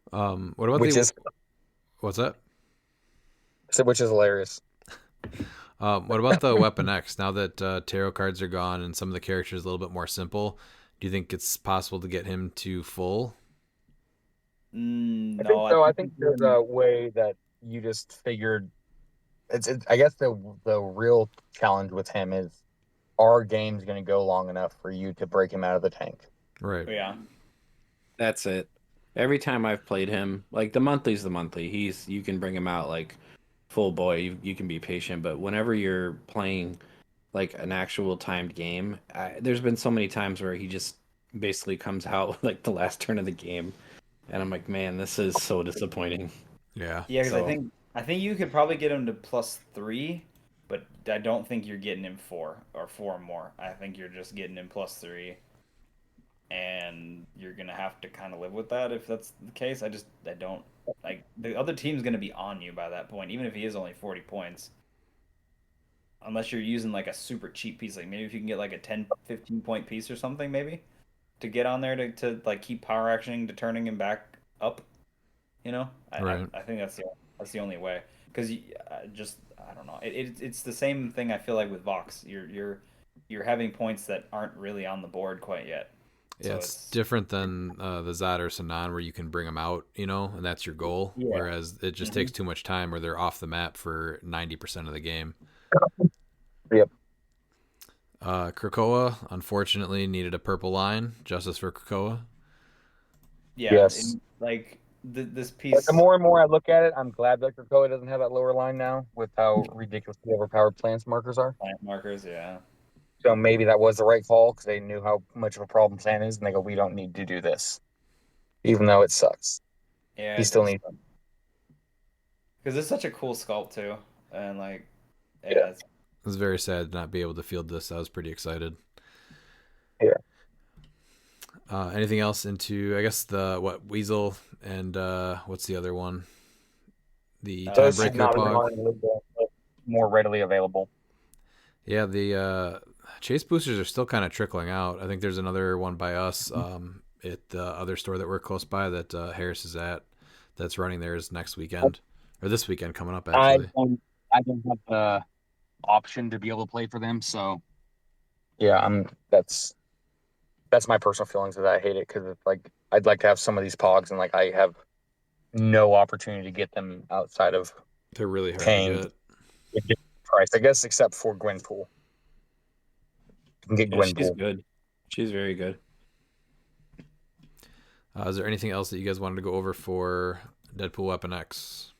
What about what's that?
Which is hilarious.
What about the Weapon X? Now that tarot cards are gone and some of the characters are a little bit more simple, do you think it's possible to get him to full?
No,
I think there's a way that you just figured. I guess the real challenge with him is, our game's going to go long enough for you to break him out of the tank.
Right.
Yeah.
That's it. Every time I've played him, like the monthly's the monthly. You can bring him out like full boy. You can be patient, but whenever you're playing like an actual timed game, there's been so many times where he just basically comes out like the last turn of the game, and I'm like, man, this is so disappointing.
Yeah.
Yeah, because I think you could probably get him to +3, but I don't think you're getting him 4 or more. I think you're just getting him +3, and you're gonna have to kind of live with that if that's the case. I don't like the other team's gonna be on you by that point, even if he is only 40 points. Unless you're using like a super cheap piece, like maybe if you can get like a 10-15 point piece or something, maybe to get on there to like keep power actioning to turning him back up.
Right.
I think that's the only way, because I don't know. It's the same thing I feel like with Vox. You're having points that aren't really on the board quite yet.
Yeah,
So
it's different than the Zod or Sanan, where you can bring them out, and that's your goal.
Yeah.
Whereas it just takes too much time, where they're off the map for 90% of the game.
Yep.
Krakoa, unfortunately, needed a purple line. Justice for Krakoa.
Yeah.
Yes.
Like this piece.
But the more and more I look at it, I'm glad that Krakoa doesn't have that lower line now, with how ridiculously overpowered plants markers are.
Plant markers, yeah.
So maybe that was the right call because they knew how much of a problem Sand is, and they go, "We don't need to do this, even though it sucks.
Yeah,
He
it
still
does.
needs."
Because it's such a cool sculpt too, and like,
Yeah.
yeah, it's,
It was very sad to not be able to field this. I was pretty excited.
Yeah.
Anything else into, I guess, the Weasel and what's the other one? The
Those should
Timebreaker
not be
Pog.
more readily available.
Yeah, the chase boosters are still kind of trickling out. I think there's another one by us at the other store that we're close by that Harris is at that's running theirs next weekend or this weekend coming up actually.
I don't have the option to be able to play for them, so yeah, that's my personal feelings of that. I hate it because it's like I'd like to have some of these pogs, and like I have no opportunity to get them outside of
They're really hard
paying
to get.
a different price, I guess, except for Gwenpool. You can get
Yeah, she's
Gwenpool.
good. She's very good.
Is there anything else that you guys wanted to go over for Deadpool Weapon X?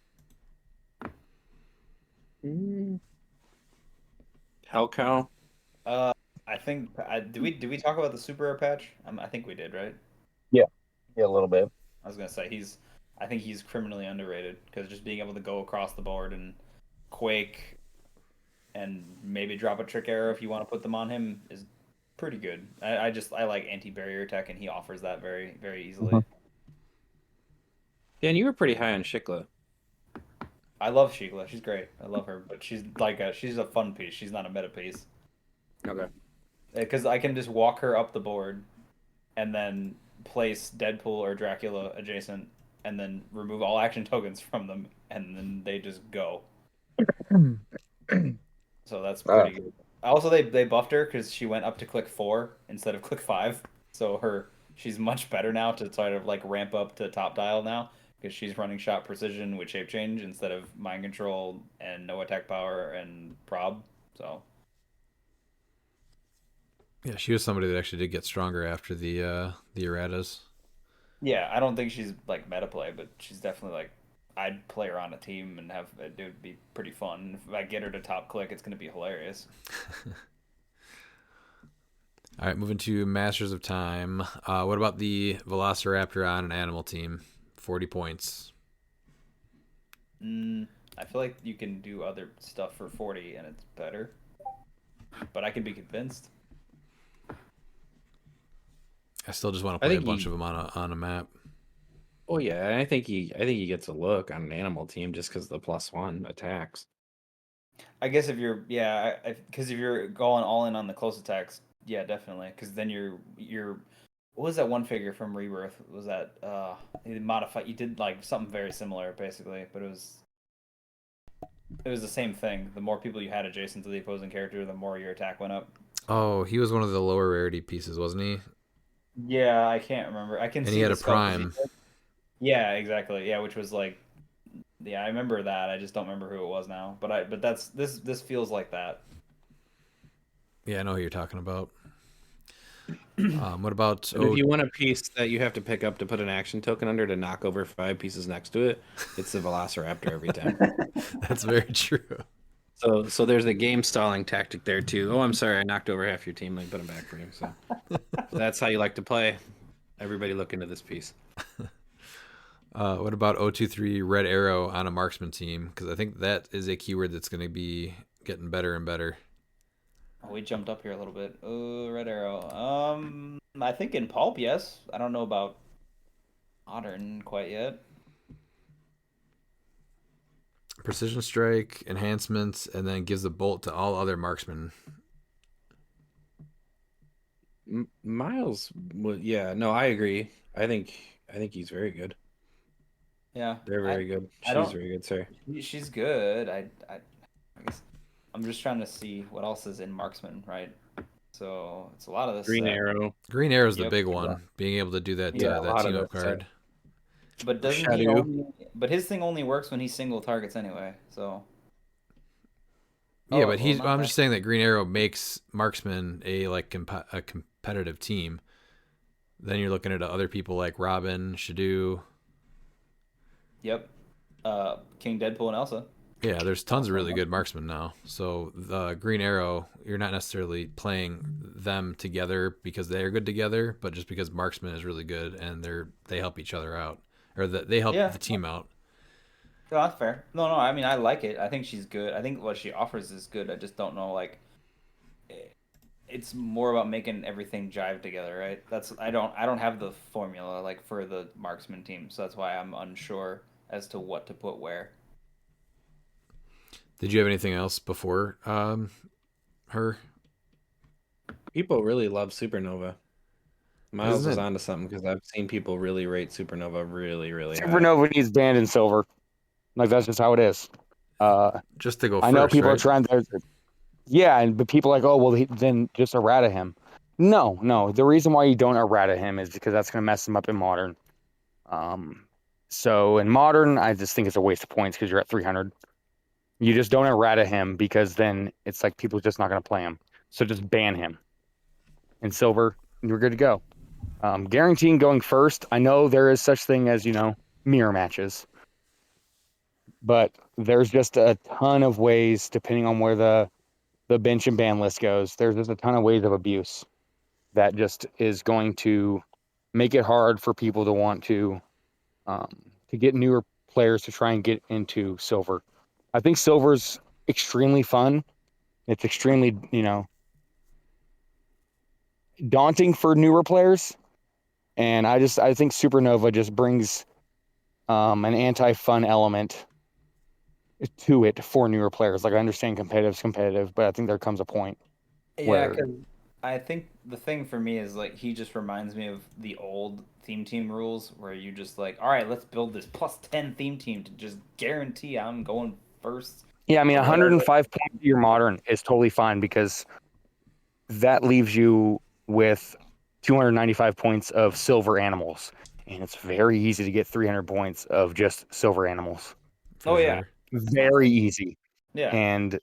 Hell cow.
I think did we talk about the super rare patch? I think we did, right?
Yeah, a little bit.
I was gonna say I think he's criminally underrated because just being able to go across the board and quake and maybe drop a trick arrow if you want to put them on him is pretty good. I like anti-barrier tech and he offers that very very easily.
Dan, you were pretty high on Shikla.
I love Sheikla. She's great. I love her, but she's a fun piece. She's not a meta piece.
Okay.
Because I can just walk her up the board and then place Deadpool or Dracula adjacent and then remove all action tokens from them and then they just go. So that's pretty good. Also, they buffed her because she went up to click 4 instead of click 5. So she's much better now to sort of like ramp up to top dial now because she's running shot precision with shape change instead of mind control and no attack power and prob. So
Yeah, she was somebody that actually did get stronger after the erratas.
yeah, I don't think she's like meta play, but she's definitely like I'd play her on a team and have it would be pretty fun. If I get her to top click, it's gonna be hilarious.
All right, moving to Masters of Time. What about the Velociraptor on an animal team? 40 points.
I feel like you can do other stuff for 40 and it's better, but I can be convinced.
I still just want to play a bunch of them on a map.
Oh yeah, I think he gets a look on an animal team just because the +1 attacks.
I guess if you're because if you're going all in on the close attacks, yeah, definitely. Because then you're what was that one figure from Rebirth? Was that you modified? You did like something very similar, basically, but it was the same thing. The more people you had adjacent to the opposing character, the more your attack went up.
Oh, he was one of the lower rarity pieces, wasn't he?
Yeah, I can't remember. I can
And
see
he had
the
a
skull 'cause
prime.
yeah, exactly. Yeah, which was like, yeah, I remember that. I just don't remember who it was now. But that's this feels like that.
Yeah, I know who you're talking about. What about
And if you want a piece that you have to pick up to put an action token under to knock over 5 pieces next to it, it's the Velociraptor every time.
That's very true.
So there's a game stalling tactic there too. Oh, I'm sorry, I knocked over half your team. Let me put them back for you. So that's how you like to play. Everybody look into this piece.
What about 023 Red Arrow on a marksman team? Because I think that is a keyword that's going to be getting better and better.
Oh, we jumped up here a little bit. Oh, Red Arrow. I think in Pulp, yes. I don't know about Modern quite yet.
Precision strike, enhancements, and then gives a bolt to all other marksmen.
Miles, yeah, no, I agree. I think he's very good.
Yeah,
They're very good. She's very good, sir.
She's good. I guess I'm just trying to see what else is in Marksman, right? So it's a lot of this.
Green Arrow.
Green Arrow is the
Yep.
big one. Being able to do that
Yeah, a
that
lot of
team up
that
card.
But doesn't he
Shadow.
only? But his thing only works when he single targets anyway. So
Yeah,
Oh,
but
well, not
I'm
bad.
just saying that Green Arrow makes marksman a a competitive team. Then you're looking at other people like Robin, Shadu.
Yep. King Deadpool and Elsa.
Yeah, there's tons of really good marksmen now. So the Green Arrow, you're not necessarily playing them together because they are good together, but just because marksman is really good and they help each other out, or they help
Yeah,
the team out.
no, that's fair. No, I mean I like it. I think she's good. I think what she offers is good. I just don't know like it's more about making everything jive together, right? That's I don't have the formula like for the marksman team, so that's why I'm unsure as to what to put where.
Did you have anything else before her?
People really love Supernova. Miles
Isn't
was
it
onto something because I've seen people really rate Supernova really, really high.
Supernova needs banned in silver. Like that's just how it is.
just to go
I know
first,
people are
right?
trying to. Yeah, but people are like, oh well, then just errata him. No. The reason why you don't errata him is because that's going to mess him up in modern. So in modern, I just think it's a waste of points because you're at 300. You just don't errata him because then it's like people are just not going to play him. So just ban him. In silver, you're good to go. Guaranteeing going first. I know there is such thing as mirror matches, but there's just a ton of ways depending on where the bench and ban list goes. There's just a ton of ways of abuse that just is going to make it hard for people to want to get newer players to try and get into silver. I think silver's extremely fun. It's extremely, daunting for newer players. And I think Supernova just brings an anti-fun element to it for newer players. Like I understand competitive's competitive, but I think there comes a point
Yeah,
where
because I think the thing for me is like he just reminds me of the old theme team rules where you just like, all right, let's build this +10 theme team to just guarantee I'm going first
yeah, I mean
or whatever.
105 points to your modern is totally fine because that leaves you with 295 points of silver animals. And it's very easy to get 300 points of just silver animals.
For
Oh yeah,
sure.
Very easy.
yeah,
And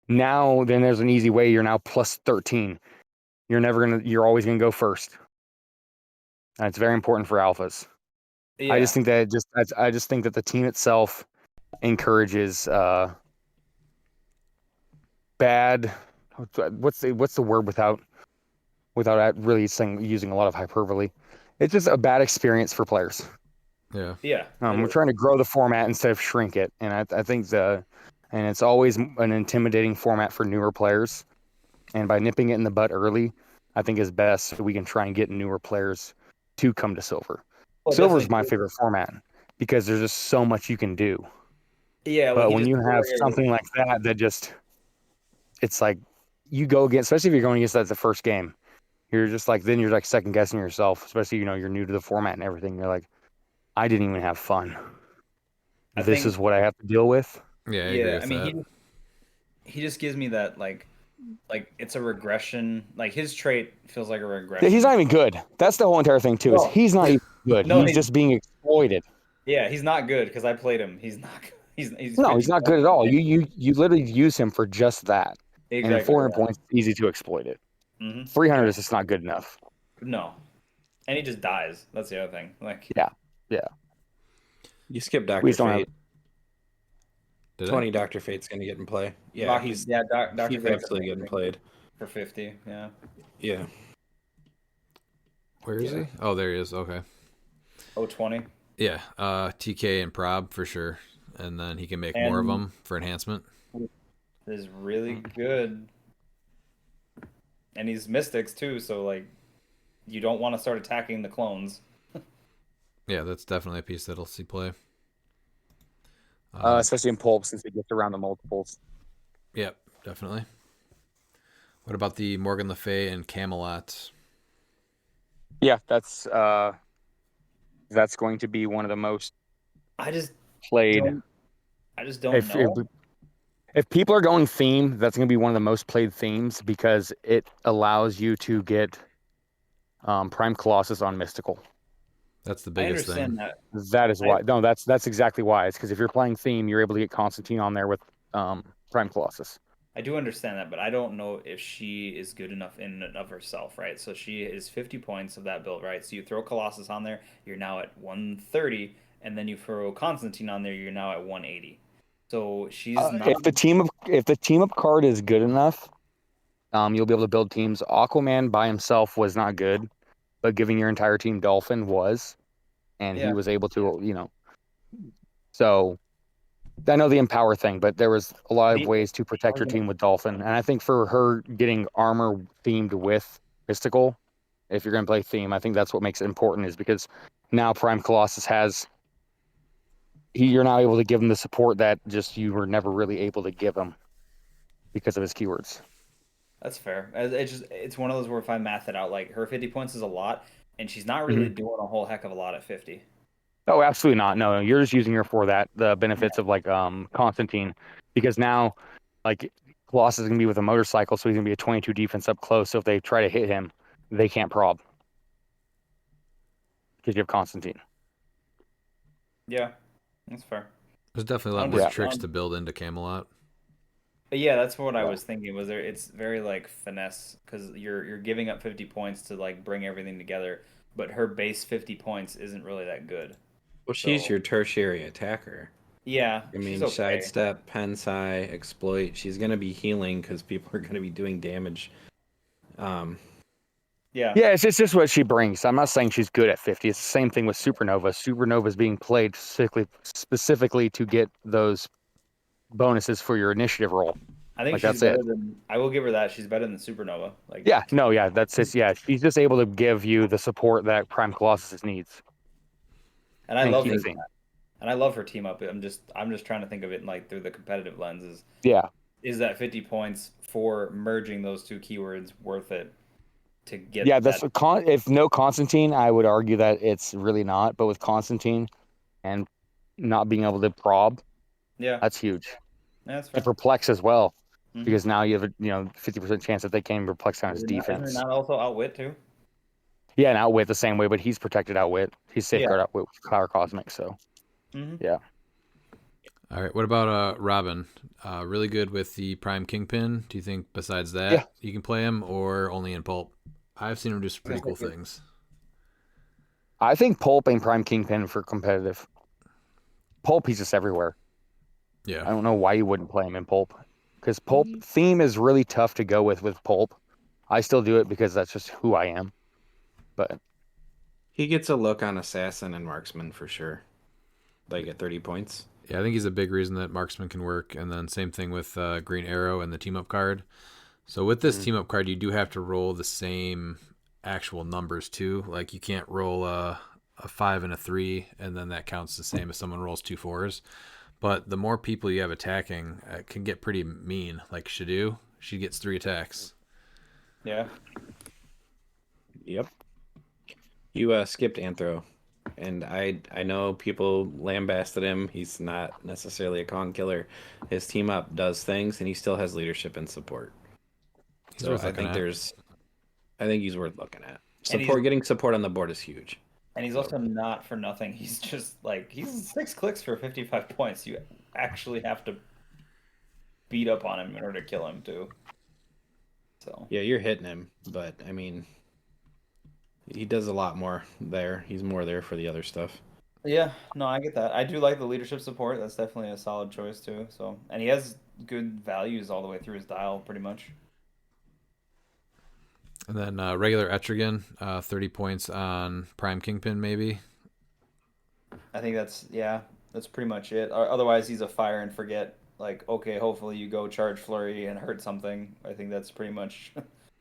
now then there's an easy way. You're now plus 13. You're always gonna go first. That's very important for alphas. I
yeah.
just think that I just think that the team itself encourages bad. What's the word without really using a lot of hyperbole? It's just a bad experience for players.
Yeah.
Yeah, it
We're
is.
trying to grow the format instead of shrink it, and I think and it's always an intimidating format for newer players. And by nipping it in the butt early, I think is best so we can try and get newer players to come to silver.
Well, it
Silver is
definitely.
my favorite format because there's just so much you can do.
Yeah, when
But
he
when
just
you have something like that just it's like you go against, especially if you're going against that the first game, then you're like second guessing yourself, especially you're new to the format and everything. You're like, I didn't even have fun.
I
This
think
is what I have to deal with.
Yeah, I agree
yeah, I
with
mean
that.
he just gives me that like it's a regression. Like his trait feels like a
Yeah, he's
regression.
not even good. That's the whole entire thing too. Is
No,
he's not even good.
no,
He's just being exploited.
yeah, he's not good because I played him. He's not good. He's
No, he's
50
not good
points.
at all. You literally use him for just that. And in
Exactly.
400
Yeah.
points, it's easy to exploit it.
Hmm.
300
Yeah.
is just not good enough.
No, and he just dies. That's the other thing. Like,
Yeah, yeah.
You skip
We
Doctor
just don't have.
Fate.
Did I?
20 Doctor Fate's gonna get in play. Yeah,
Dr.
he's
Fate's
absolutely getting
amazing
played.
for 50. Yeah.
Yeah.
Where is he? Oh, there he is. Okay.
Oh, 20.
Yeah. TK and Prob for sure, and then he can make more of
And
them for enhancement.
is really good. And he's mystics too, so like you don't want to start attacking the clones.
Yeah, that's definitely a piece that'll see play.
Especially in pulp since it gets around the multiples.
Yep, definitely. What about the Morgan Le Fay and Camelot?
Yeah, that's going to be one of the most
I just
played.
don't. I just don't
If
know.
if people are going theme, that's going to be one of the most played themes because it allows you to get Prime Colossus on Mystical.
That's the
I
biggest thing.
understand that.
That is why. No, that's exactly why. It's because if you're playing theme, you're able to get Constantine on there with Prime Colossus.
I do understand that, but I don't know if she is good enough in and of herself, right? So she is 50 points of that build, right? So you throw Colossus on there, you're now at 130, and then you throw Constantine on there, you're now at 180. So she's not.
If the team up card is good enough, you'll be able to build teams. Aquaman by himself was not good, but giving your entire team Dolphin was, and he
Yeah.
was able to, So I know the empower thing, but there was a lot of ways to protect your team with Dolphin, and I think for her getting armor themed with Mystical, if you're going to play theme, I think that's what makes it important, is because now Prime Colossus has. You're now able to give him the support that just you were never really able to give him because of his keywords.
That's fair. It's one of those where if I math it out, like her 50 points is a lot, and she's not
Mm-hmm.
really doing a whole heck of a lot at 50.
Oh, absolutely not. No, you're just using her for the benefits of like Constantine, because now like Colossus is gonna be with a motorcycle, so he's gonna be a 22 defense up close. So if they try to hit him, they can't prob because you have Constantine.
Yeah, that's fair.
There's definitely a lot
I'm
more
just-
tricks to build into Camelot.
Yeah, that's what I was thinking. Was there? It's very like finesse because you're giving up 50 points to like bring everything together, but her base 50 points isn't really that good.
Well, she's
So-
your tertiary attacker.
Yeah,
I mean,
she's okay.
sidestep, Pensai, exploit. She's gonna be healing because people are gonna be doing damage.
Yeah,
Yeah, it's just what she brings. I'm not saying she's good at 50. It's the same thing with Supernova. Supernova is being played specifically to get those bonuses for your initiative roll.
I think
Like,
she's
that's
better
it.
than. I will give her that. She's better than Supernova. Like,
Yeah, no, yeah, that's it. Yeah, she's just able to give you the support that Prime Colossus needs.
and I
and
love
keep
her.
theme.
And I love her team up. I'm just trying to think of it like through the competitive lenses.
Yeah,
Is that 50 points for merging those two keywords worth it to get?
yeah.
that?
If no Constantine, I would argue that it's really not. But with Constantine and not being able to prob,
Yeah,
that's huge.
yeah, that's fair.
And perplex as well,
Mhm.
because now you have a 50% chance that they can perplex on his
Isn't
defense.
that also outwit too?
Yeah, and outwit the same way, but he's protected outwit. He's safeguard outwit with Power Cosmic. So
Mhm.
yeah.
All right. What about Robin? Really good with the Prime Kingpin. Do you think besides that
Yeah.
you can play him or only in Pulp? I've seen him do some pretty cool things.
I think Pulp and Prime Kingpin for competitive. Pulp, he's just everywhere. I
Yeah.
don't know why you wouldn't play him in Pulp, because Pulp theme is really tough to go with Pulp. I still do it because that's just who I am. But
He gets a look on Assassin and Marksman for sure. Like at 30 points.
Yeah, I think he's a big reason that Marksman can work. And then same thing with Green Arrow and the team up card. So with this team up card, you do have to roll the same actual numbers too. Like you can't roll a 5 and a 3, and then that counts the same as someone rolls 2 4s. But the more people you have attacking, it can get pretty mean. Like Shadu, she gets 3 attacks.
Yeah.
Yep. You skipped Anthro, and I know people lambasted him. He's not necessarily a con killer. His team up does things, and he still has leadership and support.
He's
So
worth
I
looking
think
at.
I think he's worth looking at.
And
Support, getting support on the board is huge.
And he's also not for nothing. He's just like he's 6 clicks for 55 points. You actually have to beat up on him in order to kill him too. So
Yeah, you're hitting him, but I mean, he does a lot more there. He's more there for the other stuff.
yeah, no, I get that. I do like the leadership support. That's definitely a solid choice too. So and he has good values all the way through his dial, pretty much.
And then regular Etrigan, 30 points on Prime Kingpin, maybe.
I think that's pretty much it. Otherwise, he's a fire and forget. Like, okay, hopefully you go charge flurry and hurt something. I think that's pretty much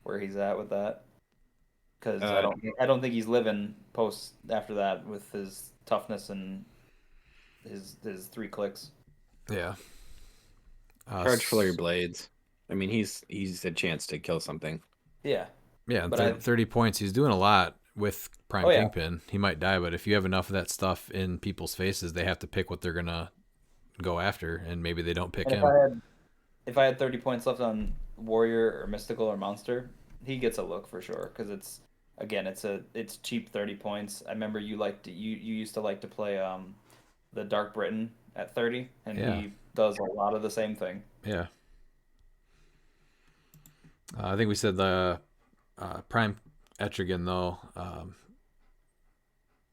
where he's at with that. Because I don't think he's living post after that with his toughness and his 3 clicks.
Yeah.
Charge Flurry Blades. I mean, he's a chance to kill something.
Yeah.
Yeah,
But
30 points. He's doing a lot with Prime
Oh, yeah.
Kingpin. He might die, but if you have enough of that stuff in people's faces, they have to pick what they're going to go after, and maybe they don't pick
And
him.
if I had 30 points left on warrior or mystical or monster, he gets a look for sure. Because it's cheap 30 points. I remember you used to like to play the Dark Britain at 30, and
Yeah.
he does a lot of the same thing.
Yeah. I think we said the Prime Etrigan, though,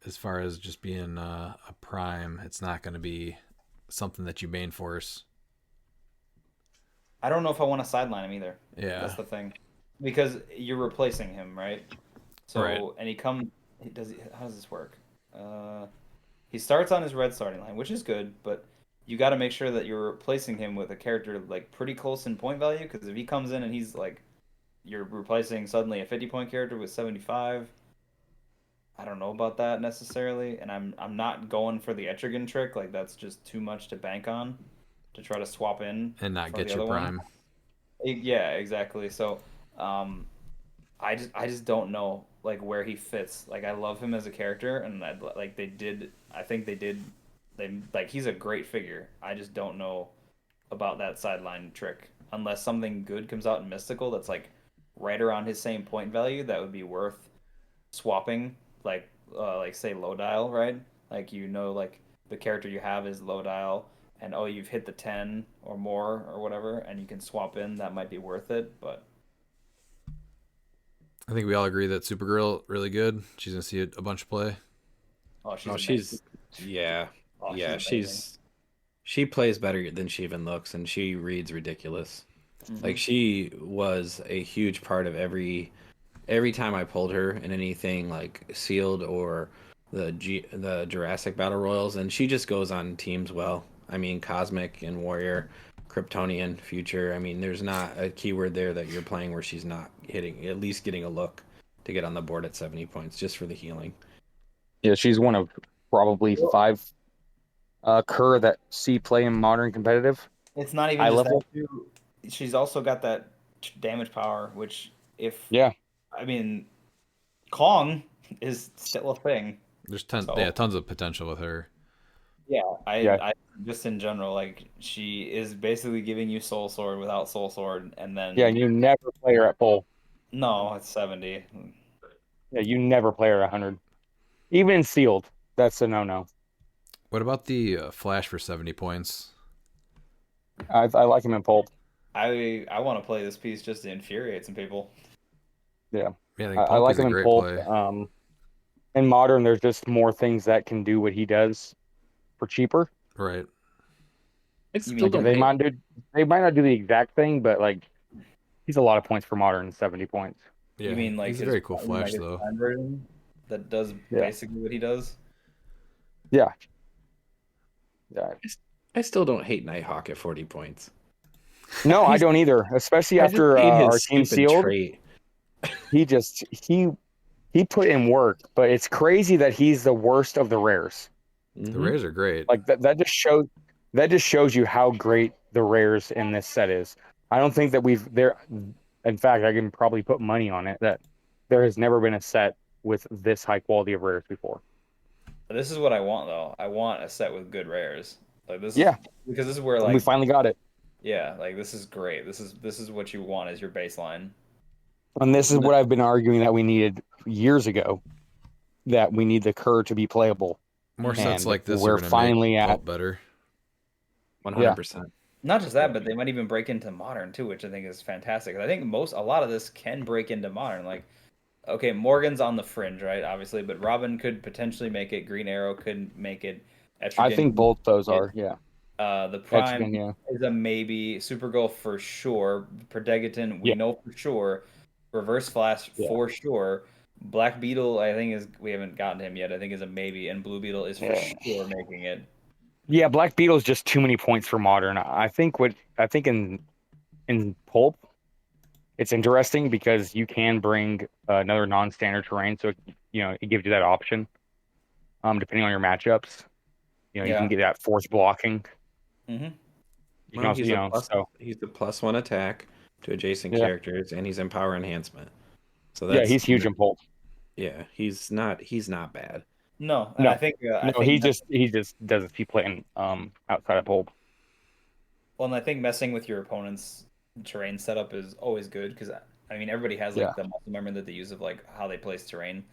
as far as just being a Prime, it's not going to be something that you main force.
I don't know if I want to sideline him either.
Yeah.
That's the thing, because you're replacing him, right? So
Right.
and how does this work? He starts on his red starting line, which is good, but you got to make sure that you're replacing him with a character like pretty close in point value. Because if he comes in and he's like, you're replacing suddenly a 50-point character with 75. I don't know about that necessarily, and I'm not going for the Etrigan trick. Like that's just too much to bank on to try to swap in
And not
for
get
the
your
other one.
prime.
Yeah, exactly. So, I just don't know like where he fits. Like I love him as a character, and like they did. I think they did. They like he's a great figure. I just don't know about that sideline trick unless something good comes out in mystical that's like right around his same point value. That would be worth swapping. Like say low dial, right? Like like the character you have is low dial, and oh you've hit the 10 or more or whatever, and you can swap in. That might be worth it, but
I think we all agree that Supergirl really good. She's gonna see a bunch of play.
oh she's
Oh,
amazing.
yeah,
Oh,
yeah.
she's amazing.
She plays better than she even looks, and she reads ridiculous.
Mhm.
Like she was a huge part of every time I pulled her in anything like sealed or the Jurassic Battle Royals, and she just goes on teams well. I mean, Cosmic and Warrior, Kryptonian, Future. I mean, there's not a keyword there that you're playing where she's not hitting, at least getting a look to get on the board at 70 points just for the healing.
Yeah, she's one of probably 5 Kerr that see play in modern competitive.
It's not even
High
just
level.
that too. She's also got that damage power, which if
Yeah,
I mean Kong is still a thing.
There's
So
tons of potential with her.
yeah,
yeah,
I just in general like she is basically giving you Soul Sword without Soul Sword, and
yeah.
then
You never play her at full.
no, it's 70.
Yeah, you never play her at 100. Even in sealed, that's a no-no.
What about the Flash for 70 points?
I like him in pulp.
I want to play this piece just to infuriate some people.
Yeah,
Yeah, I
I
think Pulp
like
is a
him in
great
pulp.
play.
In modern, there's just more things that can do what he does for cheaper.
Right.
It's
You
still
mean
Like
don't hate.
they might not do the exact thing, but like he's a lot of points for modern, 70 points.
Yeah,
you mean like
he's a
his
very cool Flash though.
prime version that does
Yeah,
basically what he does?
yeah, yeah.
I still don't hate Nighthawk at 40 points.
No, I
He's
don't either. Especially
I just
after
hate
our
his
team
stupid
sealed,
trait.
he just he put in work. But it's crazy that he's the worst of the rares.
The
Mhm.
rares are great.
Like that just shows you how great the rares in this set is. I don't think that we've there. In fact, I can probably put money on it that there has never been a set with this high quality of rares before.
This is what I want though. I want a set with good rares. Like this is
Yeah,
because this is where
and we
like
finally got it.
yeah, like this is great. This is what you want as your baseline.
And this is what I've been arguing that we needed years ago. That we need the Kerr to be playable.
More sets
And
like this
we're
are going to make
finally at
Pulp better.
100%.
Not just that, but they might even break into modern too, which I think is fantastic. I think a lot of this can break into modern. Like, okay, Morgan's on the fringe, right? Obviously, but Robin could potentially make it. Green Arrow could make it.
I
Etrigan
think
could
both those
make it.
are, yeah.
The
Etrigan,
Prime
yeah.
is a maybe. Supergirl for sure. Predegaton, we
Yeah.
know for sure. Reverse Flash
Yeah.
for sure. Black Beetle, I think is we haven't gotten him yet. I think is a maybe, and Blue Beetle is for
Yeah.
sure making it.
Yeah, Black Beetle's just too many points for modern. I think in pulp, it's interesting because you can bring another non-standard terrain, so it gives you that option. Depending on your matchups, you can
Yeah.
get that force blocking.
Mm-hmm.
You can also,
He's a +1 attack to adjacent
Yeah.
characters, and he's in power enhancement. So
yeah, he's huge in pulp.
Yeah, he's not bad.
No, and
No,
I think
no, he just does keep playing outside of pulp.
well, and I think messing with your opponent's terrain setup is always good because I mean everybody has like
Yeah.
the muscle memory that they use of like how they place terrain.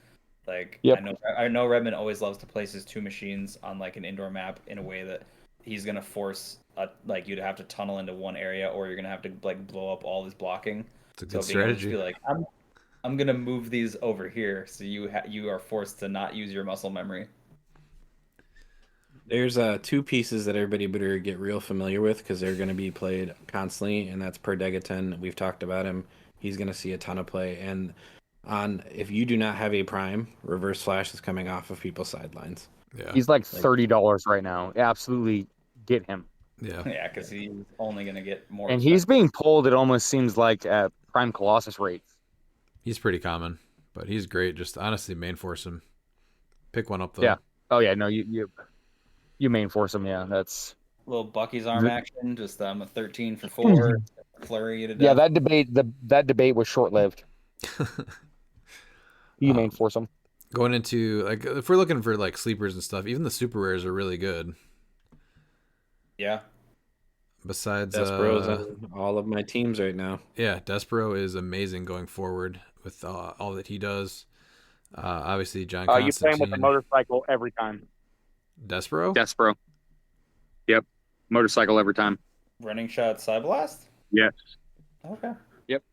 Like
Yep.
I know Redmond always loves to place his 2 machines on like an indoor map in a way that he's gonna force like you to have to tunnel into one area or you're gonna have to like blow up all his blocking.
It's a good
Being able to
strategy.
be like I'm gonna move these over here, so you are forced to not use your muscle memory.
There's two pieces that everybody better get real familiar with because they're going to be played constantly, and that's Per Degaton. We've talked about him. He's going to see a ton of play. And if you do not have a prime, Reverse Flash is coming off of people's sidelines.
Yeah.
He's like $30 right now. Absolutely get him.
Yeah.
Yeah, because he's only going to get more.
And he's being pulled, it almost seems like, at Prime Colossus rates.
He's pretty common, but he's great. Just honestly, main force him. Pick one up though.
Yeah. Oh yeah, no, you main force him. Yeah, that's
Little Bucky's arm action, just a 13 for 4, flurry to death.
yeah. That debate was short lived. You main force him.
Going into like if we're looking for like sleepers and stuff, even the super rares are really good.
Yeah.
Besides
Despero's on all of my teams right now.
Yeah, Despero is amazing going forward with all that he does. Obviously, John Constantine.
You play him with a motorcycle every time.
Despero?
Despero. Yep. Motorcycle every time.
Running shot Cyblast?
Yes.
Okay.
Yep.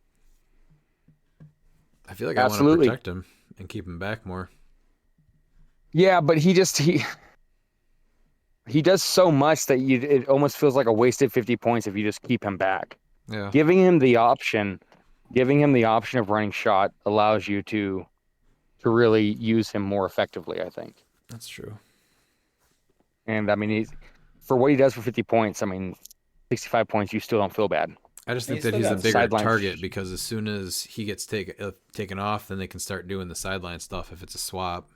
I feel like I want to protect him and keep him back more.
Yeah, but he does so much that it almost feels like a wasted 50 points if you just keep him back.
Yeah.
Giving him the option of running shot allows you to really use him more effectively, I think.
That's true.
And I mean, for what he does for 50 points, I mean, 65 points, you still don't feel bad.
I just think that he's a bigger target because as soon as he gets taken off, then they can start doing the sideline stuff if it's a swap.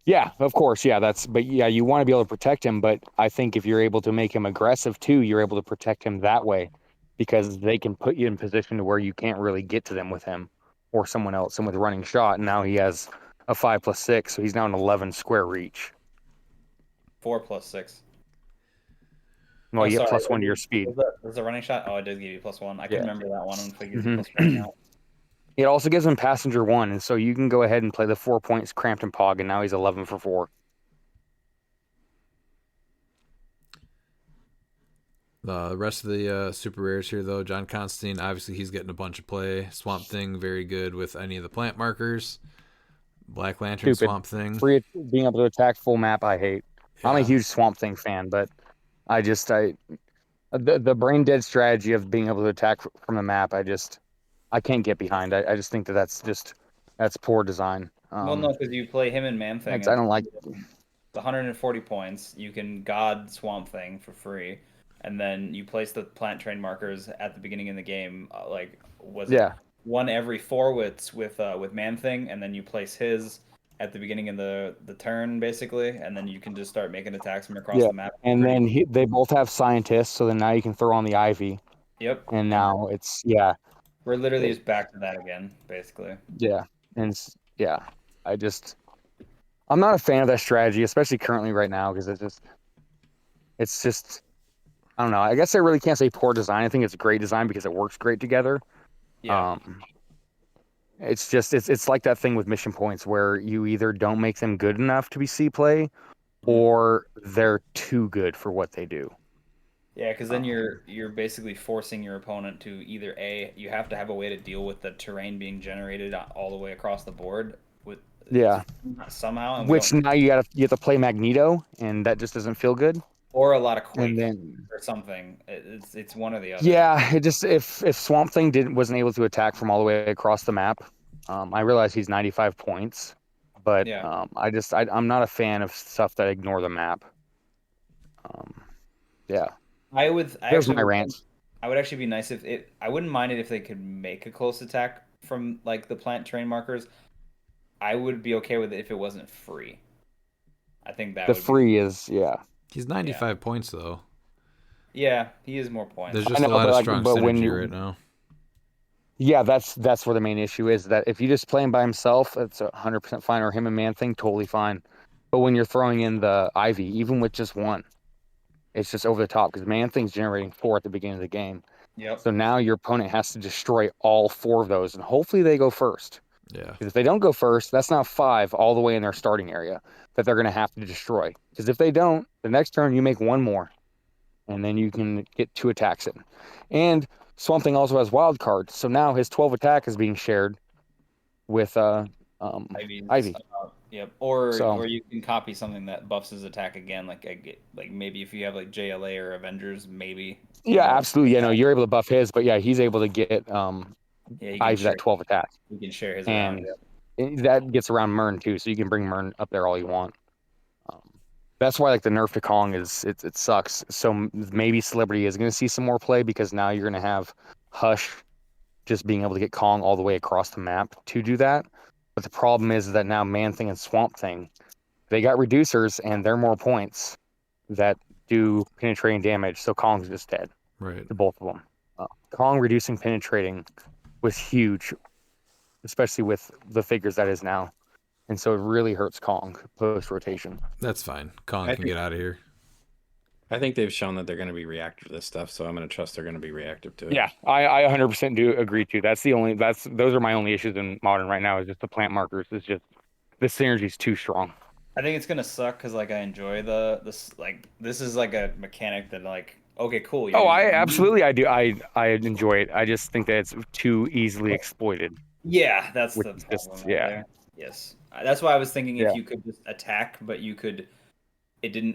Yeah, of course. Yeah, you want to be able to protect him, but I think if you're able to make him aggressive too, you're able to protect him that way because they can put you in position to where you can't really get to them with him or someone else. And with running shot, and now he has a 5+6, so he's now an 11 square reach.
4+6.
Well, you get +1 to your speed.
Was the running shot? Oh, it did give you +1. I can remember that one and figure
Mm-hmm.
out.
It also gives him passenger 1, and so you can go ahead and play the 4 points Crampton Pog, and now he's 11 for 4.
The rest of the super rares here, though, John Constantine, obviously he's getting a bunch of play. Swamp Thing, very good with any of the plant markers. Black Lantern,
Stupid.
Swamp Thing.
Free being able to attack full map, I hate.
Yeah.
I'm a huge Swamp Thing fan, but the brain dead strategy of being able to attack from the map, I can't get behind. I just think that's poor design.
Well, no, because you play him and Man Thing.
I don't like
the 140 points. You can God Swamp Thing for free, and then you place the plant train markers at the beginning of the game. One every 4 with Man Thing, and then you place his at the beginning of the turn, basically, and then you can just start making attacks from across the map.
And then they both have scientists, so then now you can throw on the Ivy.
Yep.
And now it's
we're literally just back to that again, basically.
Yeah, and I'm not a fan of that strategy, especially currently right now, because it's just I don't know. I guess I really can't say poor design. I think it's great design because it works great together.
Yeah.
It's like that thing with mission points where you either don't make them good enough to be C play, or they're too good for what they do.
Yeah, because then you're basically forcing your opponent to either you have to have a way to deal with the terrain being generated all the way across the board with somehow.
Which now you have to play Magneto, and that just doesn't feel good.
Or a lot of Quake
then,
or something. It's one or the other.
Yeah, it just if Swamp Thing wasn't able to attack from all the way across the map, I realize he's 95 points, but I'm not a fan of stuff that ignore the map. Yeah.
Here's
my rant.
I would actually be nice I wouldn't mind it if they could make a close attack from like the plant train markers. I would be okay with it if it wasn't free. I think that
is
He's 95 points though.
Yeah, he is more points.
There's just a lot of strong synergy right now.
Yeah, that's where the main issue is. That if you just play him by himself, it's 100% fine. Or him and Man Thing, totally fine. But when you're throwing in the Ivy, even with just one, it's just over the top because Man Thing's generating 4 at the beginning of the game.
Yep.
So now your opponent has to destroy all 4 of those, and hopefully they go first.
Yeah.
Because if they don't go first, that's now 5 all the way in their starting area that they're going to have to destroy. Because if they don't, the next turn you make 1 more, and then you can get 2 attacks in. And Swamp Thing also has wild cards, so now his 12 attack is being shared with Ivy.
Yep. Or
So
you can copy something that buffs his attack again, like maybe if you have like JLA or Avengers, maybe
yeah,
more.
absolutely. Yeah, no, you're able to buff his, but yeah, he's able to get
Yeah, he can
eyes
share.
that 12 attack,
He can share his around.
and
Yep.
that gets around Mern too. So you can bring Mern up there all you want. Um, that's why like the nerf to Kong is it sucks. So maybe Celebrity is going to see some more play because now you're going to have Hush just being able to get Kong all the way across the map to do that. But the problem is that now Man Thing and Swamp Thing, they got reducers and they're more points that do penetrating damage. So Kong's just dead
Right.
to both of them. Kong reducing penetrating was huge, especially with the figures that is now. And so it really hurts Kong post rotation.
That's fine. Kong
I
can
think-
get out of here.
I think they've shown that they're going to be reactive to this stuff, so I'm going to trust they're going to be reactive to it.
Yeah, I 100% do agree too. Those are my only issues in modern right now is just the plant markers. It's just the synergy's too strong.
I think it's gonna suck because like I enjoy this is like a mechanic that like okay cool.
Oh, I absolutely I do. I enjoy it. I just think that it's too easily exploited.
Yeah, that's the
Which is
problem
just-
right
yeah.
there. Yes, that's why I was thinking if
Yeah.
you could just attack, but it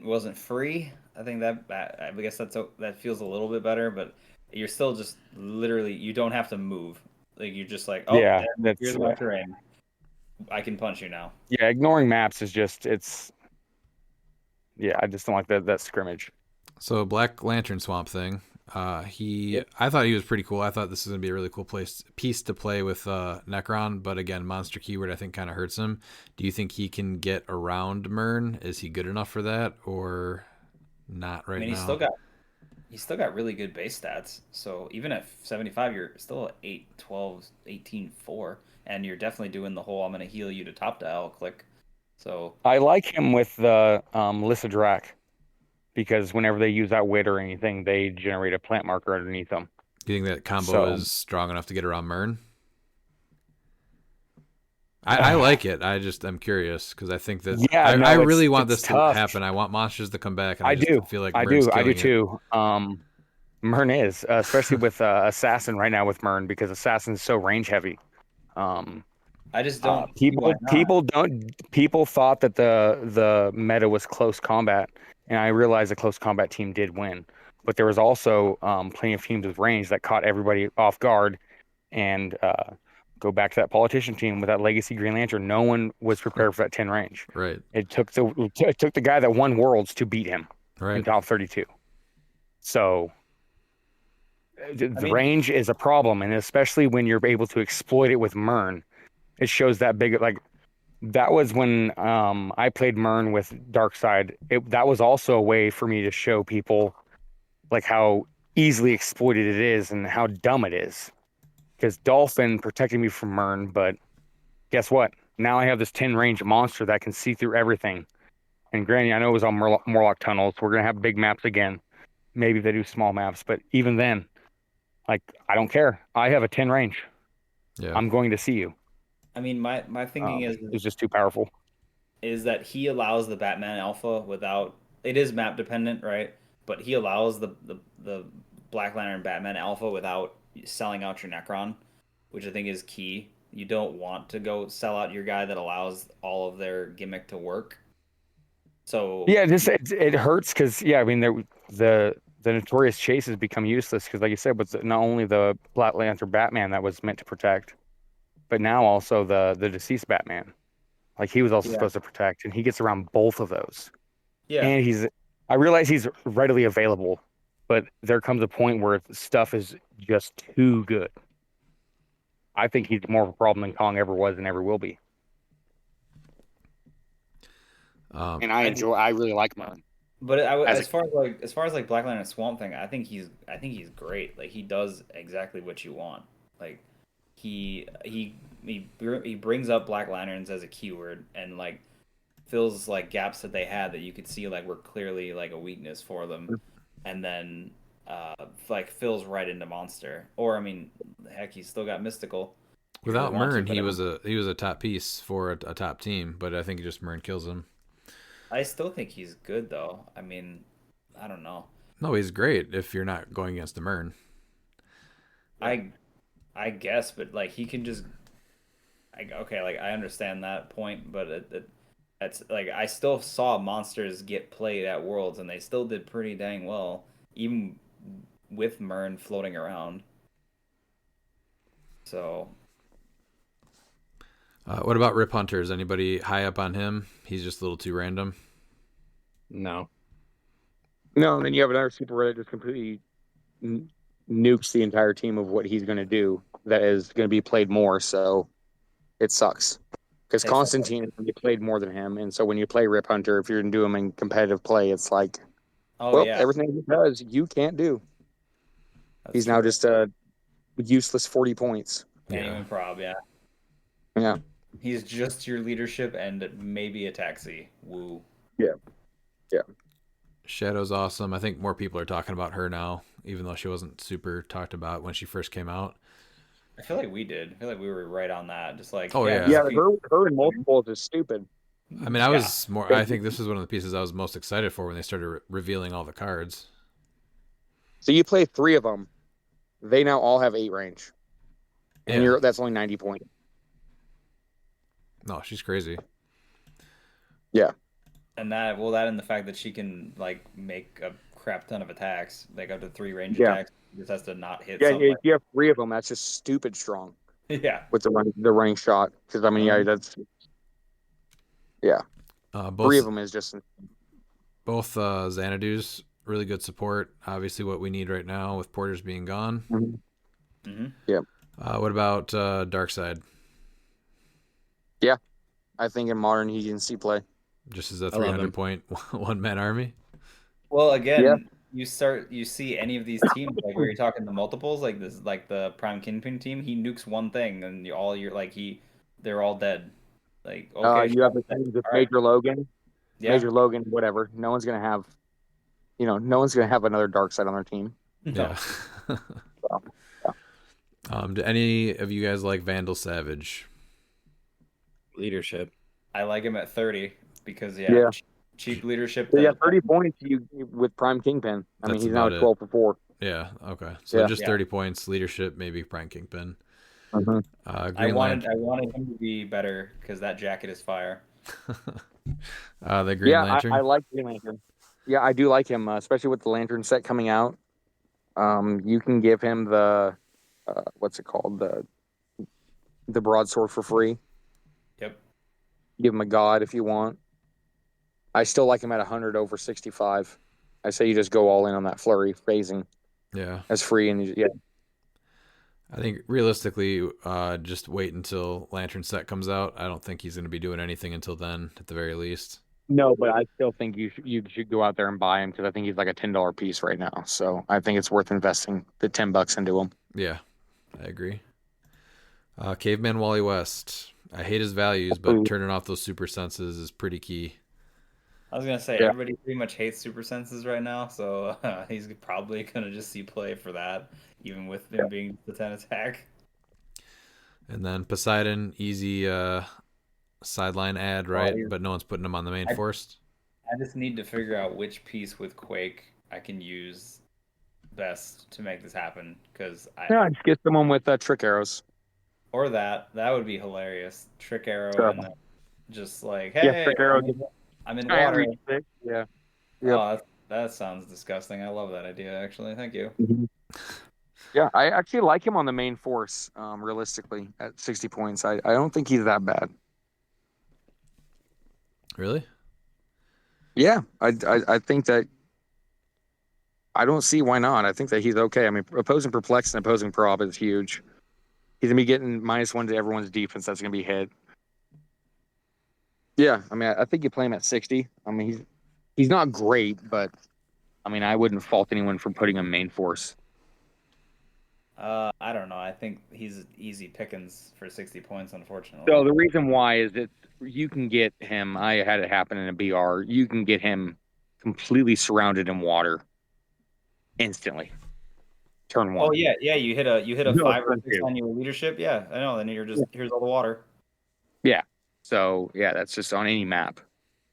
wasn't free. I think I guess that feels a little bit better, but you're still just literally you don't have to move. Like you're just like
Yeah,
here's my terrain. I can punch you now.
Yeah, ignoring maps is just I just don't like that scrimmage.
So Black Lantern Swamp Thing. I thought he was pretty cool. I thought this was gonna be a really cool piece to play with Necron, but again, monster keyword I think kind of hurts him. Do you think he can get around Mern? Is he good enough for that, or not right
I mean,
now?
he's still got really good base stats. So even at 75, you're still at 8, 12, 18, 4, and you're definitely doing the whole I'm gonna heal you to top dial click. So
I like him with the Lissa Drac because whenever they use that wit or anything, they generate a plant marker underneath them.
Do you think that combo
So-
is strong enough to get around Mern? I like it. I'm curious because I think that
Yeah,
I
no,
really
it's-
want
it's
this to
tough.
happen. I want monsters to come back. And
I
just
do.
feel like
I
Mern's
do. I do
killing it.
too. Mern is, especially with Assassin right now with Mern because Assassin's so range heavy.
I just don't. see
People
why not.
people thought that the meta was close combat, and I realized the close combat team did win, but there was also plenty of teams with range that caught everybody off guard, and go back to that politician team with that legacy Green Lantern. No one was prepared for that 10 range.
Right.
It took the guy that won Worlds to beat him in
Right.
top 32. So the
mean-
range is a problem, and especially when you're able to exploit it with Mern, it shows that big. Like that was when I played Mern with Darkseid. That was also a way for me to show people like how easily exploited it is and how dumb it is. Because Dolphin protected me from Mern, but guess what? Now I have this 10 range monster that can see through everything. And granted, I know it was on Morlock tunnels. We're gonna have big maps again. Maybe they do small maps, but even then, like I don't care. I have a 10 range.
Yeah.
I'm going to see you.
I mean, my thinking
It's just too powerful.
is that he allows the Batman Alpha without it is map dependent, right? But he allows the Black Lantern Batman Alpha without selling out your Necron, which I think is key. You don't want to go sell out your guy that allows all of their gimmick to work. So
Yeah, it hurts because I mean the notorious chase has become useless because, like you said, with not only the Black Lantern Batman that was meant to protect, but now also the deceased Batman, like he was also supposed to protect, and he gets around both of those.
yeah,
And I realize he's readily available, but there comes a point where stuff is just too good. I think he's more of a problem than Kong ever was and ever will be. And I really like Mern.
but
As
as far as like Black Lantern Swamp Thing, I think he's great. Like he does exactly what you want. Like he brings up Black Lanterns as a keyword and like fills like gaps that they had that you could see like were clearly like a weakness for them, and then like fills right into monster. Or I mean, heck, he's still got mystical.
Without
you want to,
Mern,
but
he was a top piece for a top team, but I think just Mern kills him.
I still think he's good though. I mean, I don't know.
No, he's great if you're not going against the Mern.
I guess, but like he can just, like okay, like I understand that point, but That's like I still saw monsters get played at Worlds, and they still did pretty dang well, even with Mern floating around. So
What about Rip Hunter? Is anybody high up on him? He's just a little too random.
No.
No, and then you have another super rare that just completely nukes the entire team of what he's going to do. That is going to be played more, so it sucks. Because
Takes up-
Constantine is going to be played more than him, and so when you play Rip Hunter, if you're going to do him in competitive play, it's like,
oh
well,
yeah,
everything he does, you can't do.
that's
He's
true.
now just a useless 40 points.
Can't
Yeah.
even prob, yeah.
Yeah.
He's just your leadership and maybe a taxi. Woo.
Yeah. Yeah.
Shadow's awesome. I think more people are talking about her now, even though she wasn't super talked about when she first came out.
I feel like we did. I feel like we were right on that. Just like,
Oh, yeah.
Yeah, her in multiples is stupid.
I mean, I think this was one of the pieces I was most excited for when they started revealing all the cards.
So you play 3 of them. They now all have 8 range. And
Yeah.
that's only 90 points.
No, she's crazy.
Yeah.
And that and the fact that she can like make a crap ton of attacks, like up to 3 range
Yeah.
attacks. Just has to not hit
Yeah,
something.
if you have 3 of them, that's just stupid strong
Yeah.
with the running shot. Because, I mean, yeah, that's... Yeah. 3 of them is just...
Both Xanadu's really good support. Obviously, what we need right now with Porters being gone.
Mm-hmm.
Yeah.
What about Darkseid?
Yeah. I think in Modern he can see play.
Just as a
I love
300
him.
point one-man army?
Well, again,
Yeah.
you see any of these teams like where you're talking the multiples, like this, like the Prime Kingpin team, he nukes one thing, and they're all dead. Like okay,
You have the
sure,
teams with
all right,
Major Logan.
yeah,
Major Logan, whatever. No one's going to have... no one's going to have another Darkseid on their team.
no.
Yeah. Do any of you guys like Vandal Savage?
Leadership.
I like him at 30 because
Yeah.
cheap leadership.
So
that-
30 points with Prime Kingpin. I mean,
That's
he's now
about
at
it.
12 for 4.
Yeah. Okay. So
Yeah.
just
Yeah.
30 points, leadership, maybe Prime Kingpin.
Mm-hmm.
I
Green
wanted him to be better because that jacket is fire.
The Green Lantern.
I like Green Lantern. Yeah, I do like him, especially with the Lantern set coming out. You can give him the what's it called, the broadsword for free.
Yep.
Give him a god if you want. I still like him at 100 over 65. I say you just go all in on that flurry phasing
Yeah.
as free, and yeah.
I think realistically, just wait until Lantern set comes out. I don't think he's going to be doing anything until then, at the very least.
No, but I still think you should go out there and buy him because I think he's like a $10 piece right now. So I think it's worth investing the $10 into him.
Yeah, I agree. Caveman Wally West. I hate his values, but turning off those super senses is pretty key.
I was gonna say
Yeah.
everybody pretty much hates super senses right now, so he's probably gonna just see play for that, even with him being the 10 attack.
And then Poseidon, easy sideline ad, right? But no one's putting him on the main force.
I just need to figure out which piece with Quake I can use best to make this happen, because
Yeah, just get someone with trick arrows.
or that would be hilarious. Trick arrow
Sure.
and then just like, hey,
Yeah, trick arrow.
I'm in water.
Yeah.
Oh, that sounds disgusting. I love that idea, actually. Thank you.
Yeah, I actually like him on the main force, realistically, at 60 points. I don't think he's that bad.
Really?
Yeah, I think that I don't see why not. I think that he's okay. I mean, opposing perplex and opposing prob is huge. He's gonna be getting -1 to everyone's defense. That's gonna be hit. Yeah, I mean, I think you play him at 60. I mean, he's not great, but I mean, I wouldn't fault anyone for putting him main force.
I don't know. I think he's easy pickings for 60 points, unfortunately.
So the reason why is that you can get him. I had it happen in a BR. You can get him completely surrounded in water instantly. Turn 1.
Oh yeah. You hit a
No,
5 or
turn
6
2.
on your leadership. Yeah, I know. Then you're just here's all the water.
Yeah. So yeah, that's just on any map.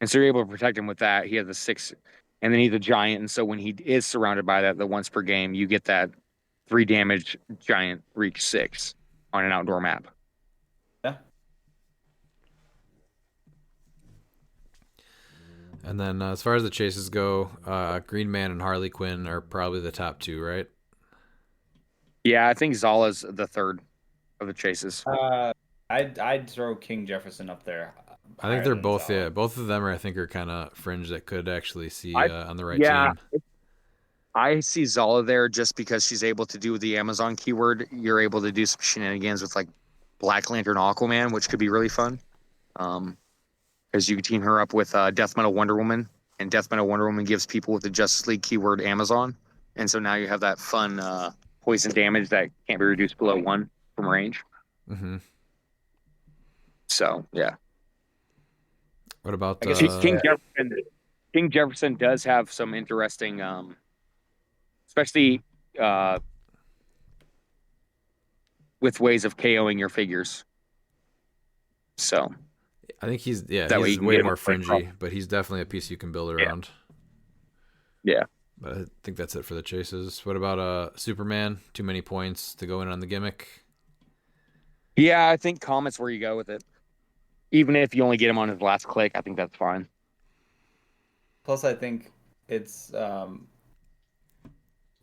And so you're able to protect him with that. He has a 6, and then he's a giant. And so when he is surrounded by that, the once per game, you get that 3 damage giant reach 6 on an outdoor map.
Yeah.
And then as far as the chases go, Green Man and Harley Quinn are probably the top two, right?
Yeah, I think Zala's the third of the chases.
I'd throw King Jefferson up there.
I think
higher
they're
than
both,
Zala.
yeah, both of them are, I think, are kind of fringe that could actually see
I
on the right
yeah,
team.
I see Zala there just because she's able to do the Amazon keyword. You're able to do some shenanigans with like Black Lantern Aquaman, which could be really fun. Because you can team her up with Death Metal Wonder Woman, and Death Metal Wonder Woman gives people with the Justice League keyword Amazon, and so now you have that fun poison damage that can't be reduced below 1 from range.
Mm-hmm.
So yeah,
What about
I guess
King Jefferson does have some interesting, especially with ways of KOing your figures. So
I think he's
That way you
he's
can
way
get him
more
to play
fringy, but he's definitely a piece you can build around.
yeah.
But I think that's it for the chases. What about Superman? Too many points to go in on the gimmick.
Yeah, I think Comet's where you go with it. Even if you only get him on his last click, I think that's fine.
Plus, I think it's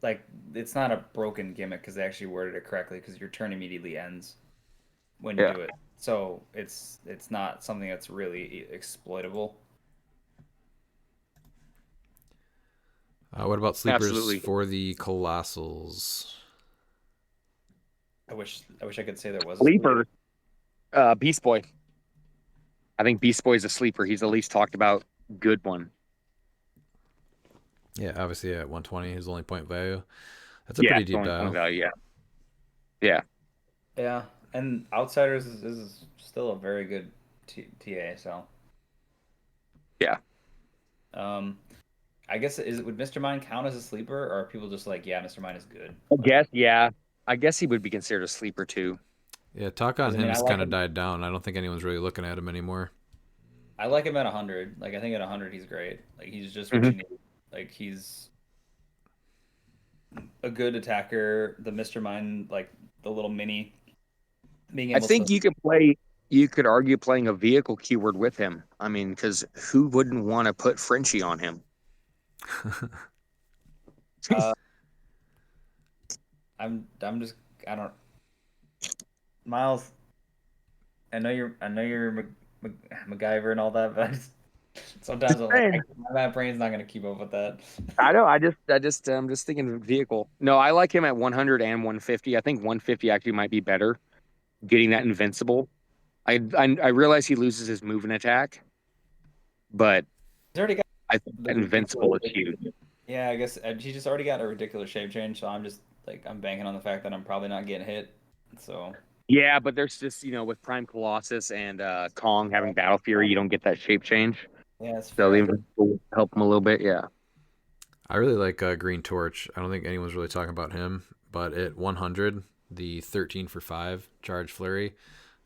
like it's not a broken gimmick because they actually worded it correctly because your turn immediately ends when you
Yeah.
do it. So it's not something that's really exploitable.
What about sleepers
Absolutely.
for the Colossals?
I wish I could say there was a
Sleeper, Beast Boy. I think Beast Boy is a sleeper. He's the least talked about good one.
Yeah, obviously at 120, his only point value. That's a
Yeah,
pretty
it's
deep
only
dial.
point value. Yeah. Yeah.
Yeah, and Outsiders is still a very good TA. So
Yeah.
I guess would Mr. Mine count as a sleeper, or are people just like, yeah, Mr. Mine is good?
I guess. Yeah. I guess he would be considered a sleeper too.
Yeah, talk on
'Cause, I
him
mean, I
has
like
kind of
him.
died down. I don't think anyone's really looking at him anymore.
I like him at 100. Like I think at 100 he's great. Like he's just what
Mhm.
you need. Like he's a good attacker. The Mr. Mine, like the little mini, being
I
able
think
to.
you could argue playing a vehicle keyword with him. I mean, because who wouldn't want to put Frenchie on him?
Uh, I'm just I don't Miles. I know you're MacGyver and all that, but I just, sometimes I'm like, my brain's not gonna keep up with that.
I know. I'm just thinking vehicle. No, I like him at 100 and 150. I think 150 actually might be better. Getting that invincible. I realize he loses his move and attack, but
He's already got
I think
the
that invincible is huge.
Yeah, I guess he just already got a ridiculous shape change, so I'm just like I'm banking on the fact that I'm probably not getting hit. So
Yeah, but there's just with Prime Colossus and Kong having Battle Fury, you don't get that shape change.
yeah, it's
So the
fair.
invincible will help him a little bit. Yeah.
I really like Green Torch. I don't think anyone's really talking about him, but at 100, the 13 for 5 charge flurry,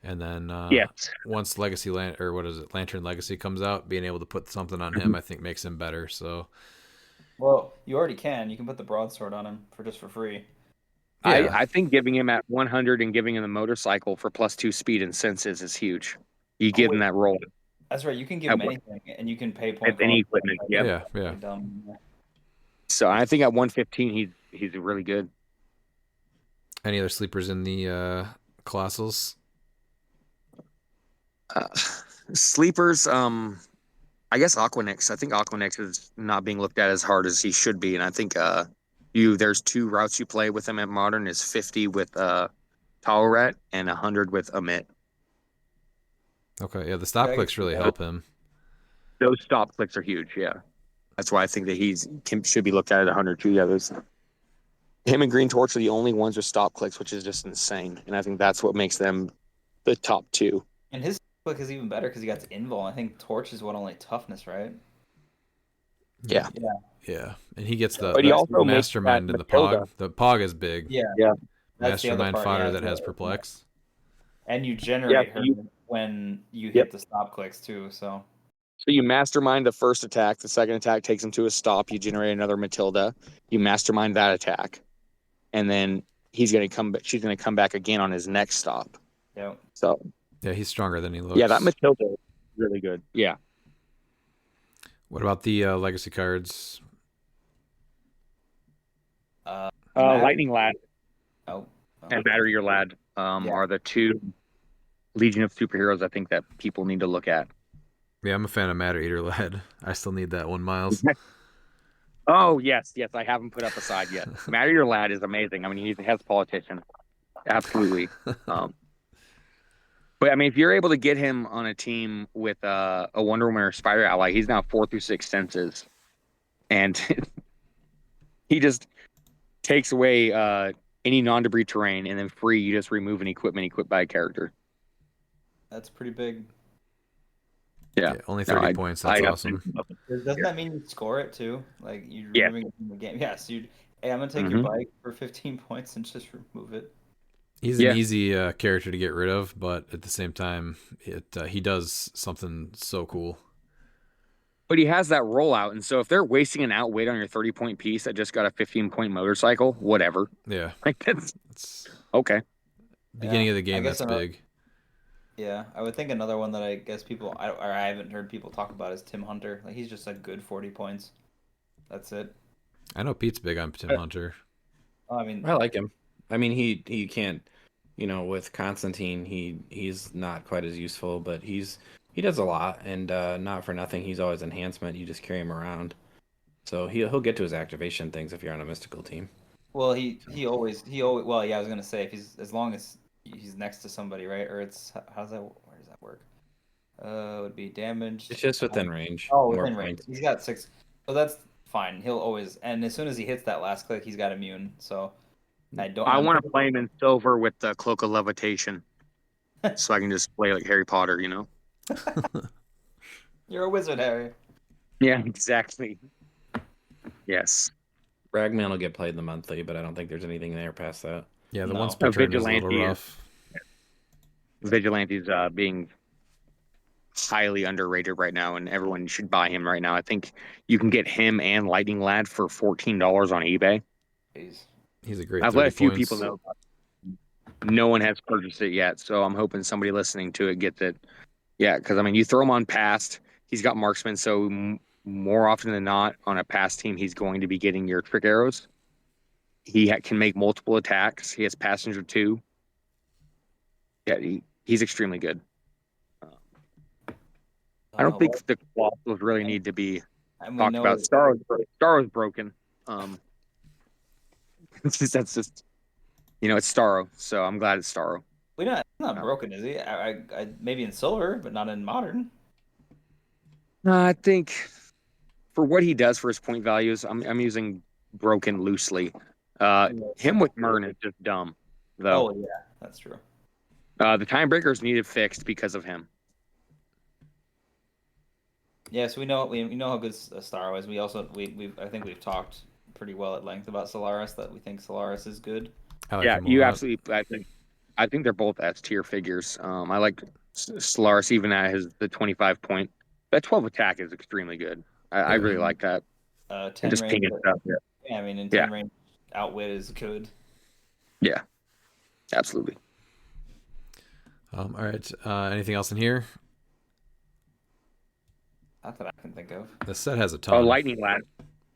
and then
Yes.
once Lantern Legacy comes out, being able to put something on him, I think makes him better. So
Well, you already can. You can put the broadsword on him for free.
yeah,
I think giving him at 100 and giving him the motorcycle for +2 speed and senses is huge. You give him that roll.
That's right. You can give him anything, and you can pay point
With any
cost.
equipment, yep.
yeah.
Dumb.
So I think at 115 he's really good.
Any other sleepers in the Colossals?
Sleepers, I guess Aquanix. I think Aquanix is not being looked at as hard as he should be, and I think there's 2 routes you play with him at Modern is 50 with Tauret and 100 with Amit.
Okay, yeah, the stop clicks really help him.
Those stop clicks are huge. Yeah, that's why I think that should be looked at 100 too. Yeah, him and Green Torch are the only ones with stop clicks, which is just insane, and I think that's what makes them the top 2.
And his click is even better because he got invul. I think Torch is what only toughness, right?
Yeah.
Yeah, and he gets the
But he also makes
mastermind
that
in the
Matilda.
Pog. The Pog is big.
Yeah. That's the other
Mastermind
part,
fodder
yeah,
that has perplex.
And you generate her
you-
when you hit
Yep.
the stop clicks too. So
you mastermind the first attack. The second attack takes him to a stop. You generate another Matilda. You mastermind that attack, and then she's going to come back again on his next stop.
yeah.
So
Yeah, he's stronger than he looks.
yeah, that Matilda is really good. Yeah.
What about the legacy cards?
Lightning Lad
Oh,
and Battery Your Lad are the two Legion of Superheroes I think that people need to look at.
Yeah, I'm a fan of Matter Eater Lad. I still need that one, Miles.
Oh, yes, I haven't put up a side yet. Battery Your Lad is amazing. I mean, he's a Hess politician. Absolutely. But I mean, if you're able to get him on a team with a Wonder Woman or Spider ally, he's now 4 through 6 senses, and he just takes away any non-debris terrain, and then free you just remove an equipment equipped by a character.
that's pretty big.
Yeah,
only 30 points. That's awesome.
Doesn't that mean you score it too? Like you're
Yeah.
removing it from the game? Yes, you'd. Hey, I'm gonna take your bike for 15 points and just remove it.
He's an easy character to get rid of, but at the same time, he does something so cool.
But he has that rollout, and so if they're wasting an outweight on your 30-point piece that just got a 15-point motorcycle, whatever.
Yeah,
like that's okay.
Beginning of the game, that's big.
Yeah, I would think another one that I guess I haven't heard people talk about is Tim Hunter. Like he's just a good 40 points. That's it.
I know Pete's big on Tim Hunter.
I mean,
I like him. I mean, he can't, with Constantine, he's not quite as useful, but he does a lot, and not for nothing, he's always enhancement. You just carry him around, so he'll get to his activation things if you're on a mystical team.
Well, he always well, yeah, I was gonna say if he's as long as he's next to somebody, right? Or it's where does that work? It would be damaged.
It's just within range.
Oh, within range. He's got 6, so that's fine. He'll always, and as soon as he hits that last click, he's got immune. So
I want to play him in silver with the Cloak of Levitation, so I can just play like Harry Potter,
You're a wizard, Harry.
Yeah, exactly. Yes.
Ragman will get played in the monthly, but I don't think there's anything there past that.
Yeah, the once per turn is a little rough.
Vigilante's being highly underrated right now, and everyone should buy him right now. I think you can get him and Lightning Lad for $14 on eBay.
He's a great.
I've let a few people know. No one has purchased it yet, so I'm hoping somebody listening to it gets it. Yeah, because I mean, you throw him on past. He's got marksman, so more often than not, on a past team, he's going to be getting your trick arrows. He can make multiple attacks. He has passenger 2. Yeah, he's extremely good. I don't think the colossals really need to be talked about. Star was broken. That's just, it's Starro, so I'm glad it's Starro.
It's not broken, is he? I maybe in silver, but not in modern.
I think for what he does for his point values, I'm using broken loosely. Him with Mern is just dumb, though.
Oh yeah, that's true.
The time breakers needed fixed because of him.
Yes, we know how good Starro is. We also I think we've talked pretty well at length about Solaris, that we think Solaris is good.
You absolutely. I think they're both S tier figures. I like Solaris even at the 25 point. That 12 attack is extremely good. I really like that.
10
just
range.
Stuff.
Yeah, I mean, in 10 range, outwit is good.
Yeah, absolutely.
All right. Anything else in here?
Not that I can think of.
The set has a ton.
Oh, Lightning Lad.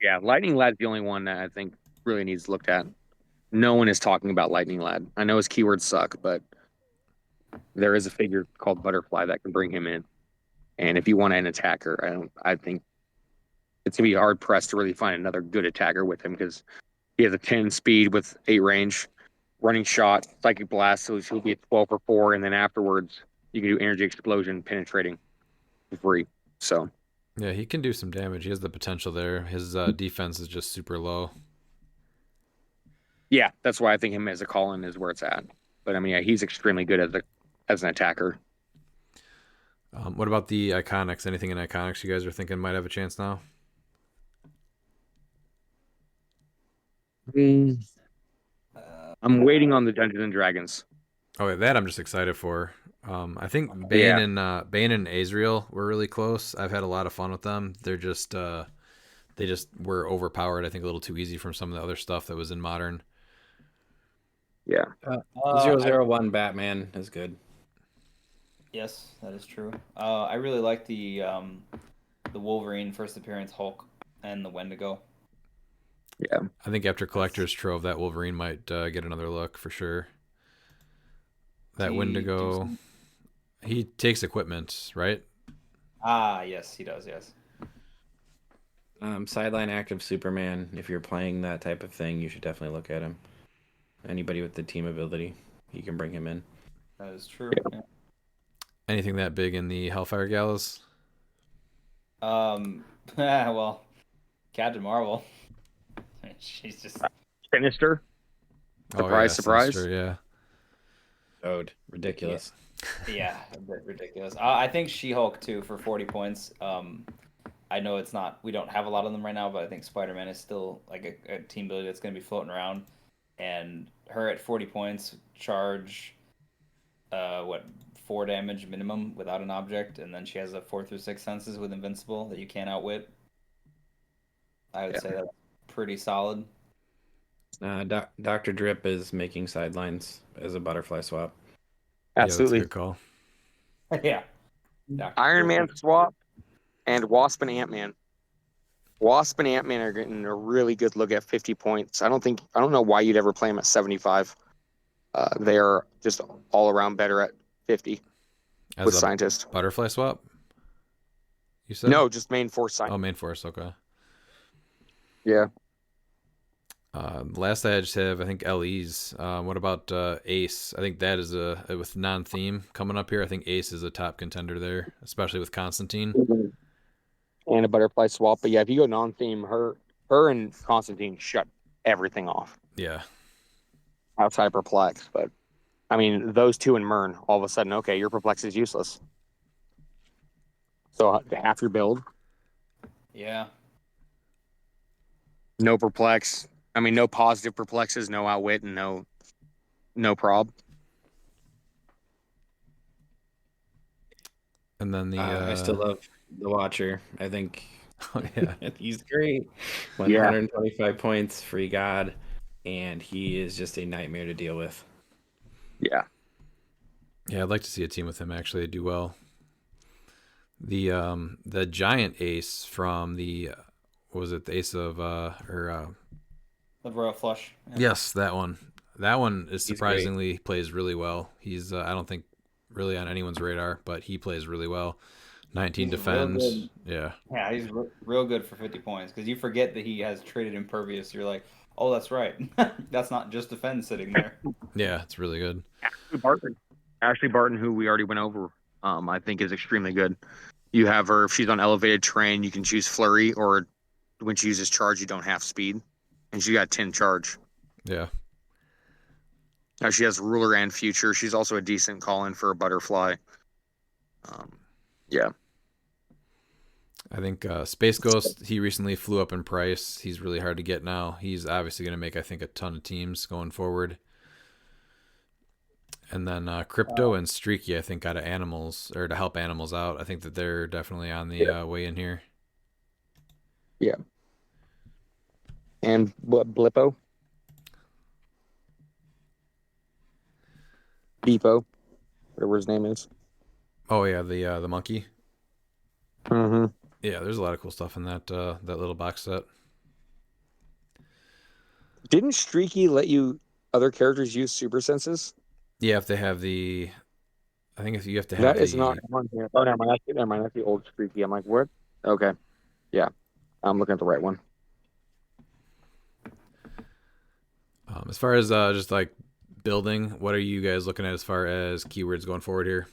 Yeah, Lightning Lad's the only one that I think really needs looked at. No one is talking about Lightning Lad. I know his keywords suck, but there is a figure called Butterfly that can bring him in. And if you want an attacker, I think it's gonna be hard pressed to really find another good attacker with him, because he has a 10 speed with 8 range, running shot, psychic blast, so he'll be a 12 for 4, and then afterwards you can do energy explosion, penetrating for free. So
yeah, he can do some damage. He has the potential there. His defense is just super low.
Yeah, that's why I think him as a call-in is where it's at. But I mean, yeah, he's extremely good as an attacker.
What about the Iconics? Anything in Iconics you guys are thinking might have a chance now?
I'm waiting on the Dungeons and Dragons.
Oh, yeah, that I'm just excited for. I think Bane and Azrael were really close. I've had a lot of fun with them. They're just they just were overpowered. I think a little too easy from some of the other stuff that was in modern.
Yeah.
001 Batman is good.
Yes, that is true. I really like the the Wolverine first appearance, Hulk, and the Wendigo.
Yeah.
I think after Collector's Trove, that Wolverine might get another look for sure. That
Does he
Wendigo,
do some-
he takes equipment, right?
Yes, he does. Yes.
Sideline active Superman. If you're playing that type of thing, you should definitely look at him. Anybody with the team ability, you can bring him in.
That is true. Yeah.
Anything that big in the Hellfire Galas?
Well, Captain Marvel. She's just
Sinister.
Oh,
Surprise,
yeah,
surprise.
Sinister, yeah.
Ode. Ridiculous.
yeah, a bit ridiculous. I think She-Hulk too for 40 points. I know it's not. We don't have a lot of them right now, but I think Spider-Man is still like a team ability that's going to be floating around. And her at 40 points, charge, 4 damage minimum without an object, and then she has a 4 through 6 senses with Invincible that you can't outwit. I would say that's pretty solid.
Dr. Drip is making sidelines as a butterfly swap.
Absolutely.
Yeah, that's a good call.
yeah.
Iron Man swap and Wasp and Ant-Man. Wasp and Ant-Man are getting a really good look at 50 points. I don't know why you'd ever play them at 75. They are just all around better at 50
As
with
a
Scientist.
butterfly swap? You said?
No, just main force Scientist.
Oh, main force, okay.
Yeah.
Last I just have, I think, LEs. What about Ace? I think that is with non-theme coming up here. I think Ace is a top contender there, especially with Constantine.
And a butterfly swap. But yeah, if you go non-theme, her and Constantine shut everything off.
Yeah.
Outside of Perplex. But, I mean, those two and Myrn, all of a sudden, okay, your Perplex is useless. So half your build,
Yeah.
no Perplex. I mean, no positive Perplexes, no Outwit, and no prob.
And then the...
I still love the Watcher. I think
Oh, yeah.
he's great. 125 points, free god, and he is just a nightmare to deal with.
Yeah.
Yeah, I'd like to see a team with him actually do well. The giant ace from the... what was it? The ace of...
The Royal Flush. Yeah.
Yes, that one. That one is
He's
surprisingly plays really well. He's I don't think really on anyone's radar, but he plays really well. 19
He's
defend.
real good.
Yeah.
Yeah, he's real good for 50 points because you forget that he has traded Impervious. You're like, oh, that's right. That's not just defend sitting there.
Yeah, it's really good.
Ashley Barton, who we already went over, I think is extremely good. You have her, if she's on elevated terrain, you can choose Flurry, or when she uses charge, you don't have speed. And she got 10 charge.
Yeah.
Now she has ruler and future. She's also a decent call-in for a butterfly. Yeah.
I think Space Ghost, he recently flew up in price. He's really hard to get now. He's obviously going to make, I think, a ton of teams going forward. And then Crypto and Streaky, I think, out of Animals, or to help Animals out. I think that they're definitely on the way in here.
Yeah. And Blippo? Beepo, whatever his name is.
Oh, yeah, the monkey.
Mm-hmm.
Yeah, there's a lot of cool stuff in that that little box set.
Didn't Streaky let you other characters use super senses?
Yeah, if they have the... I think if you have to have
That is not on here. Oh, never mind. That's the old Streaky. I'm like, what? Okay. Yeah. I'm looking at the right one.
As far as just like building, what are you guys looking at as far as keywords going forward here?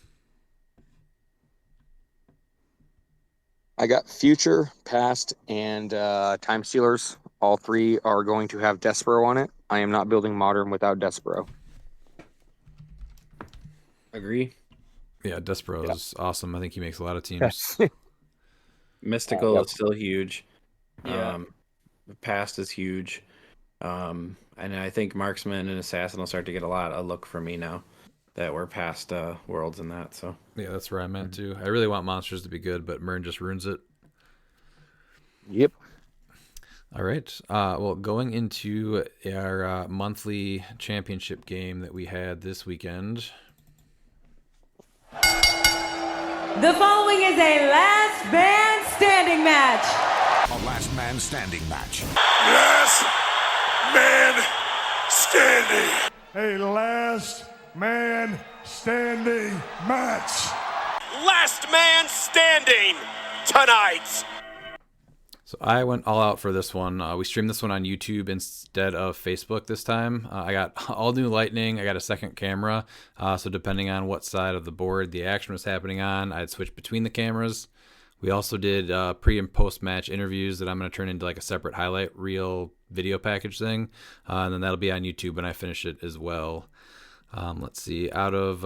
I got Future, Past, and Time Stealers. All three are going to have Despero on it. I am not building Modern without Despero.
Agree.
Yeah, Despero is awesome. I think he makes a lot of teams.
Mystical is still huge.
Yeah.
Past is huge. And I think Marksman and Assassin will start to get a lot of look for me now that we're past Worlds and that. So
Yeah, that's where I'm at too. I really want monsters to be good, but Mern just ruins it.
Yep.
All right. Well, going into our monthly championship game that we had this weekend.
The following is a last man standing standing match.
A last man standing match. Last man standing. A last man standing match.
Last man standing tonight.
So I went all out for this one. We streamed this one on YouTube instead of Facebook this time. I got all new lighting. I got a second camera. So depending on what side of the board the action was happening on, I'd switch between the cameras. We also did pre and post match interviews that I'm going to turn into like a separate highlight reel video package thing. And then that'll be on YouTube when I finish it as well. Let's see. Out of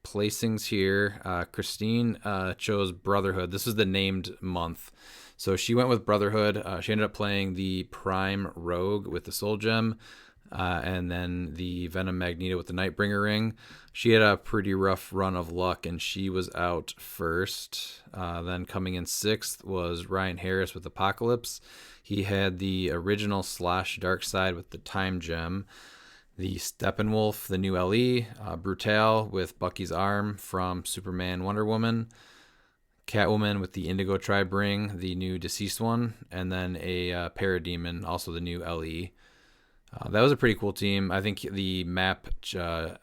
placings here, Christine chose Brotherhood. This is the named month. So she went with Brotherhood. She ended up playing the Prime Rogue with the Soul Gem, and then the Venom Magneto with the Nightbringer ring. She had a pretty rough run of luck, and she was out first. Then coming in sixth was Ryan Harris with Apocalypse. He had the original Slash Darkseid with the Time Gem, the Steppenwolf, the new LE, Brutal with Bucky's arm from Superman Wonder Woman, Catwoman with the Indigo Tribe ring, the new deceased one, and then a Parademon, also the new LE. That was a pretty cool team. I think the map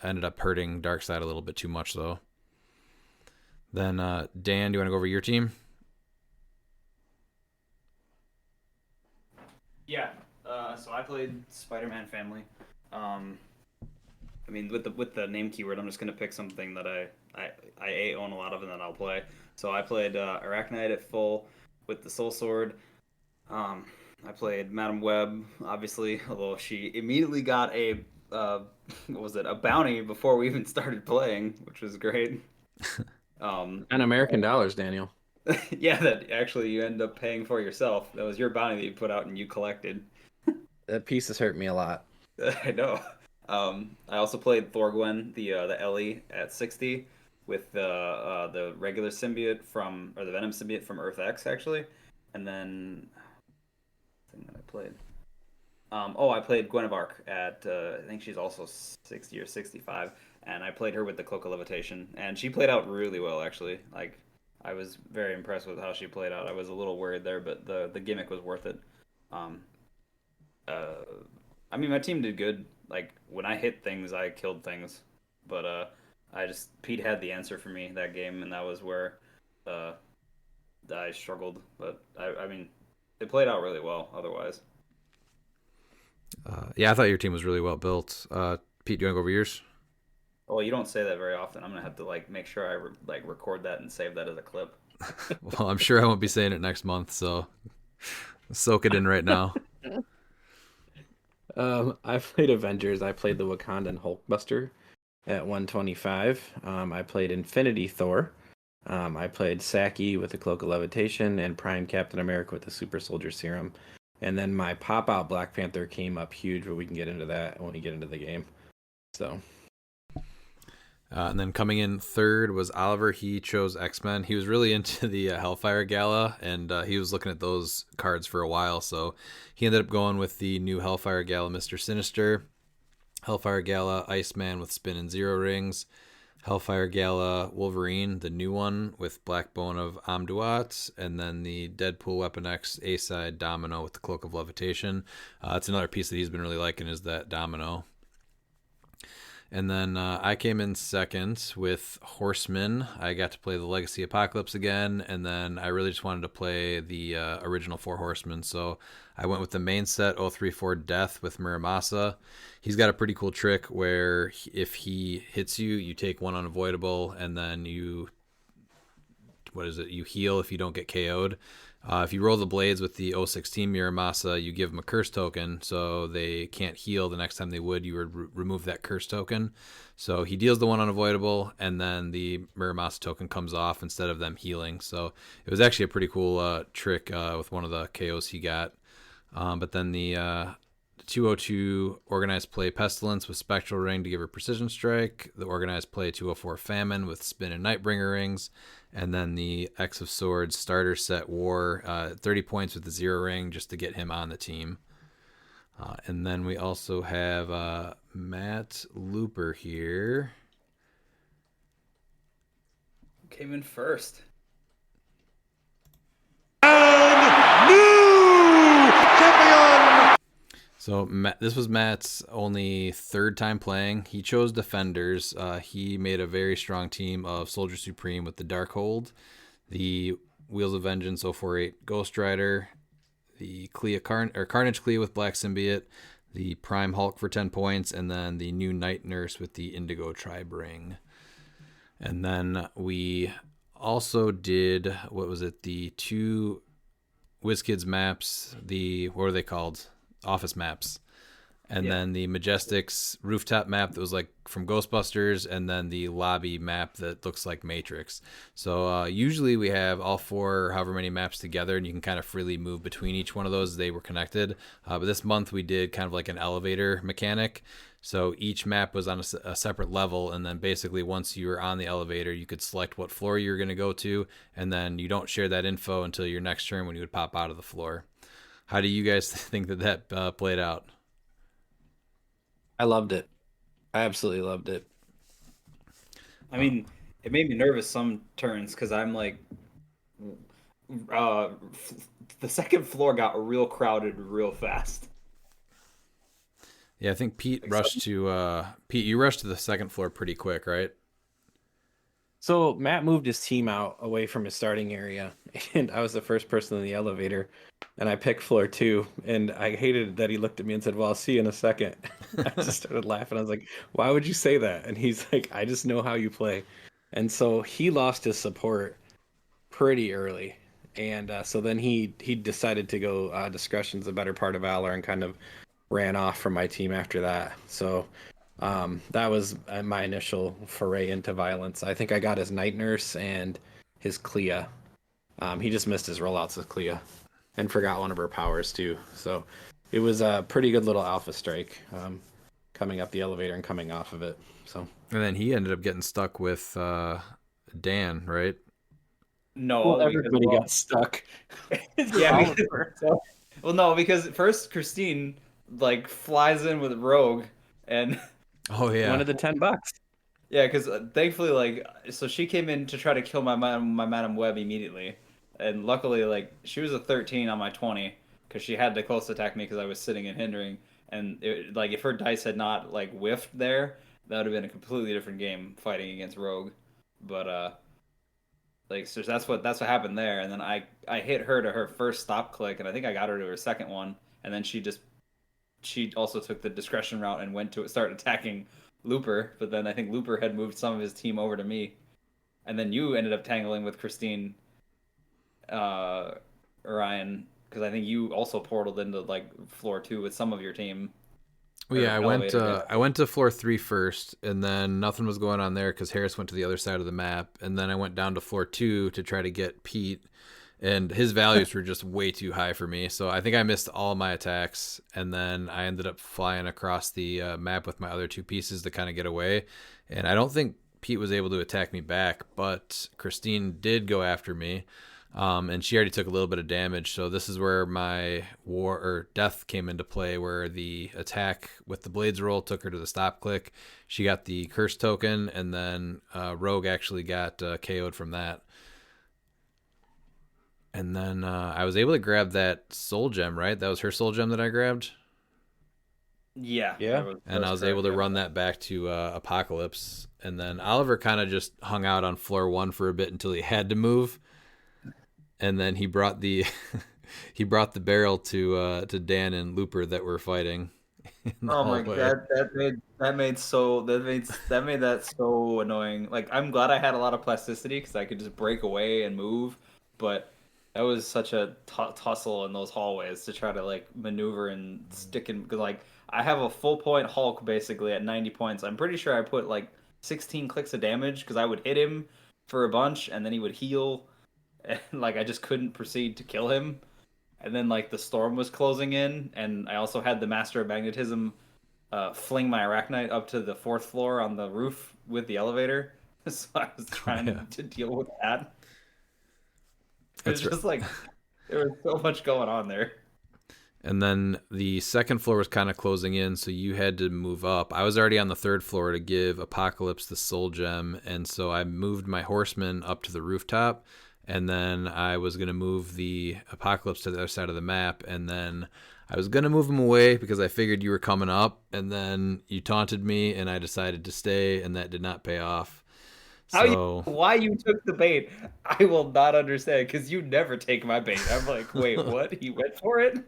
ended up hurting Darkseid a little bit too much, though. Then, Dan, do you want to go over your team?
Yeah. So I played Spider-Man Family. I mean, with the name keyword, I'm just gonna pick something that I own a lot of and then I'll play. So I played Arachnite at full with the Soul Sword. I played Madam Web, obviously, although she immediately got a a bounty before we even started playing, which was great.
And American dollars, Daniel.
Yeah, that actually you end up paying for yourself. That was your bounty that you put out and you collected.
That piece has hurt me a lot.
I know. I also played Thorgwen, the Ellie at 60 with the regular symbiote or the Venom symbiote from Earth X actually, and then thing that I played. I played Gwen of Arc at I think she's also 60 or 65, and I played her with the Cloak of Levitation, and she played out really well actually. Like I was very impressed with how she played out. I was a little worried there, but the gimmick was worth it. I mean, my team did good. Like when I hit things, I killed things, but Pete had the answer for me that game, and that was where I struggled. But I mean, it played out really well. Otherwise,
yeah, I thought your team was really well built. Pete, do you want to go over yours?
Well, you don't say that very often. I'm gonna have to make sure I record that and save that as a clip.
Well, I'm sure I won't be saying it next month, so soak it in right now.
I played Avengers. I played the Wakandan Hulkbuster at 125. I played Infinity Thor. I played Saki with the Cloak of Levitation and Prime Captain America with the Super Soldier Serum. And then my pop-out Black Panther came up huge, but we can get into that when we get into the game. So...
and then coming in third was Oliver. He chose X-Men. He was really into the Hellfire Gala, and he was looking at those cards for a while, so he ended up going with the new Hellfire Gala Mr. Sinister, Hellfire Gala Iceman with Spin and Zero Rings, Hellfire Gala Wolverine, the new one with Black Bone of Amduat, and then the Deadpool Weapon X A-side Domino with the Cloak of Levitation. That's another piece that he's been really liking, is that Domino. And then I came in second with Horseman. I got to play the Legacy Apocalypse again, and then I really just wanted to play the original Four Horsemen. So I went with the main set 034 Death with Muramasa. He's got a pretty cool trick where if he hits you, you take one unavoidable, and then you heal if you don't get KO'd. If you roll the blades with the 016 Muramasa, you give them a curse token, so they can't heal the next time they would. You would remove that curse token. So he deals the one unavoidable, and then the Muramasa token comes off instead of them healing. So it was actually a pretty cool trick with one of the KOs he got. But then the 202 Organized Play Pestilence with Spectral Ring to give her Precision Strike. The Organized Play 204 Famine with Spin and Nightbringer Rings. And then the X of Swords starter set War, 30 points with the Zero Ring just to get him on the team. And then we also have Matt Looper here.
Came in first.
So this was Matt's only third time playing. He chose Defenders. He made a very strong team of Soldier Supreme with the Darkhold, the Wheels of Vengeance 048 Ghost Rider, the Carnage Clea with Black Symbiote, the Prime Hulk for 10 points, and then the new Night Nurse with the Indigo Tribe Ring. And then we also did, what was it, the 2 WizKids maps, what were they called? Office maps. And then the Majestics rooftop map that was like from Ghostbusters, and then the lobby map that looks like Matrix. So usually we have all 4 or however many maps together, and you can kind of freely move between each one of those. They were connected. But this month we did kind of like an elevator mechanic. So each map was on a separate level, and then basically once you were on the elevator, you could select what floor you were going to go to, and then you don't share that info until your next turn when you would pop out of the floor. How do you guys think that played out?
I loved it. I absolutely loved it.
I mean, it made me nervous some turns because I'm like, the second floor got real crowded real fast.
Yeah, I think Pete rushed to you rushed to the second floor pretty quick, right?
So Matt moved his team out away from his starting area, and I was the first person in the elevator, and I picked floor 2, and I hated that he looked at me and said, "Well, I'll see you in a second." I just started laughing. I was like, "Why would you say that?" And he's like, "I just know how you play." And so he lost his support pretty early, and so then he decided to go discretion's the better part of valor, and kind of ran off from my team after that. So that was my initial foray into violence. I think I got his Night Nurse and his Clea. He just missed his rollouts with Clea and forgot one of her powers too. So it was a pretty good little alpha strike coming up the elevator and coming off of it. So
and then he ended up getting stuck with Dan, right?
No,
well, everybody got stuck.
Yeah. Because first Christine like flies in with Rogue and
oh yeah,
wanted the $10.
Yeah, because thankfully, like, so she came in to try to kill my Madam Web immediately, and luckily, like, she was a 13 on my 20 because she had to close attack me because I was sitting and hindering, and like if her dice had not like whiffed there, that would have been a completely different game fighting against Rogue, but like so that's what happened there, and then I hit her to her first stop click, and I think I got her to her second one, and then she also took the discretion route and went to start attacking Looper, but then I think Looper had moved some of his team over to me, and then you ended up tangling with Christine, Ryan, because I think you also portaled into like floor 2 with some of your team.
Well, yeah, I went to floor 3 first, and then nothing was going on there because Harris went to the other side of the map, and then I went down to floor 2 to try to get Pete, and his values were just way too high for me. So I think I missed all my attacks, and then I ended up flying across the map with my other 2 pieces to kind of get away. And I don't think Pete was able to attack me back, but Christine did go after me, and she already took a little bit of damage. So this is where my death came into play, where the attack with the Blades roll took her to the stop click. She got the curse token, and then Rogue actually got KO'd from that. And then I was able to grab that soul gem, right? That was her soul gem that I grabbed?
Yeah.
And I was able to run that back to Apocalypse. And then Oliver kind of just hung out on floor 1 for a bit until he had to move. And then he brought the barrel to Dan and Looper that were fighting.
Oh my god, that made that so annoying. Like, I'm glad I had a lot of plasticity because I could just break away and move, but that was such a tussle in those hallways to try to like maneuver and stick in. Because like I have a full point Hulk basically at 90 points. I'm pretty sure I put like 16 clicks of damage because I would hit him for a bunch and then he would heal, and like I just couldn't proceed to kill him. And then like the storm was closing in, and I also had the Master of Magnetism fling my Arachnite up to the 4th floor on the roof with the elevator. So I was trying to deal with that. It's just like there was so much going on there.
And then the second floor was kind of closing in, so you had to move up. I was already on the 3rd floor to give Apocalypse the soul gem, and so I moved my horseman up to the rooftop, and then I was going to move the Apocalypse to the other side of the map, and then I was gonna move him away because I figured you were coming up, and then you taunted me, and I decided to stay, and that did not pay off. So
Why you took the bait? I will not understand because you never take my bait. I'm like, wait, what? He went for it?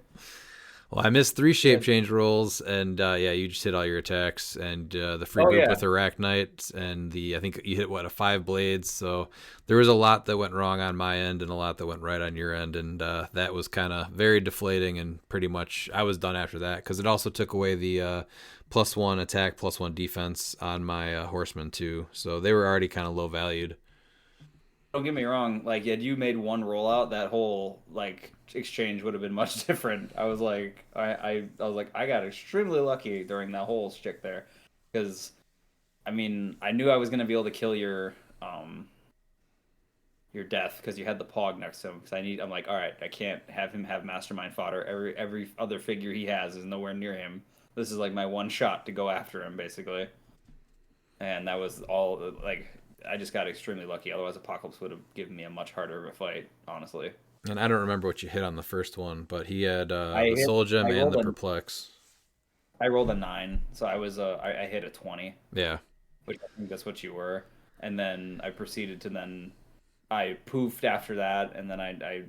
well, I missed 3 shape change rolls, and you just hit all your attacks, and the free boop with Arachnite, and I think you hit a 5 blades. So there was a lot that went wrong on my end, and a lot that went right on your end, and that was kind of very deflating. And pretty much I was done after that because it also took away the +1 attack, +1 defense on my horsemen too. So they were already kind of low valued.
Don't get me wrong. Like, had you made one rollout, that whole exchange would have been much different. I was like, I was like, I got extremely lucky during that whole shtick there, because, I mean, I knew I was gonna be able to kill your death because you had the Pog next to him. Because I'm like, all right, I can't have him have mastermind fodder. Every other figure he has is nowhere near him. This is like my one shot to go after him, basically. And that was all like. I just got extremely lucky. Otherwise, Apocalypse would have given me a much harder of a fight, honestly.
And I don't remember what you hit on the first one, but he had the Soul Gem and the Perplex.
I rolled a 9, so I was I hit a 20.
Yeah.
Which I think that's what you were. And then I proceeded to I poofed after that, and then I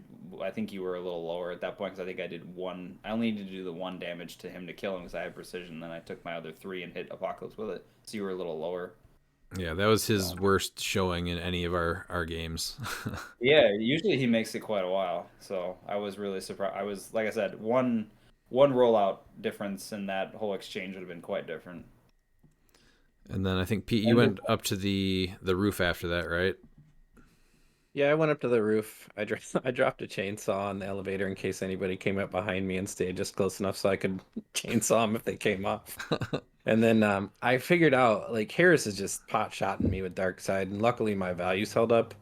think you were a little lower at that point because I think I did 1. I only needed to do the 1 damage to him to kill him because I had precision. Then I took my other 3 and hit Apocalypse with it, so you were a little lower.
Yeah, that was his worst showing in any of our games.
Yeah, usually he makes it quite a while. So I was really surprised. I was, like I said, one rollout difference in that whole exchange would have been quite different.
And then I think, Pete, you went up to the roof after that, right?
Yeah, I went up to the roof. I dropped a chainsaw on the elevator in case anybody came up behind me and stayed just close enough so I could chainsaw them if they came off. And then I figured out, like, Harris is just pot-shotting me with Dark Side, and luckily my values held up.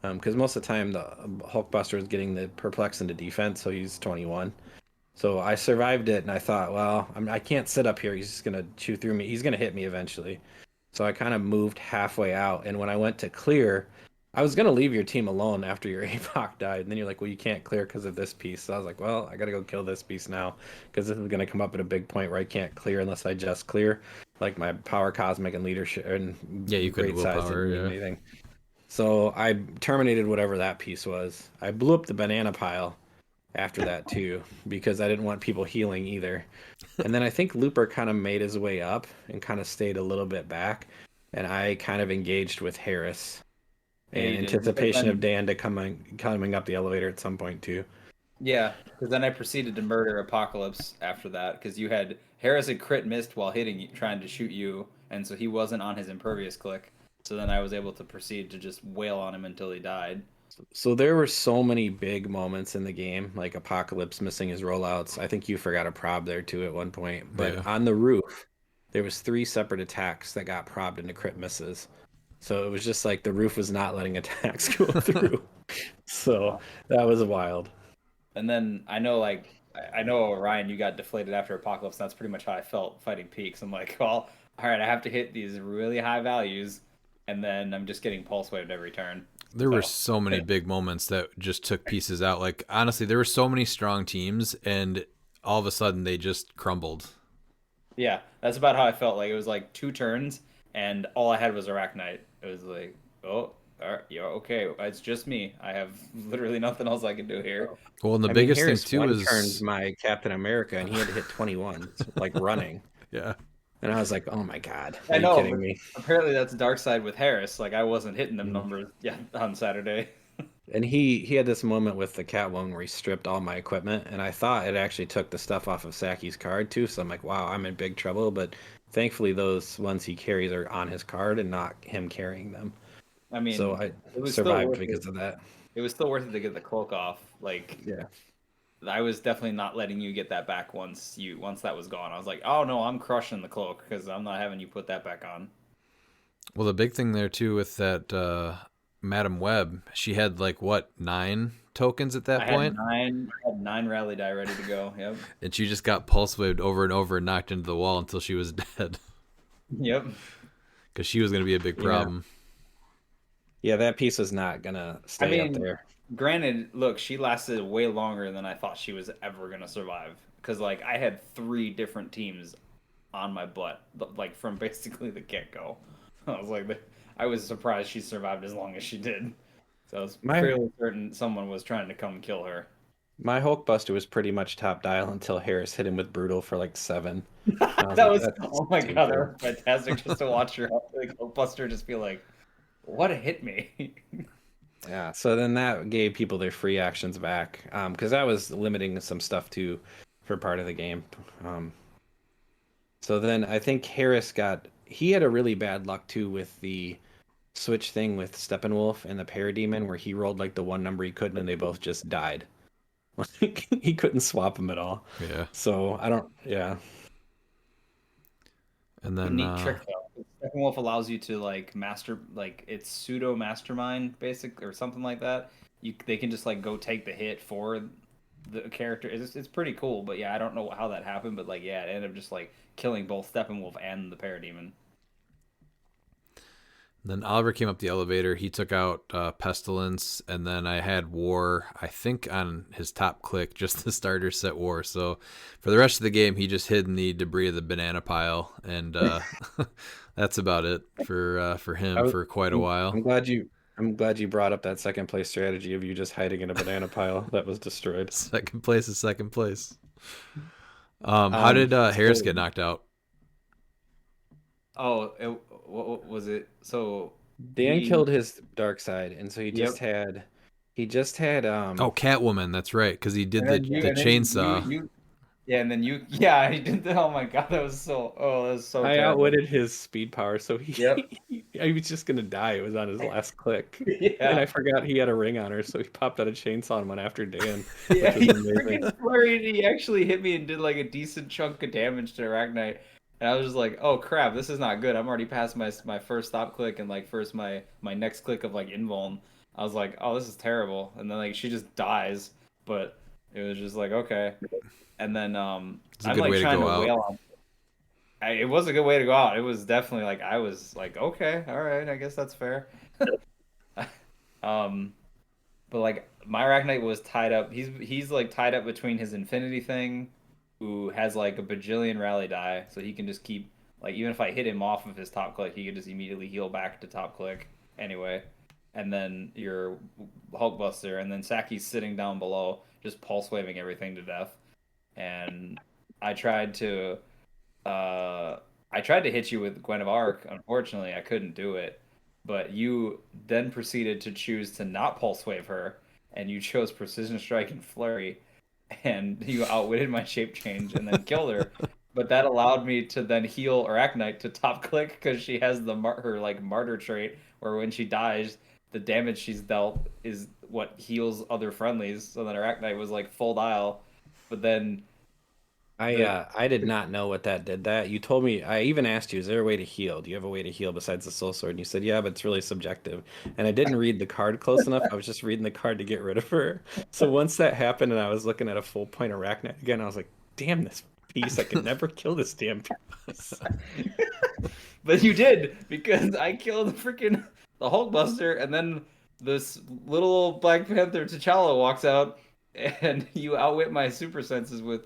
Because most of the time the Hulkbuster was getting the Perplex into defense, so he's 21. So I survived it, and I thought, well, I can't sit up here. He's just going to chew through me. He's going to hit me eventually. So I kind of moved halfway out, and when I went to clear, I was going to leave your team alone after your APOC died, and then you're like, well, you can't clear because of this piece. So I was like, well, I got to go kill this piece now, because this is going to come up at a big point where I can't clear unless I just clear, like my Power Cosmic and Leadership, and
you couldn't willpower,
anything. So I terminated whatever that piece was. I blew up the banana pile after that, too, because I didn't want people healing either. And then I think Looper kind of made his way up and kind of stayed a little bit back, and I kind of engaged with Harris. In anticipation of Dan to coming up the elevator at some point too.
Yeah, because then I proceeded to murder Apocalypse after that because you had Harris had crit missed while trying to shoot you, and so he wasn't on his impervious click. So then I was able to proceed to just wail on him until he died.
So there were so many big moments in the game, like Apocalypse missing his rollouts. I think you forgot a prob there too at one point. But on the roof, there was 3 separate attacks that got probbed into crit misses. So it was just like the roof was not letting attacks go through. So that was wild.
And then I know Ryan, you got deflated after Apocalypse. And that's pretty much how I felt fighting Peaks. I'm like, well, all right, I have to hit these really high values, and then I'm just getting pulse waved every turn.
There were so many big moments that just took pieces out. Like, honestly, there were so many strong teams, and all of a sudden they just crumbled.
Yeah, that's about how I felt. Like, it was like 2 turns, and all I had was Arachnite. It was like, oh, all right, yeah, okay, it's just me. I have literally nothing else I can do here.
Well, and the biggest thing too is
turned my Captain America, and he had to hit 21, like running.
Yeah.
And I was like, oh my god,
I know,
you kidding me?
Apparently that's Dark Side with Harris. Like, I wasn't hitting them numbers on Saturday.
And he had this moment with the Catwoman where he stripped all my equipment, and I thought it actually took the stuff off of Saki's card too. So I'm like, wow, I'm in big trouble. But thankfully, those ones he carries are on his card and not him carrying them.
I mean,
so I survived because of that.
It was still worth it to get the cloak off. Like,
yeah,
I was definitely not letting you get that back once that was gone. I was like, oh no, I'm crushing the cloak because I'm not having you put that back on.
Well, the big thing there too with that Madam Web, she had like what 9 tokens at that point.
I had 9 rally die ready to go. Yep.
And she just got pulse waved over and over and knocked into the wall until she was dead.
Yep.
Because she was going to be a big problem.
Yeah, that piece was not gonna stay up there.
Granted, look, she lasted way longer than I thought she was ever gonna survive. because like I had 3 different teams on my butt, like from basically the get go. I was like, I was surprised she survived as long as she did. So I was fairly certain someone was trying to come kill her.
My Hulkbuster was pretty much top dial until Harris hit him with brutal for like 7.
That was oh my god, that was fantastic just to watch your like, Hulkbuster just be like, what hit me.
Yeah, so then that gave people their free actions back, because I was limiting some stuff too for part of the game. So then I think Harris he had a really bad luck too with the switch thing with Steppenwolf and the Parademon where he rolled like the one number he couldn't and they both just died. Like he couldn't swap them at all.
Yeah.
So yeah.
And then
neat trick though. Steppenwolf allows you to like master, like it's pseudo mastermind basic or something like that. They can just like go take the hit for the character. It's pretty cool, but yeah, I don't know how that happened, but like yeah, it ended up just like killing both Steppenwolf and the Parademon.
Then Oliver came up the elevator. He took out Pestilence, and then I had War, I think, on his top click, just the starter set War. So for the rest of the game, he just hid in the debris of the banana pile, and that's about it for him for quite a while.
I'm glad you brought up that second place strategy of you just hiding in a banana pile that was destroyed.
Second place is second place. How did Harris get knocked out?
Oh, what was it? So
Dan killed his dark side, and so he just had
oh, Catwoman, that's right, because he did the chainsaw.
And then he did that. Oh my god, that was so
I
terrible.
outwitted his speed power, so he was just gonna die. It was on his last click. And I forgot he had a ring on her, so he popped out a chainsaw and went after Dan.
Yeah, he freaking flurried. He actually hit me and did like a decent chunk of damage to Arachnite. And I was just like, oh crap, this is not good. I'm already past my first stop click and like my next click of like invuln. I was like, oh, this is terrible. And then like she just dies, but it was just like okay. And then I'm like trying to wail on. It was a good way to go out. It was definitely like I was like okay, all right, I guess that's fair. But like my Arachnite was tied up. He's like tied up between his Infinity thing, who has like a bajillion rally die, so he can just keep like even if I hit him off of his top click, he could just immediately heal back to top click anyway. And then your Hulkbuster, and then Saki's sitting down below, just pulse waving everything to death. And I tried to hit you with Gwen of Arc. Unfortunately, I couldn't do it. But you then proceeded to choose to not pulse wave her, and you chose Precision Strike and Flurry, and you outwitted my shape change and then killed her. But that allowed me to then heal Arachnite to top click because she has her like martyr trait, where when she dies, the damage she's dealt is what heals other friendlies. So then Arachnite was like full dial, but then
I did not know what that did. That you told me. I even asked you, is there a way to heal? Do you have a way to heal besides the soul sword? And you said, yeah, but it's really subjective. And I didn't read the card close enough. I was just reading the card to get rid of her. So once that happened, and I was looking at a full point Arachnite again, I was like, damn this piece! I could never kill this damn piece.
But you did, because I killed the Hulkbuster, and then this little Black Panther T'Challa walks out. And you outwit my super senses with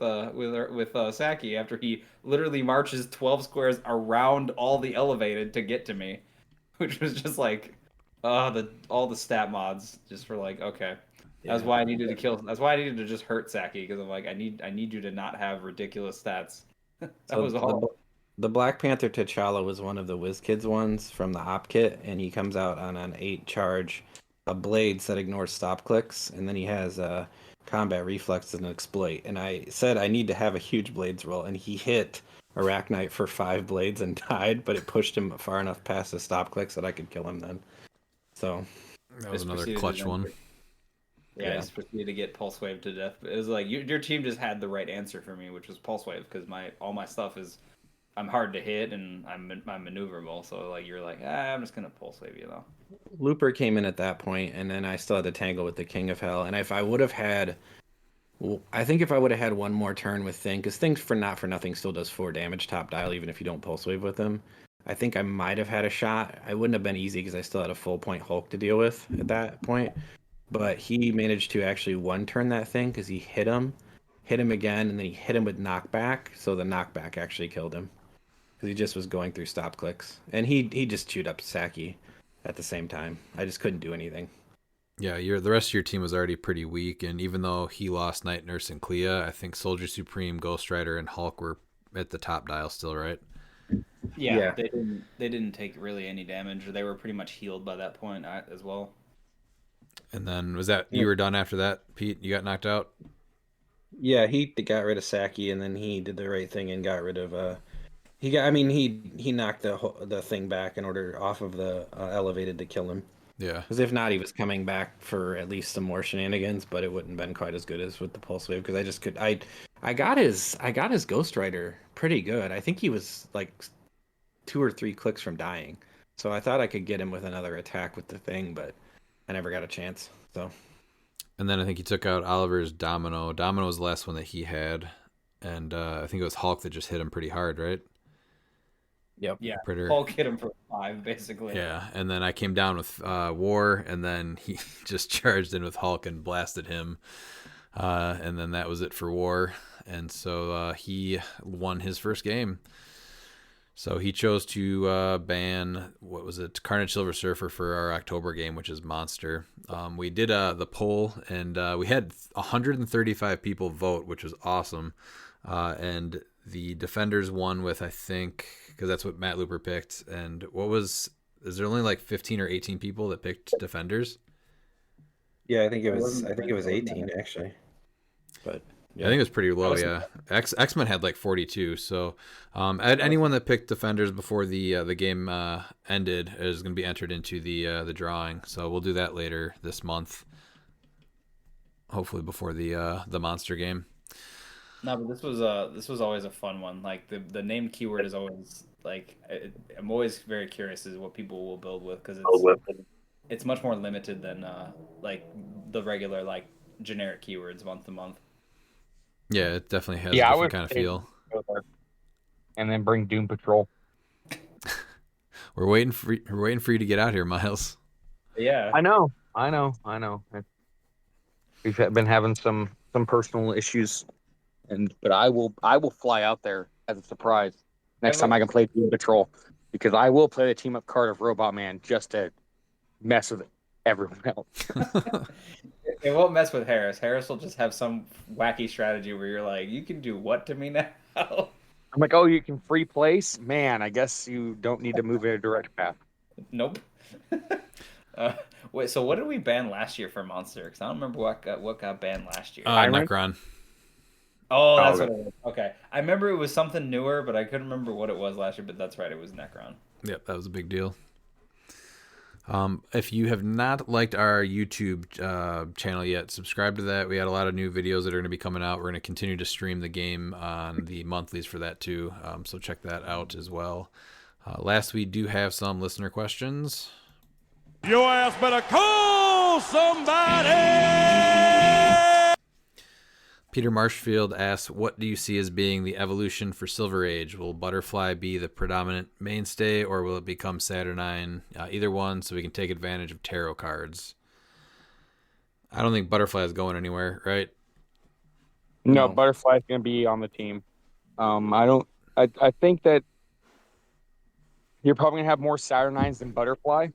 Saki after he literally marches 12 squares around all the elevated to get to me, which was just like, all the stat mods just for like okay, that's why I needed to kill. That's why I needed to just hurt Saki, because I'm like I need you to not have ridiculous stats. That was all.
The Black Panther T'Challa was one of the WizKids ones from the op kit, and he comes out on an 8 charge, a blades that ignores stop clicks, and then he has a combat reflex and an exploit. And I said I need to have a huge blades roll, and he hit Arachnite for 5 blades and died, but it pushed him far enough past the stop clicks that I could kill him then. So
that was another clutch one.
Yeah, I just proceeded to get pulse wave to death. But it was like your team just had the right answer for me, which was pulse wave, because all my stuff is I'm hard to hit and I'm maneuverable. So like you're like I'm just gonna pulse wave, you know.
Looper came in at that point, and then I still had to tangle with the King of Hell. And if I would have had, I think if I would have had one more turn with Thing, because Thing for nothing still does 4 damage top dial, even if you don't pulse wave with him. I think I might have had a shot. I wouldn't have been easy because I still had a full point Hulk to deal with at that point. But he managed to actually one turn that thing because he hit him, hit him again, and then he hit him with knockback. So the knockback actually killed him because he just was going through stop clicks, and he just chewed up Saki at the same time. I just couldn't do anything.
Yeah, the rest of your team was already pretty weak, and even though he lost Night Nurse and Clea, I think Soldier Supreme, Ghost Rider, and Hulk were at the top dial still, right?
Yeah, they didn't take really any damage. They were pretty much healed by that point as well.
And then was that you were done after that, Pete? You got knocked out?
Yeah, he got rid of Saki, and then he did the right thing and got rid of he knocked the thing back in order off of the elevated to kill him.
Yeah.
Because if not, he was coming back for at least some more shenanigans, but it wouldn't have been quite as good as with the pulse wave. Because I got his Ghost Rider pretty good. I think he was like 2 or 3 clicks from dying, so I thought I could get him with another attack with the thing, but I never got a chance. So.
And then I think he took out Oliver's Domino. Domino was the last one that he had, and I think it was Hulk that just hit him pretty hard, right?
Yep.
Yeah.
Predator.
Hulk hit him for 5, basically.
Yeah, and then I came down with War, and then he just charged in with Hulk and blasted him, and then that was it for War, and so he won his first game. So he chose to ban, what was it, Carnage Silver Surfer for our October game, which is Monster. We did the poll, and we had 135 people vote, which was awesome, and the Defenders won with, I think, because that's what Matt Looper picked. And is there only like 15 or 18 people that picked Defenders?
Yeah, I think it was 18 actually. But
yeah. I think it was pretty low. Yeah, X-Men had like 42. So anyone that picked Defenders before the game ended is going to be entered into the drawing. So we'll do that later this month, hopefully before the Monster game.
No, but this was always a fun one. Like the name keyword is always like I'm always very curious as what people will build with, because it's much more limited than like the regular like generic keywords month to month.
Yeah, it definitely has a different kind of feel.
And then bring Doom Patrol.
We're waiting for you to get out here, Miles.
Yeah,
I know. We've been having some personal issues. But I will fly out there as a surprise next time I can play Doom Patrol, because I will play the team up card of Robot Man just to mess with everyone else.
It won't mess with Harris. Harris will just have some wacky strategy where you're like, you can do what to me now?
I'm like, oh, you can free place? Man, I guess you don't need to move in a direct path.
Nope. Wait, so what did we ban last year for Monster? Because I don't remember what got banned last year.
Necron.
Oh, that's what it was. Okay. I remember it was something newer, but I couldn't remember what it was last year, but that's right, it was Necron.
Yep, that was a big deal. If you have not liked our YouTube channel yet, subscribe to that. We had a lot of new videos that are going to be coming out. We're going to continue to stream the game on the monthlies for that too, so check that out as well. Last, we do have some listener questions.
Your ass better call somebody!
Peter Marshfield asks, what do you see as being the evolution for Silver Age? Will Butterfly be the predominant mainstay, or will it become Saturnine? Either one, so we can take advantage of tarot cards. I don't think Butterfly is going anywhere, right?
No, Butterfly's going to be on the team. I think that you're probably going to have more Saturnines than Butterfly,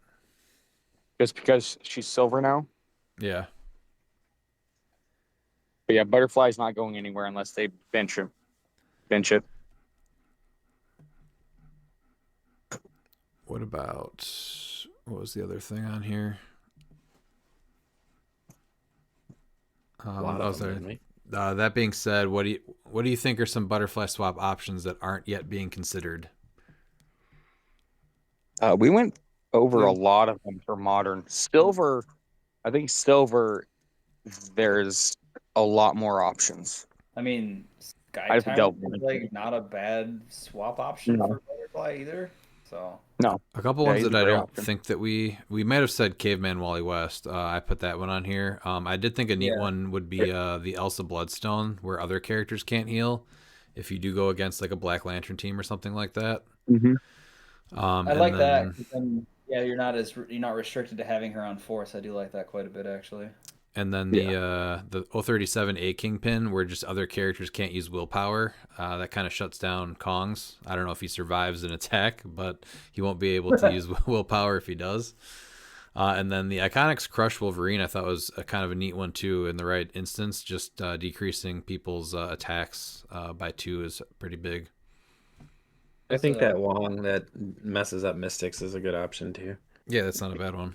just because she's silver now.
Yeah.
But yeah, Butterfly's not going anywhere unless they bench it.
What was the other thing on here? That being said, what do you think are some Butterfly swap options that aren't yet being considered?
We went over a lot of them for Modern. Silver, I think Silver, there's a lot more options.
I mean, Skytime is like not a bad swap option for Butterfly either. So
no,
a couple ones that I don't think that we might have said Caveman Wally West. I put that one on here. I did think a neat one would be the Elsa Bloodstone, where other characters can't heal if you do go against like a Black Lantern team or something like that.
Mm-hmm.
I like that. Yeah, you're not restricted to having her on Force. I do like that quite a bit, actually.
And then the 037A Kingpin, where just other characters can't use willpower, that kind of shuts down Kong's. I don't know if he survives an attack, but he won't be able to use willpower if he does. And then the Iconics Crush Wolverine, I thought was a kind of a neat one too in the right instance. Just decreasing people's attacks by 2 is pretty big.
I think that Wong that messes up Mystics is a good option too.
Yeah, that's not a bad one.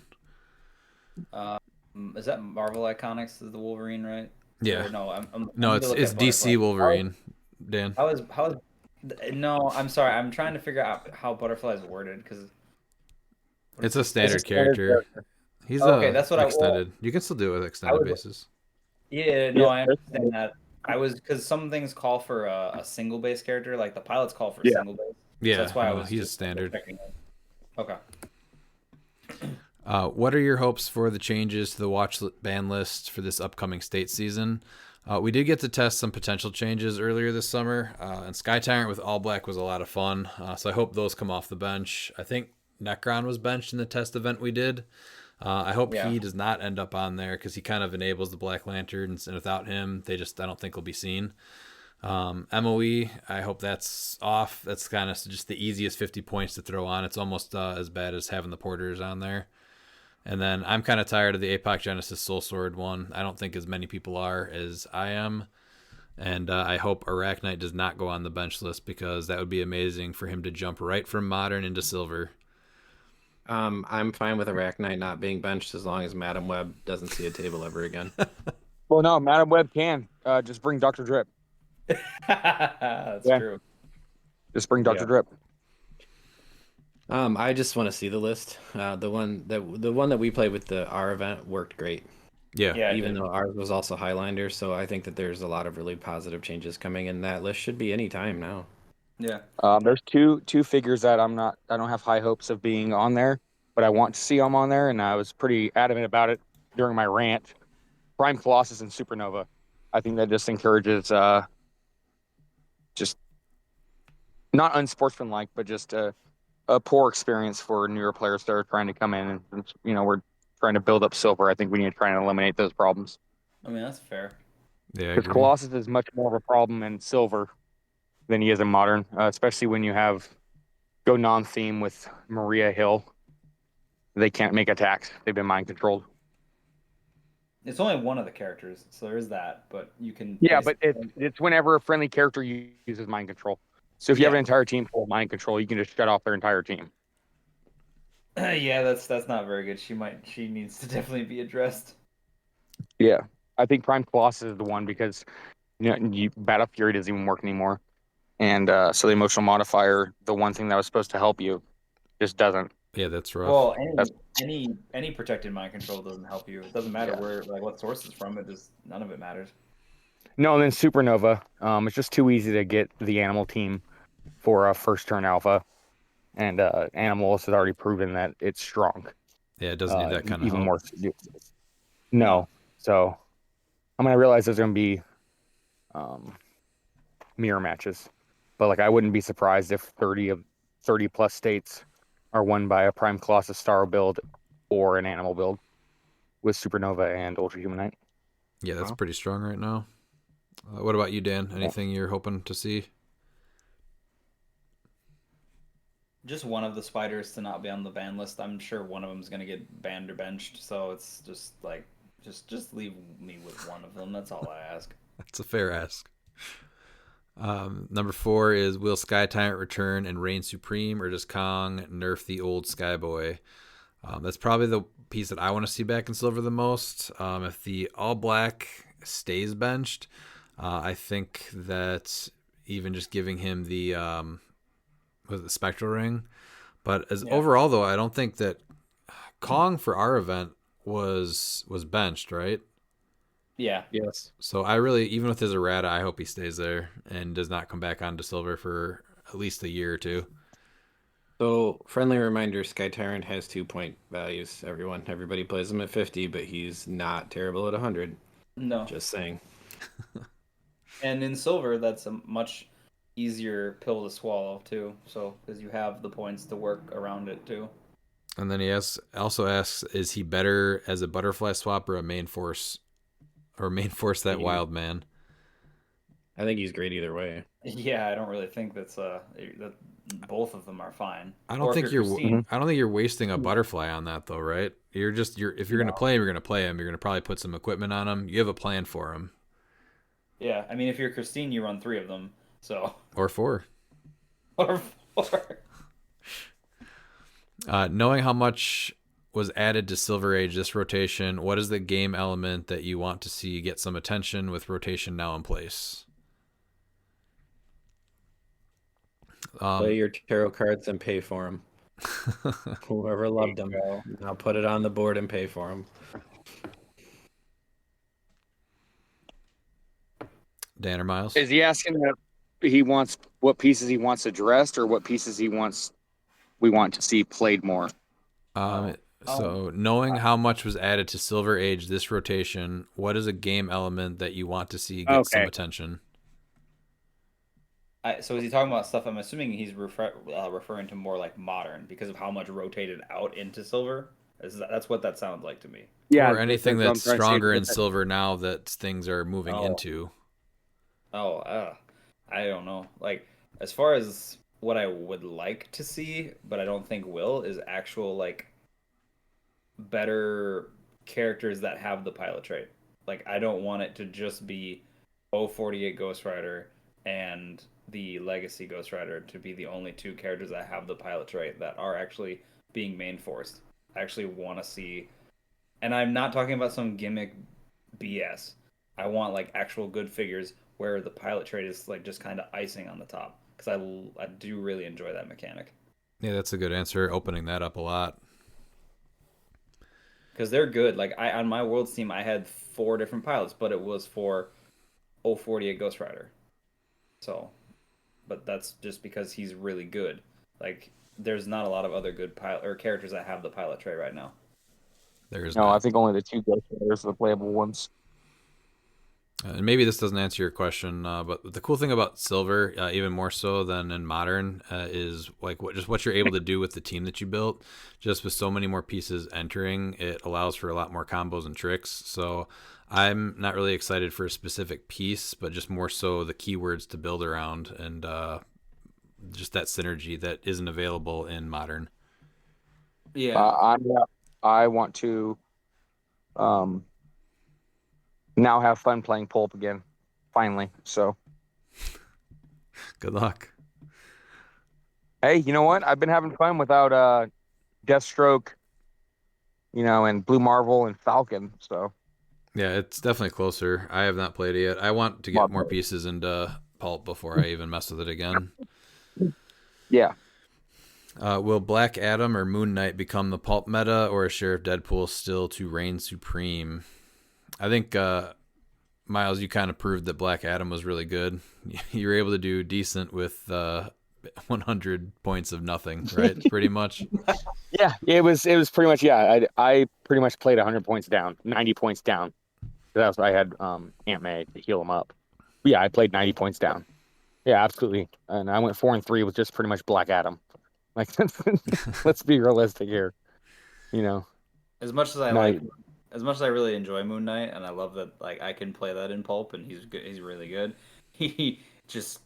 Is that Marvel Iconics? Is the Wolverine, right?
Yeah.
Or no,
no, it's DC Wolverine, Dan.
How is No, I'm sorry. I'm trying to figure out how Butterfly is worded because
It's a standard character. He's
okay. That's what
extended. You can still do it with extended basis.
Yeah, no, I understand that. I was because some things call for a single base character, like the pilots call for single base.
Yeah,
so that's why I was.
He's standard.
Okay.
What are your hopes for the changes to the watch ban list for this upcoming state season? We did get to test some potential changes earlier this summer, and Sky Tyrant with All Black was a lot of fun. So I hope those come off the bench. I think Necron was benched in the test event we did. I hope he does not end up on there because he kind of enables the Black Lanterns, and without him, I don't think will be seen. MOE, I hope that's off. That's kind of just the easiest 50 points to throw on. It's almost as bad as having the Porters on there. And then I'm kind of tired of the Apoc Genesis Soul Sword one. I don't think as many people are as I am. And I hope Arachnite does not go on the bench list because that would be amazing for him to jump right from Modern into Silver.
I'm fine with Arachnite not being benched as long as Madam Web doesn't see a table ever again.
Well, no, Madam Web can. Just bring Dr. Drip.
That's true.
Just bring Dr. Drip.
I just want to see the list. The one that we played with our event worked great.
Yeah.
Even though ours was also Highlander, so I think that there's a lot of really positive changes coming, and that list should be any time now.
Yeah.
There's two figures that I don't have high hopes of being on there, but I want to see them on there, and I was pretty adamant about it during my rant. Prime Colossus and Supernova. I think that just encourages just not unsportsmanlike, but just a poor experience for newer players that are trying to come in, and we're trying to build up Silver. I think we need to try and eliminate those problems.
I mean, that's fair.
Yeah,
because Colossus is much more of a problem in Silver than he is in Modern, especially when you go non-theme with Maria Hill. They can't make attacks. They've been mind controlled.
It's only one of the characters, so there is that. But you can.
Yeah, but it's whenever a friendly character uses mind control. So if you have an entire team full of mind control, you can just shut off their entire team.
Yeah, that's not very good. She needs to definitely be addressed.
Yeah, I think Prime Colossus is the one because Battle Fury doesn't even work anymore, and so the emotional modifier, the one thing that was supposed to help you, just doesn't.
Yeah, that's rough.
Well, any protected mind control doesn't help you. It doesn't matter what source it's from. None of it matters.
No, and then Supernova. It's just too easy to get the animal team for a first turn alpha, and Animals has already proven that it's strong.
Yeah, it doesn't need that kind of
even
help.
more. No, so I realize there's going to be mirror matches, but I wouldn't be surprised if 30 plus states are won by a Prime Colossus Star build or an Animal build with Supernova and Ultra Humanite.
Yeah, that's pretty strong right now. What about you, Dan? Anything you're hoping to see?
Just one of the spiders to not be on the ban list. I'm sure one of them is going to get banned or benched. So it's just just leave me with one of them. That's all I ask.
That's a fair ask. Number 4 is, will Sky Tyrant return and reign supreme, or does Kong nerf the old Skyboy? That's probably the piece that I want to see back in Silver the most. If the All Black stays benched, I think that even just giving him the Spectral Ring. But overall, though, I don't think that Kong for our event was benched, right?
Yeah.
Yes.
So I really, even with his errata, I hope he stays there and does not come back onto Silver for at least a year or two.
So, friendly reminder, Sky Tyrant has 2-point values, everybody plays him at 50, but he's not terrible at 100.
No.
Just saying.
And in Silver, that's a much easier pill to swallow, too. So, because you have the points to work around it, too.
And then he also asks, is he better as a butterfly swap or a main force or main force that
Yeah.
wild man.
I think he's great either way.
Yeah, I don't really think that both of them are fine.
I don't
Or if
think
you're
you're.
Christine,
I don't think you're wasting a butterfly on that though, right? If you're gonna play him, you're gonna play him. You're gonna probably put some equipment on him. You have a plan for him.
yeah. I mean, if you're Christine, you run 3 of them. So
Or 4.
or 4.
Knowing how much was added to Silver Age this rotation, what is the game element that you want to see get some attention with rotation now in place?
Play your tarot cards and pay for them. Whoever loved them, I'll put it on the board and pay for them.
Dan or Miles?
Is he asking that he wants what pieces he wants addressed or what pieces we want to see played more?
So knowing how much was added to Silver Age this rotation, what is a game element that you want to see get some attention?
So is he talking about stuff? I'm assuming he's referring to more like modern because of how much rotated out into silver. That's what that sounds like to me.
Yeah,
or anything
that's
that's stronger in
that.
silver now that things are moving into.
I don't know. Like, as far as what I would like to see, but I don't think will, is actual like better characters that have the pilot trait. Like, I don't want it to just be 048 Ghost Rider and the Legacy Ghost Rider to be the only 2 characters that have the pilot trait that are actually being main forced. I actually want to see, and I'm not talking about some gimmick BS. I want like actual good figures where the pilot trait is like just kind of icing on the top, because I do really enjoy that mechanic.
Yeah, that's a good answer. Opening that up a lot.
Because they're good. Like on my Worlds team, I had 4 different pilots, but it was for 048 Ghost Rider. So, but that's just because he's really good. Like, there's not a lot of other good pilot or characters that have the pilot trait right now.
There is
No,
not.
I think only the 2 Ghost Riders are the playable ones.
And maybe this doesn't answer your question, but the cool thing about silver, even more so than in modern, is like what you're able to do with the team that you built. Just with so many more pieces entering, it allows for a lot more combos and tricks. So I'm not really excited for a specific piece, but just more so the keywords to build around and just that synergy that isn't available in modern.
Yeah.
I want to now have fun playing Pulp again, finally. So,
good luck.
Hey, you know what? I've been having fun without Deathstroke, and Blue Marvel and Falcon. So,
yeah, it's definitely closer. I have not played it yet. I want to get more pieces into Pulp before I even mess with it again.
Yeah.
Will Black Adam or Moon Knight become the Pulp meta, or is Sheriff Deadpool still to reign supreme? I think, Miles, you kind of proved that Black Adam was really good. You were able to do decent with 100 points of nothing, right? Pretty much.
Yeah, it was pretty much, yeah. I pretty much played 100 points down, 90 points down. That's what I had Aunt May to heal him up. But yeah, I played 90 points down. Yeah, absolutely. And I went 4-3 with just pretty much Black Adam. Like, let's be realistic here.
As much as as much as I really enjoy Moon Knight, and I love that like I can play that in Pulp, and he's good, he's really good. He just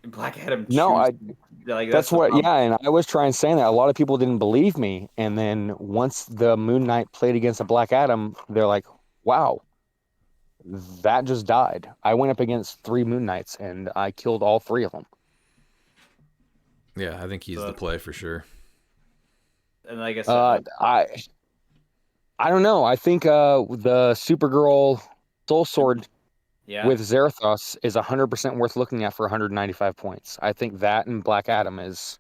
Black Adam.
That's what. Yeah, and I was trying saying that a lot of people didn't believe me, and then once the Moon Knight played against the Black Adam, they're like, "Wow, that just died." I went up against 3 Moon Knights, and I killed all 3 of them.
Yeah, I think he's the play for sure.
And I guess
I don't know. I think the Supergirl Soul Sword with Zarathos is 100% worth looking at for 195 points. I think that and Black Adam is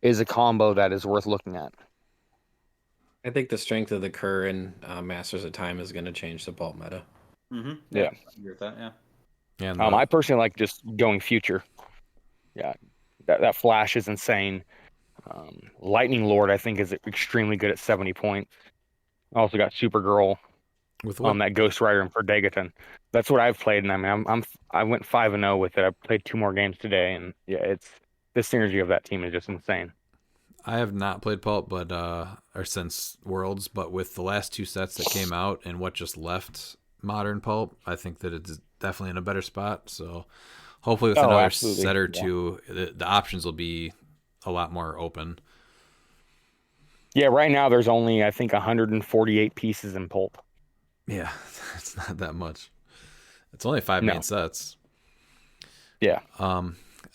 a combo that is worth looking at.
I think the strength of the Kerr and Masters of Time is going to change the Pulp meta.
Mm-hmm.
Yeah.
I agree with that. Yeah.
Yeah.
I personally like just going future. Yeah, that Flash is insane. Lightning Lord, I think, is extremely good at 70 points. I also got Supergirl
with
that Ghost Rider and Perdegaton. That's what I've played, and I mean, I went 5-0 with it. I played 2 more games today, and yeah, it's the synergy of that team is just insane.
I have not played Pulp, or since Worlds, but with the last 2 sets that came out and what just left, modern pulp. I think that it's definitely in a better spot. So hopefully with another
absolutely.
set or two, the options will be a lot more open.
Yeah, right now there's only, I think, 148 pieces in pulp.
Yeah, it's not that much. It's only 5
No.
main sets.
Yeah.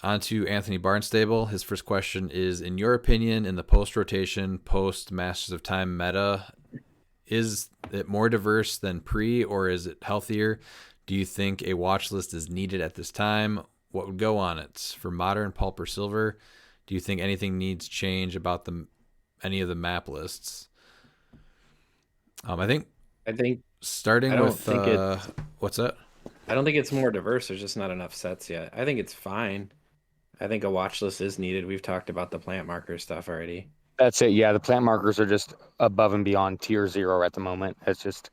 On to Anthony Barnstable. His first question is, in your opinion, in the post-rotation, post-Masters of Time meta, is it more diverse than pre, or is it healthier? Do you think a watch list is needed at this time? What would go on it? For modern, pulp, or silver, do you think anything needs change about any of the map lists? I think starting
I don't
with
think it's
what's that?
I don't think it's more diverse. There's just not enough sets yet. I think it's fine. I think a watch list is needed. We've talked about the plant marker stuff already.
That's it. Yeah, the plant markers are just above and beyond tier 0 at the moment. It's just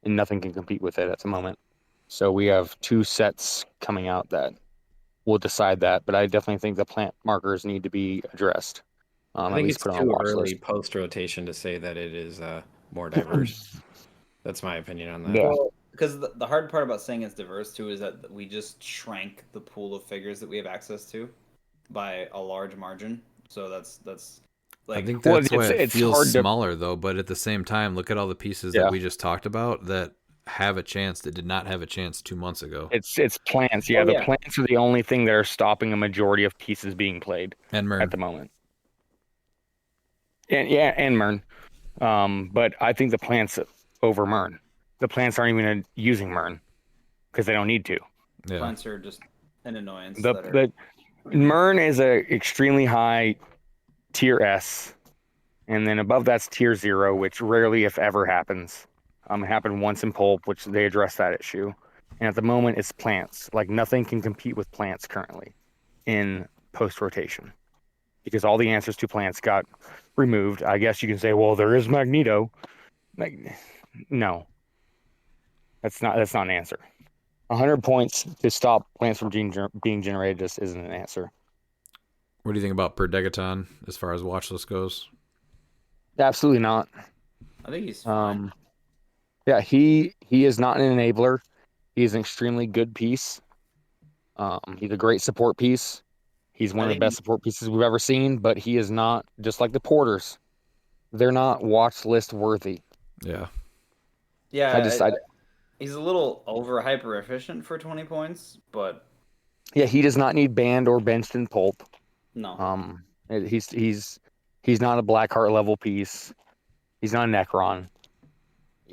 nothing can compete with it at the moment. So we have 2 sets coming out that will decide that. But I definitely think the plant markers need to be addressed.
I
At
think
least
it's
put on a
too
watch
early
list.
post rotation to say that it is more diverse. That's my opinion on that.
Yeah.
Well, because the hard part about saying it's diverse too is that we just shrank the pool of figures that we have access to by a large margin. So that's like,
I think
Well,
that's why it
it's
feels
hard to-
smaller, though. But at the same time, look at all the pieces
Yeah.
that we just talked about that have a chance that did not have a chance 2 months ago.
It's plants. Yeah,
Oh,
the
yeah.
plants are the only thing that are stopping a majority of pieces being played
And Mern.
at the moment. And Mern. But I think the plants over Mern. The plants aren't even using Mern because they don't need to.
Yeah.
plants are just an annoyance.
The Mern is a extremely high tier S, and then above that's tier 0, which rarely, if ever, happens. It happened once in pulp, which they addressed that issue. And at the moment, it's plants. Like nothing can compete with plants currently in post rotation because all the answers to plants got removed. I guess you can say, well, there is Magneto. Like, no, that's not an answer. 100 points to stop plants from being generated just isn't an answer.
What do you think about Per Degaton as far as watch list goes?
Absolutely not.
I think he's fine.
Yeah, he is not an enabler. He's an extremely good piece. He's a great support piece. He's one of the best support pieces we've ever seen, but he is not, just like the porters, they're not watch list worthy.
Yeah.
Yeah, he's a little over hyper efficient for 20 points, but
yeah, he does not need banned or benched in pulp.
no.
He's not a Blackheart level piece. He's not a Necron.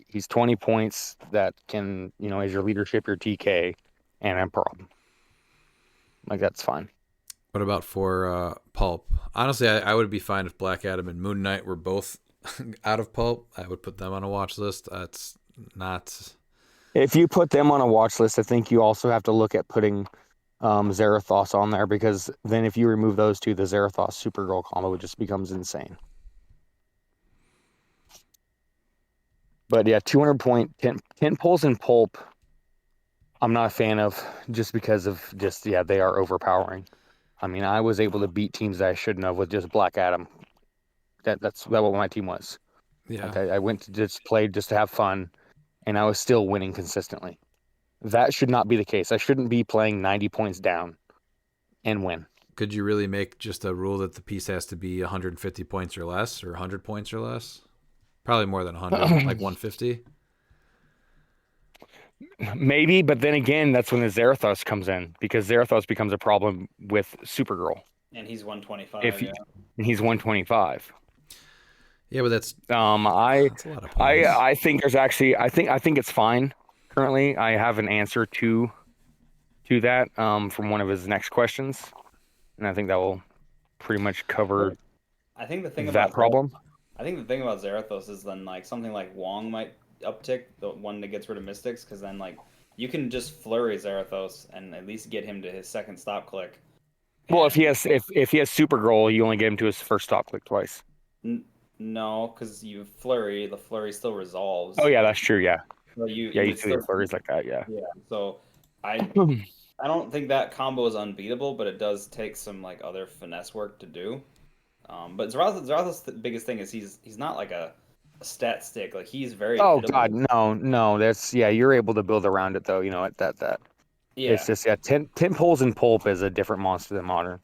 He's 20 points that can, as your leadership, your TK, and a problem. Like, that's fine.
What about for pulp? Honestly, I would be fine if Black Adam and Moon Knight were both out of pulp. I would put them on a watch list. That's not.
If you put them on a watch list, I think you also have to look at putting Zarathos on there, because then if you remove those two, the Zarathos Supergirl combo just becomes insane. But yeah, 200 point, 10 pulls in pulp, I'm not a fan of, just because of they are overpowering. I mean, I was able to beat teams that I shouldn't have with just Black Adam. That's what my team was.
Yeah.
Like I went to just play just to have fun, and I was still winning consistently. That should not be the case. I shouldn't be playing 90 points down and win.
Could you really make just a rule that the piece has to be 150 points or less, or 100 points or less? Probably more than 100, like 150.
Maybe, but then again, that's when the Zarathos comes in, because Zarathos becomes a problem with Supergirl.
And he's 125.
And he's 125.
Yeah, but that's
I
a lot of points.
I think there's actually I think it's fine. Currently, I have an answer to that from one of his next questions, and I think that will pretty much cover
I think the thing
that
about
problem.
I think the thing about Zarathos is then like something like Wong might uptick, the one that gets rid of Mystics, because then like you can just flurry Zarathos and at least get him to his second stop click.
Well, if he has Supergirl, you only get him to his first stop click twice.
No, because you flurry, the flurry still resolves.
Oh yeah, that's true. Yeah.
So you
see
still,
flurries like that. Yeah.
Yeah. So I don't think that combo is unbeatable, but it does take some like other finesse work to do. But Zarathos, the biggest thing is he's not like a stat stick. Like he's very
Oh
hittable.
God, no. That's you're able to build around it though. You know that.
Yeah.
It's just tin poles and pulp is a different monster than modern.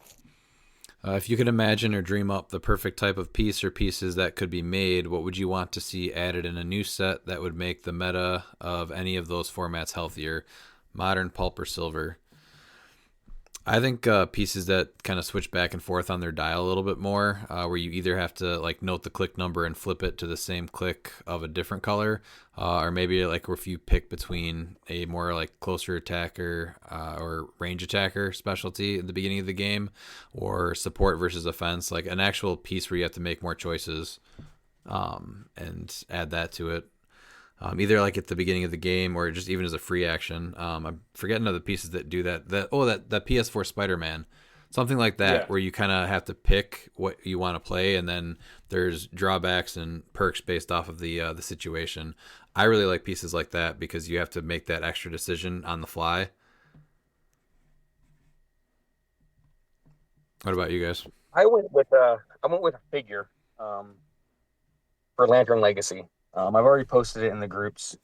If you could imagine or dream up the perfect type of piece or pieces that could be made, what would you want to see added in a new set that would make the meta of any of those formats healthier? Modern, pulp, or silver? I think pieces that kind of switch back and forth on their dial a little bit more, where you either have to like note the click number and flip it to the same click of a different color, or maybe like if you pick between a more like closer attacker or range attacker specialty at the beginning of the game, or support versus offense, like an actual piece where you have to make more choices, and add that to it. Either like at the beginning of the game or just even as a free action. I'm forgetting other pieces that do that. That PS4 Spider-Man, something like that,
Yeah.
where you kind of have to pick what you want to play, and then there's drawbacks and perks based off of the situation. I really like pieces like that because you have to make that extra decision on the fly. What about you guys?
I went with a figure for Lantern Legacy. I've already posted it in the groups.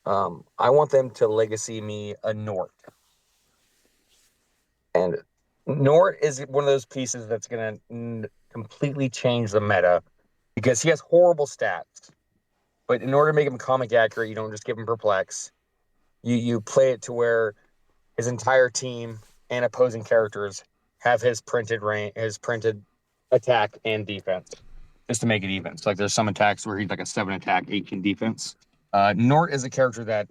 I want them to legacy me a Nort. And Nort is one of those pieces that's going to completely change the meta because he has horrible stats. But in order to make him comic accurate, you don't just give him perplex. You play it to where his entire team and opposing characters have his printed attack and defense, just to make it even. So like there's some attacks where he's like a 7 attack, 18 defense. Nort is a character that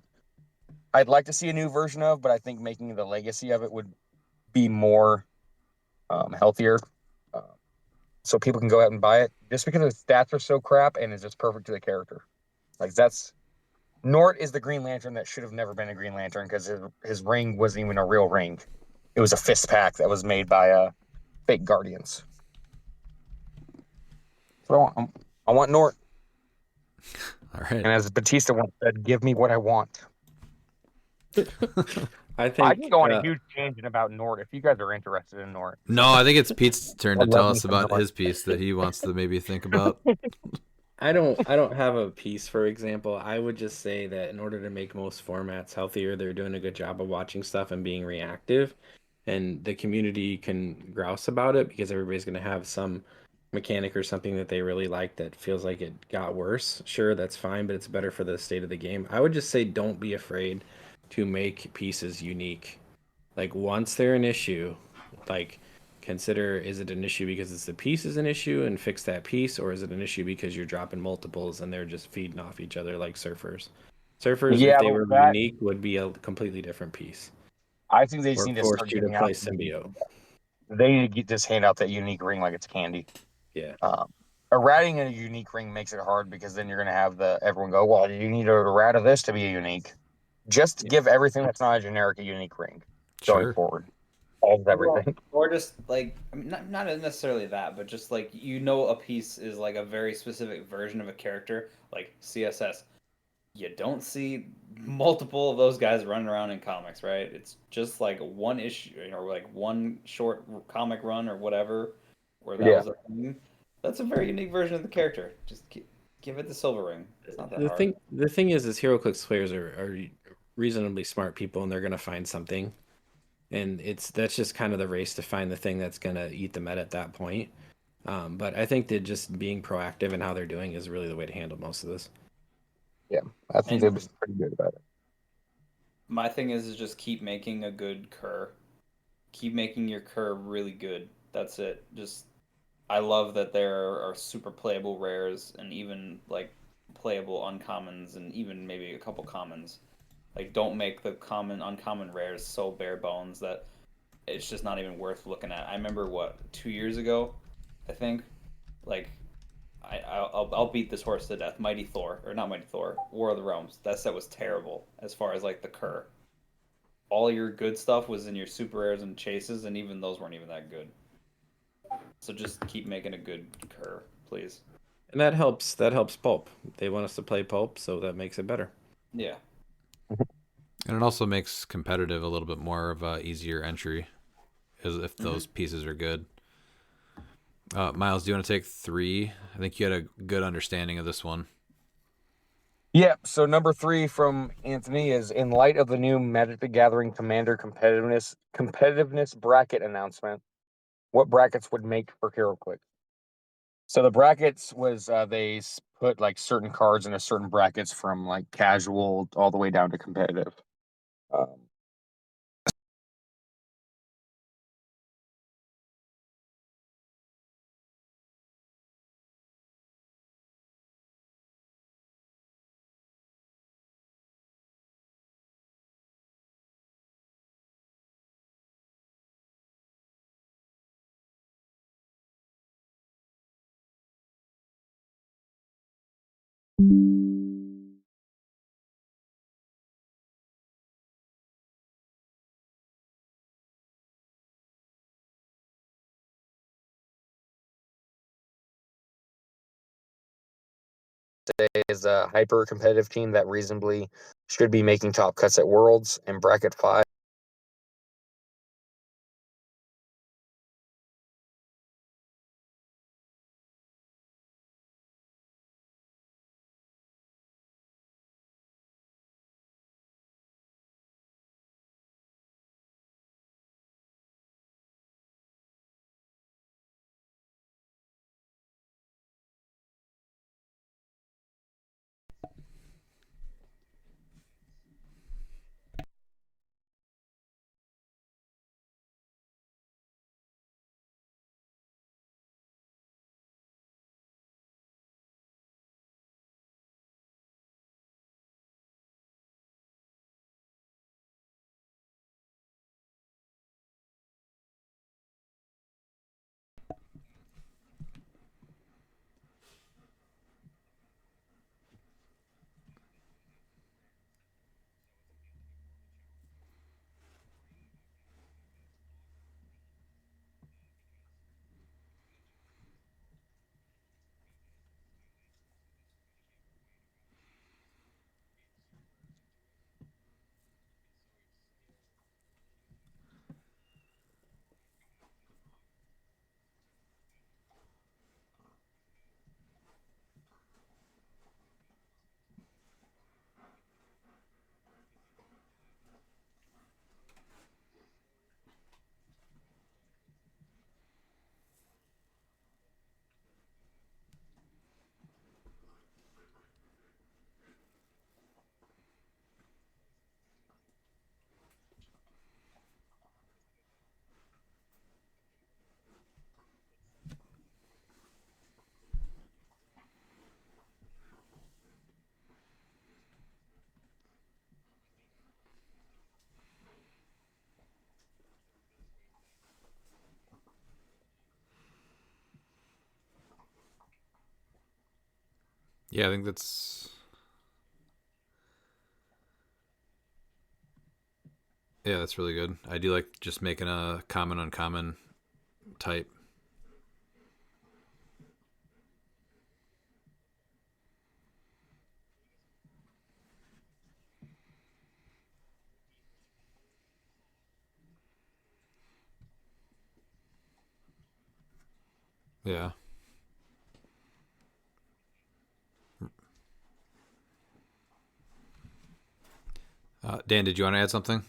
I'd like to see a new version of, but I think making the legacy of it would be more healthier. So people can go out and buy it just because his stats are so crap and it's just perfect to the character. Like Nort is the Green Lantern that should have never been a Green Lantern because his ring wasn't even a real ring. It was a fist pack that was made by fake Guardians. So I want Nort.
All right.
And as Batista once said, give me what I want.
I think
I can go on a huge tangent about Nort if you guys are interested in Nort.
No, I think it's Pete's turn to
I
tell
love
us
me some
about
Nort.
his piece that he wants to maybe think about.
I don't have a piece, for example. I would just say that in order to make most formats healthier, they're doing a good job of watching stuff and being reactive. And the community can grouse about it because everybody's going to have some mechanic or something that they really like that feels like it got worse. Sure, that's fine, but it's better for the state of the game. I would just say don't be afraid to make pieces unique. Like once they're an issue, like consider, is it an issue because it's the piece is an issue and fix that piece, or is it an issue because you're dropping multiples and they're just feeding off each other like surfers? Surfers,
Yeah,
if they
but
were
that-
unique, would be a completely different piece.
I think they just
Or
need to
force
start
you to
giving
play
out.
symbiote.
They need to just hand out that unique ring like it's candy.
Yeah.
Errating a unique ring makes it hard because then you're going to have everyone go, well, you need a rat of this to be a unique. Just give everything that's not a generic a unique ring going
Sure.
forward. All of everything.
Or just like, I mean, not necessarily that, but just like a piece is like a very specific version of a character, like CSS. You don't see multiple of those guys running around in comics, right? It's just like one issue, or like one short comic run or whatever, where that was a thing. That's a very unique version of the character. Just give it the silver ring. It's not that hard.
The thing is HeroClix players are reasonably smart people, and they're gonna find something, and that's just kind of the race to find the thing that's gonna eat the meta at that point. But I think that just being proactive in how they're doing is really the way to handle most of this.
Yeah, I think they've been pretty good about it.
My thing is just keep making a good cur. Keep making your cur really good. That's it. Just I love that there are super playable rares and even like playable uncommons and even maybe a couple commons. Like don't make the uncommon rares so bare bones that it's just not even worth looking at. I remember 2 years ago, I think, like I'll beat this horse to death. Mighty Thor, or not Mighty Thor, War of the Realms. That set was terrible as far as like the cur. All your good stuff was in your super rares and chases, and even those weren't even that good. So just keep making a good cur, please.
And that helps Pulp. They want us to play Pulp, so that makes it better.
Yeah.
And it also makes competitive a little bit more of a easier entry, if those pieces are good. Miles, do you want to take 3? I think you had a good understanding of this one.
Yep. So number 3 from Anthony is, in light of the new Magic the Gathering Commander competitiveness bracket announcement, what brackets would make for HeroClix? So the brackets was put like certain cards into certain brackets from like casual all the way down to competitive. Um, is a hyper competitive team that reasonably should be making top cuts at Worlds, and bracket 5
Yeah, I think that's. Yeah, that's really good. I do like just making a common uncommon type. Yeah. Dan, did you want to add something?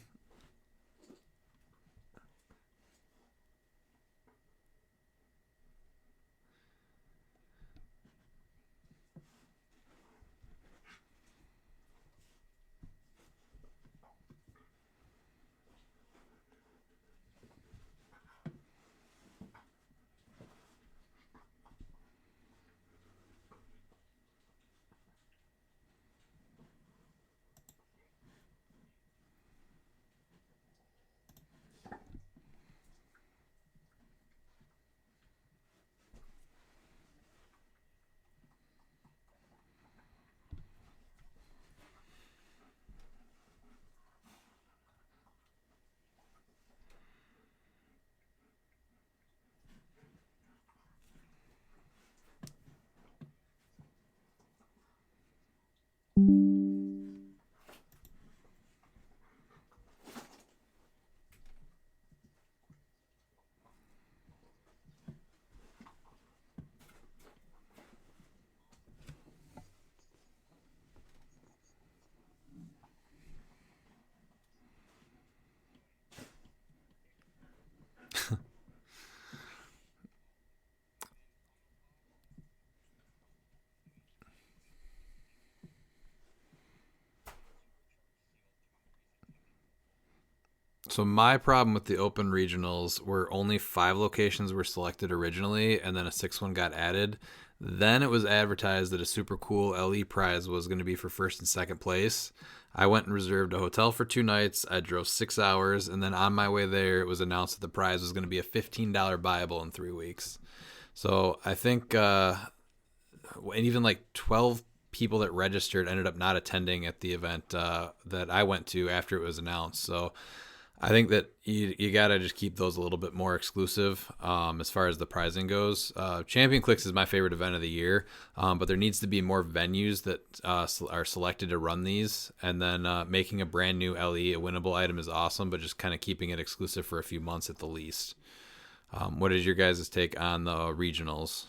So my problem with the open regionals were only 5 locations were selected originally, and then a 6th one got added. Then it was advertised that a super cool LE prize was going to be for first and second place. I went and reserved a hotel for 2 nights. I drove 6 hours, and then on my way there, it was announced that the prize was going to be a $15 Bible in 3 weeks. So I think, and even like 12 people that registered ended up not attending at the event that I went to after it was announced. So I think that you got to just keep those a little bit more exclusive as far as the pricing goes. Champion Clicks is my favorite event of the year, but there needs to be more venues that are selected to run these. And then making a brand new LE a winnable item is awesome, but just kind of keeping it exclusive for a few months at the least. What is your guys' take on the regionals?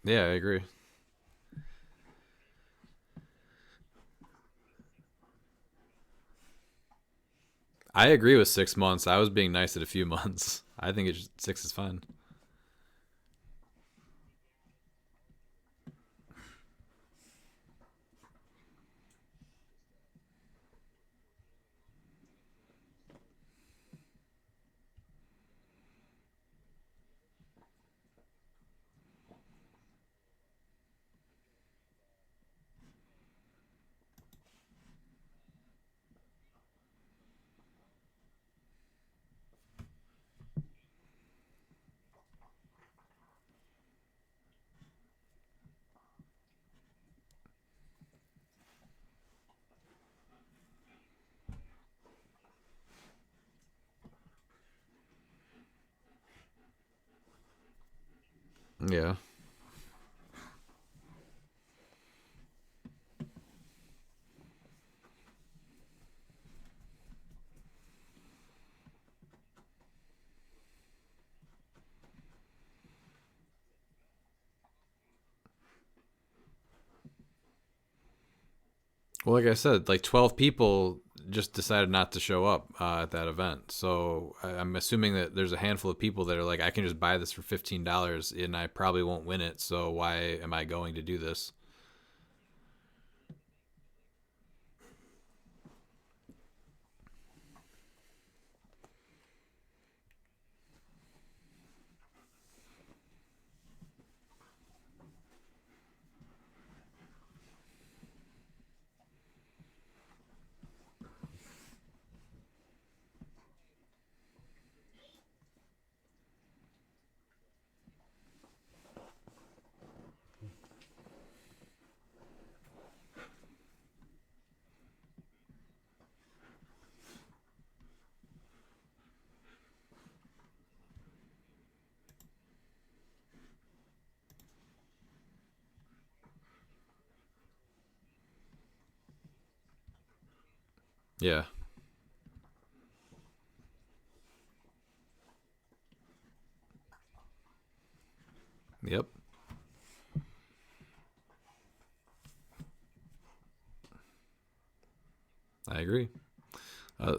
Yeah, I agree. I agree with 6 months. I was being nice at a few months. I think 6 is fine. Yeah. Well, like I said, like 12 people just decided not to show up at that event. So I'm assuming that there's a handful of people that are like, I can just buy this for $15 and I probably won't win it. So why am I going to do this? Yeah. Yep. I agree. Uh,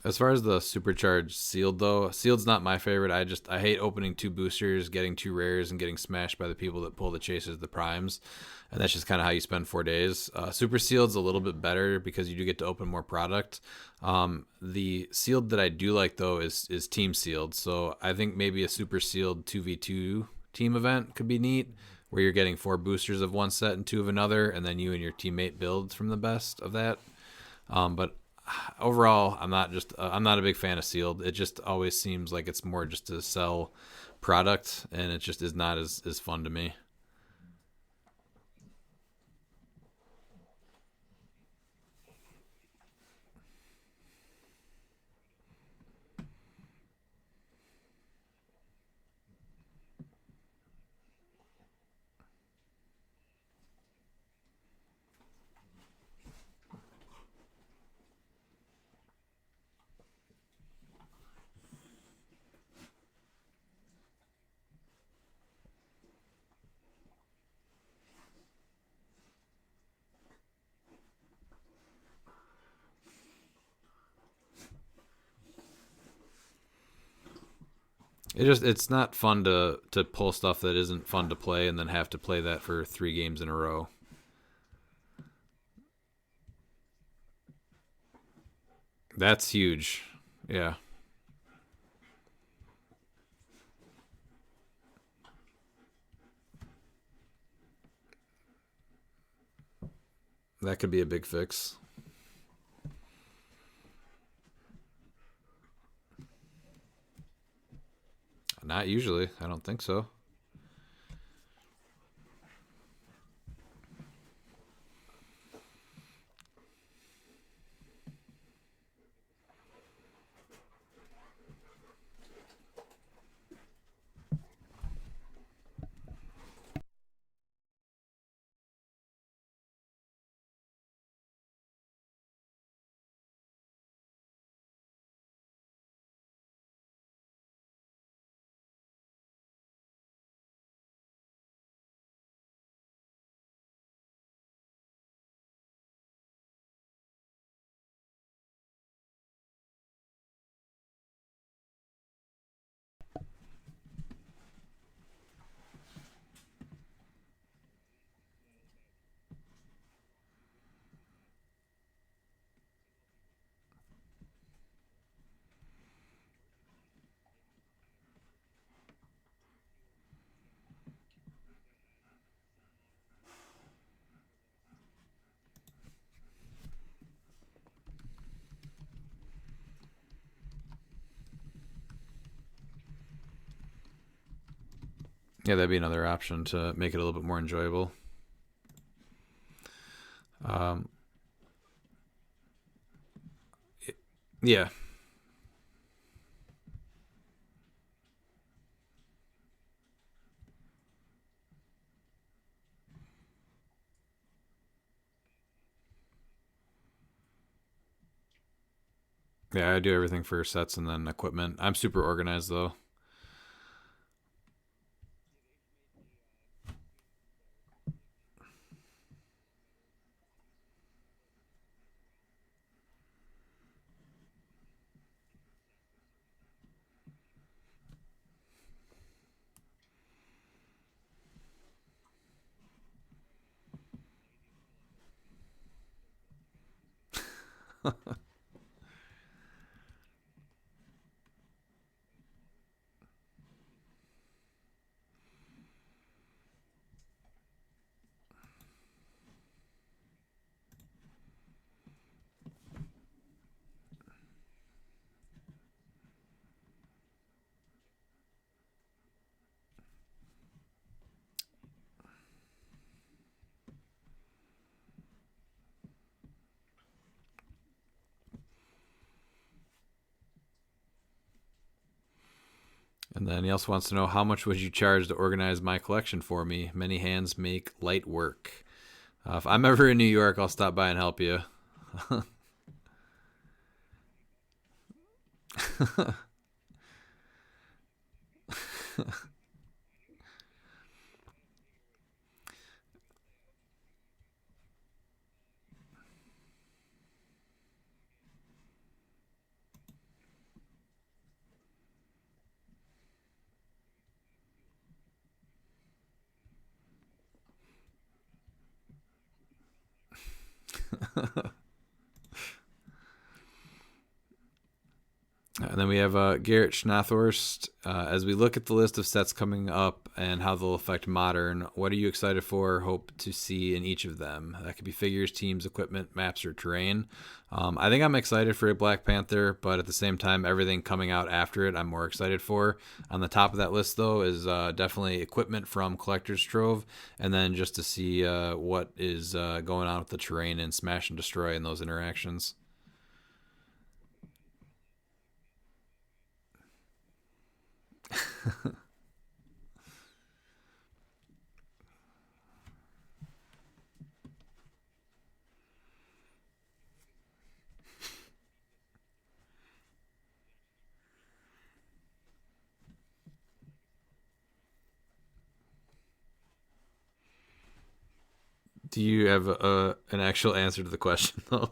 As far as the supercharged sealed though, sealed's not my favorite. I hate opening 2 boosters, getting 2 rares, and getting smashed by the people that pull the chases, the primes, and that's just kind of how you spend 4 days. Super sealed's a little bit better because you do get to open more product. The sealed that I do like though is team sealed. So I think maybe a super sealed 2v2 team event could be neat, where you're getting 4 boosters of one set and 2 of another, and then you and your teammate build from the best of that. But overall, I'm not a big fan of sealed. It just always seems like it's more just to sell product, and it just is not as fun to me. It's not fun to pull stuff that isn't fun to play and then have to play that for 3 games in a row. That's huge. Yeah. That could be a big fix. Not usually. I don't think so. Yeah, that'd be another option to make it a little bit more enjoyable. Yeah. Yeah, I do everything for sets and then equipment. I'm super organized though. And then he also wants to know, how much would you charge to organize my collection for me? Many hands make light work. If I'm ever in New York, I'll stop by and help you. And And then we have Garrett Schnathorst. As we look at the list of sets coming up and how they'll affect Modern, what are you excited for or hope to see in each of them? That could be figures, teams, equipment, maps, or terrain. I think I'm excited for a Black Panther, but at the same time, everything coming out after it, I'm more excited for. On the top of that list, though, is definitely equipment from Collector's Trove, and then just to see what is going on with the terrain and Smash and Destroy and those interactions. Do you have an actual answer to the question, though?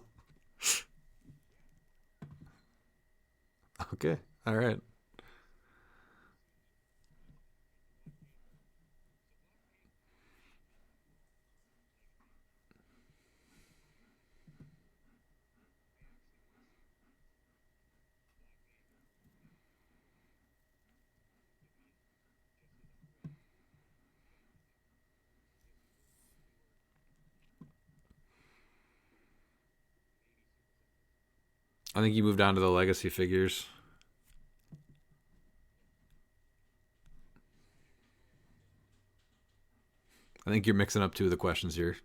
Okay. All right. I think you moved on to the legacy figures. I think you're mixing up two of the questions here.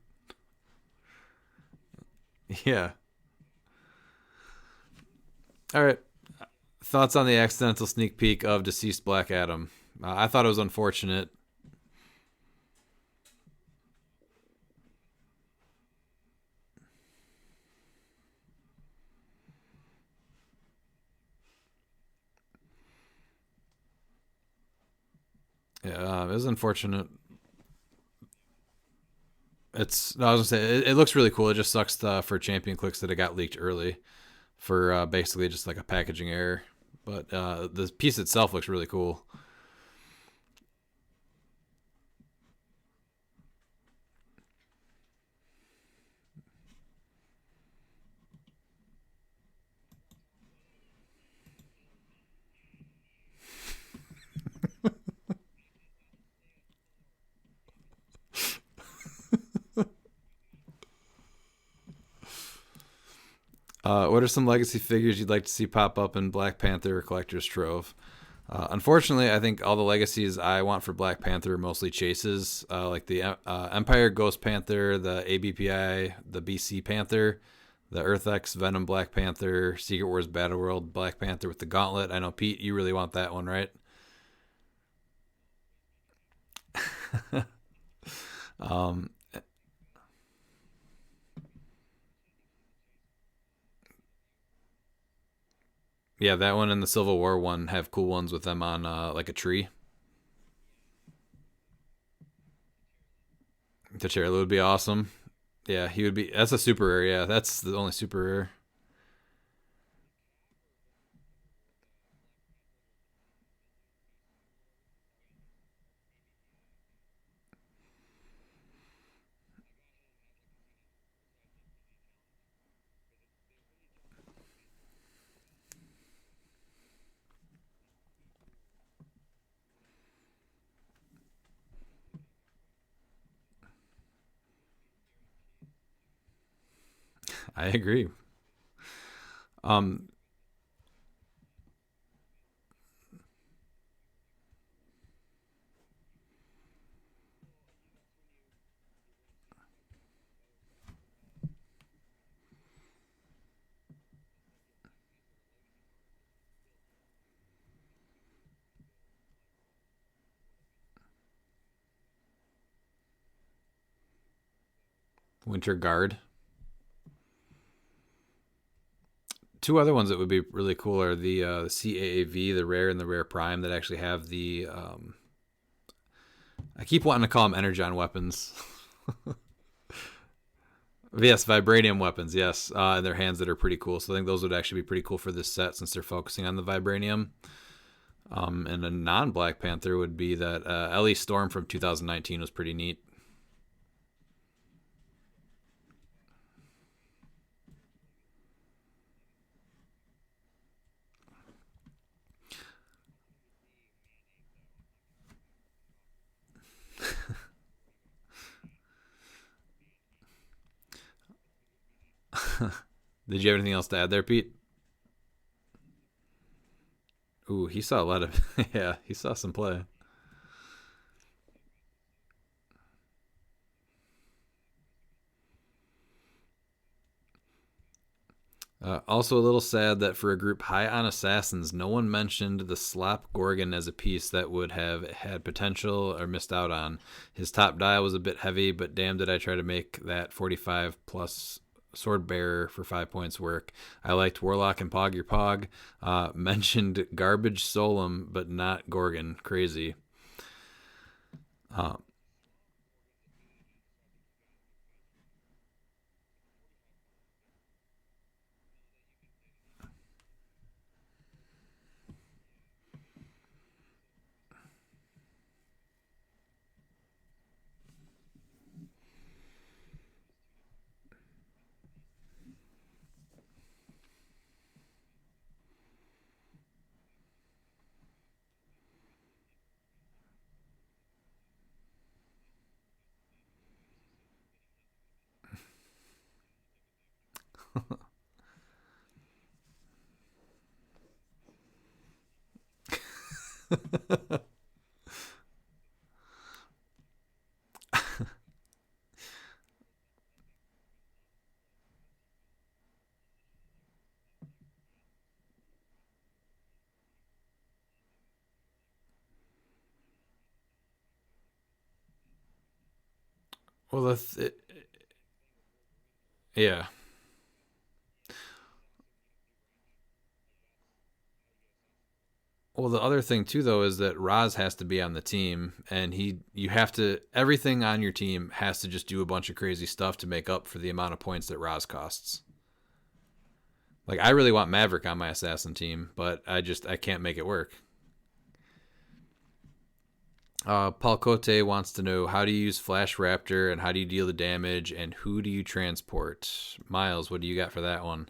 Yeah. All right. Thoughts on the accidental sneak peek of deceased Black Adam? I thought it was unfortunate. Yeah, it was unfortunate. It's. I was gonna say it looks really cool. It just sucks for Champion Clicks that it got leaked early, for basically just like a packaging error. But the piece itself looks really cool. What are some legacy figures you'd like to see pop up in Black Panther or Collector's Trove? Unfortunately, I think all the legacies I want for Black Panther are mostly chases, like the Empire Ghost Panther, the ABPI, the BC Panther, the EarthX Venom Black Panther, Secret Wars Battleworld Black Panther with the Gauntlet. I know, Pete, you really want that one, right? um, yeah, that one and the Civil War one have cool ones with them on like a tree. T'Challa would be awesome. Yeah, he would be. That's a super rare. Yeah, that's the only super rare. I agree. Um, Winter Guard. Two other ones that would be really cool are the CAAV, the rare and the rare prime, that actually have the. I keep wanting to call them energon weapons. Yes, vibranium weapons. Yes, in their hands that are pretty cool. So I think those would actually be pretty cool for this set since they're focusing on the vibranium. And a non-Black Panther would be that Ellie Storm from 2019 was pretty neat. Did you have anything else to add there, Pete? Ooh, he saw a lot of yeah, he saw some play. Also, a little sad that for a group high on assassins, no one mentioned the Slop Gorgon as a piece that would have had potential or missed out on. His top dial was a bit heavy, but damn did I try to make that 45 plus sword bearer for 5 points work. I liked Warlock and Pog Your Pog. Mentioned Garbage Solum, but not Gorgon. Crazy. Well, yeah. Well, the other thing too, though, is that Roz has to be on the team, and you have to, everything on your team has to just do a bunch of crazy stuff to make up for the amount of points that Roz costs. Like, I really want Maverick on my assassin team, but I can't make it work. Paul Cote wants to know, how do you use Flash Raptor, and how do you deal the damage, and who do you transport? Miles, what do you got for that one?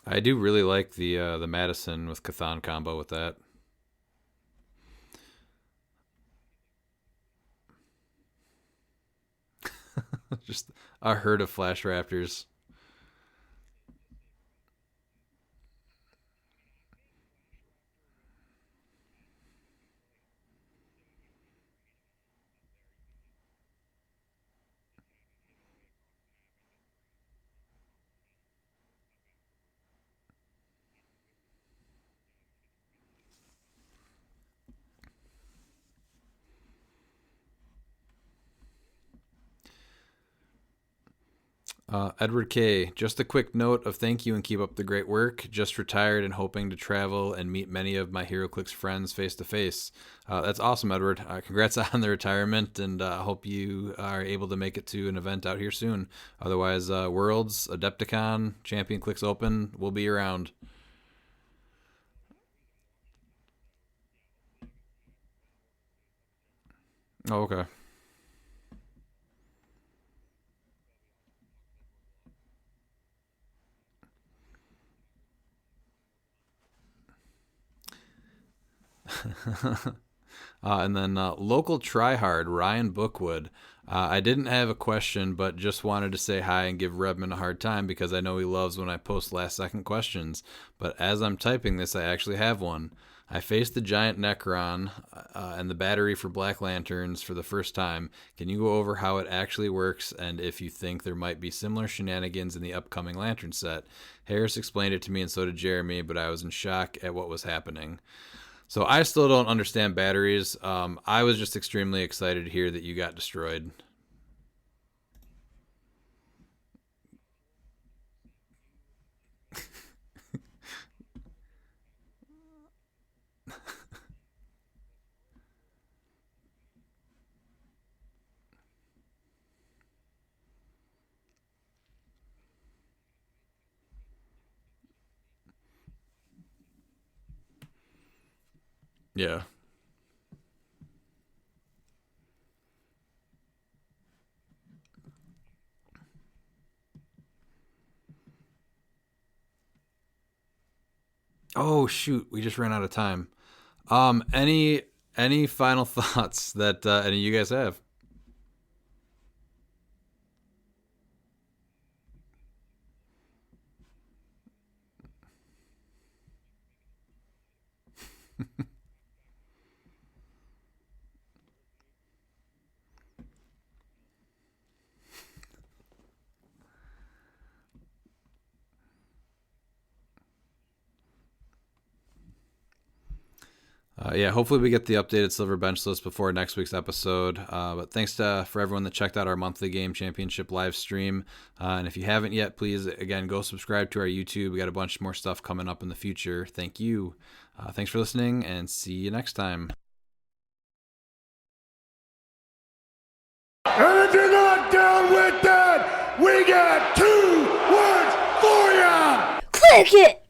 I do really like the Madison with Cathan combo with that. Just a herd of Flash Raptors. Edward K. Just a quick note of thank you and keep up the great work. Just retired and hoping to travel and meet many of my HeroClix friends face to face. That's awesome, Edward. Congrats on the retirement, and I hope you are able to make it to an event out here soon. Otherwise, Worlds, Adepticon, Champion Clicks Open will be around. Oh, okay. And then local tryhard Ryan Bookwood. I didn't have a question, but just wanted to say hi and give Redman a hard time because I know he loves when I post last second questions. But as I'm typing this, I actually have one. I faced the giant Necron and the battery for Black Lanterns for the first time. Can you go over how it actually works and if you think there might be similar shenanigans in the upcoming Lantern set? Harris explained it to me and so did Jeremy, but I was in shock at what was happening. So I still don't understand batteries. I was just extremely excited to hear that you got destroyed. Yeah. Oh shoot, we just ran out of time. Any final thoughts that any of you guys have? Yeah, hopefully we get the updated silver bench list before next week's episode. But thanks for everyone that checked out our monthly game championship live stream. And if you haven't yet, please, again, go subscribe to our YouTube. We got a bunch more stuff coming up in the future. Thank you. Thanks for listening, and see you next time.
And if you're not down with that, we got 2 words for ya!
Click it!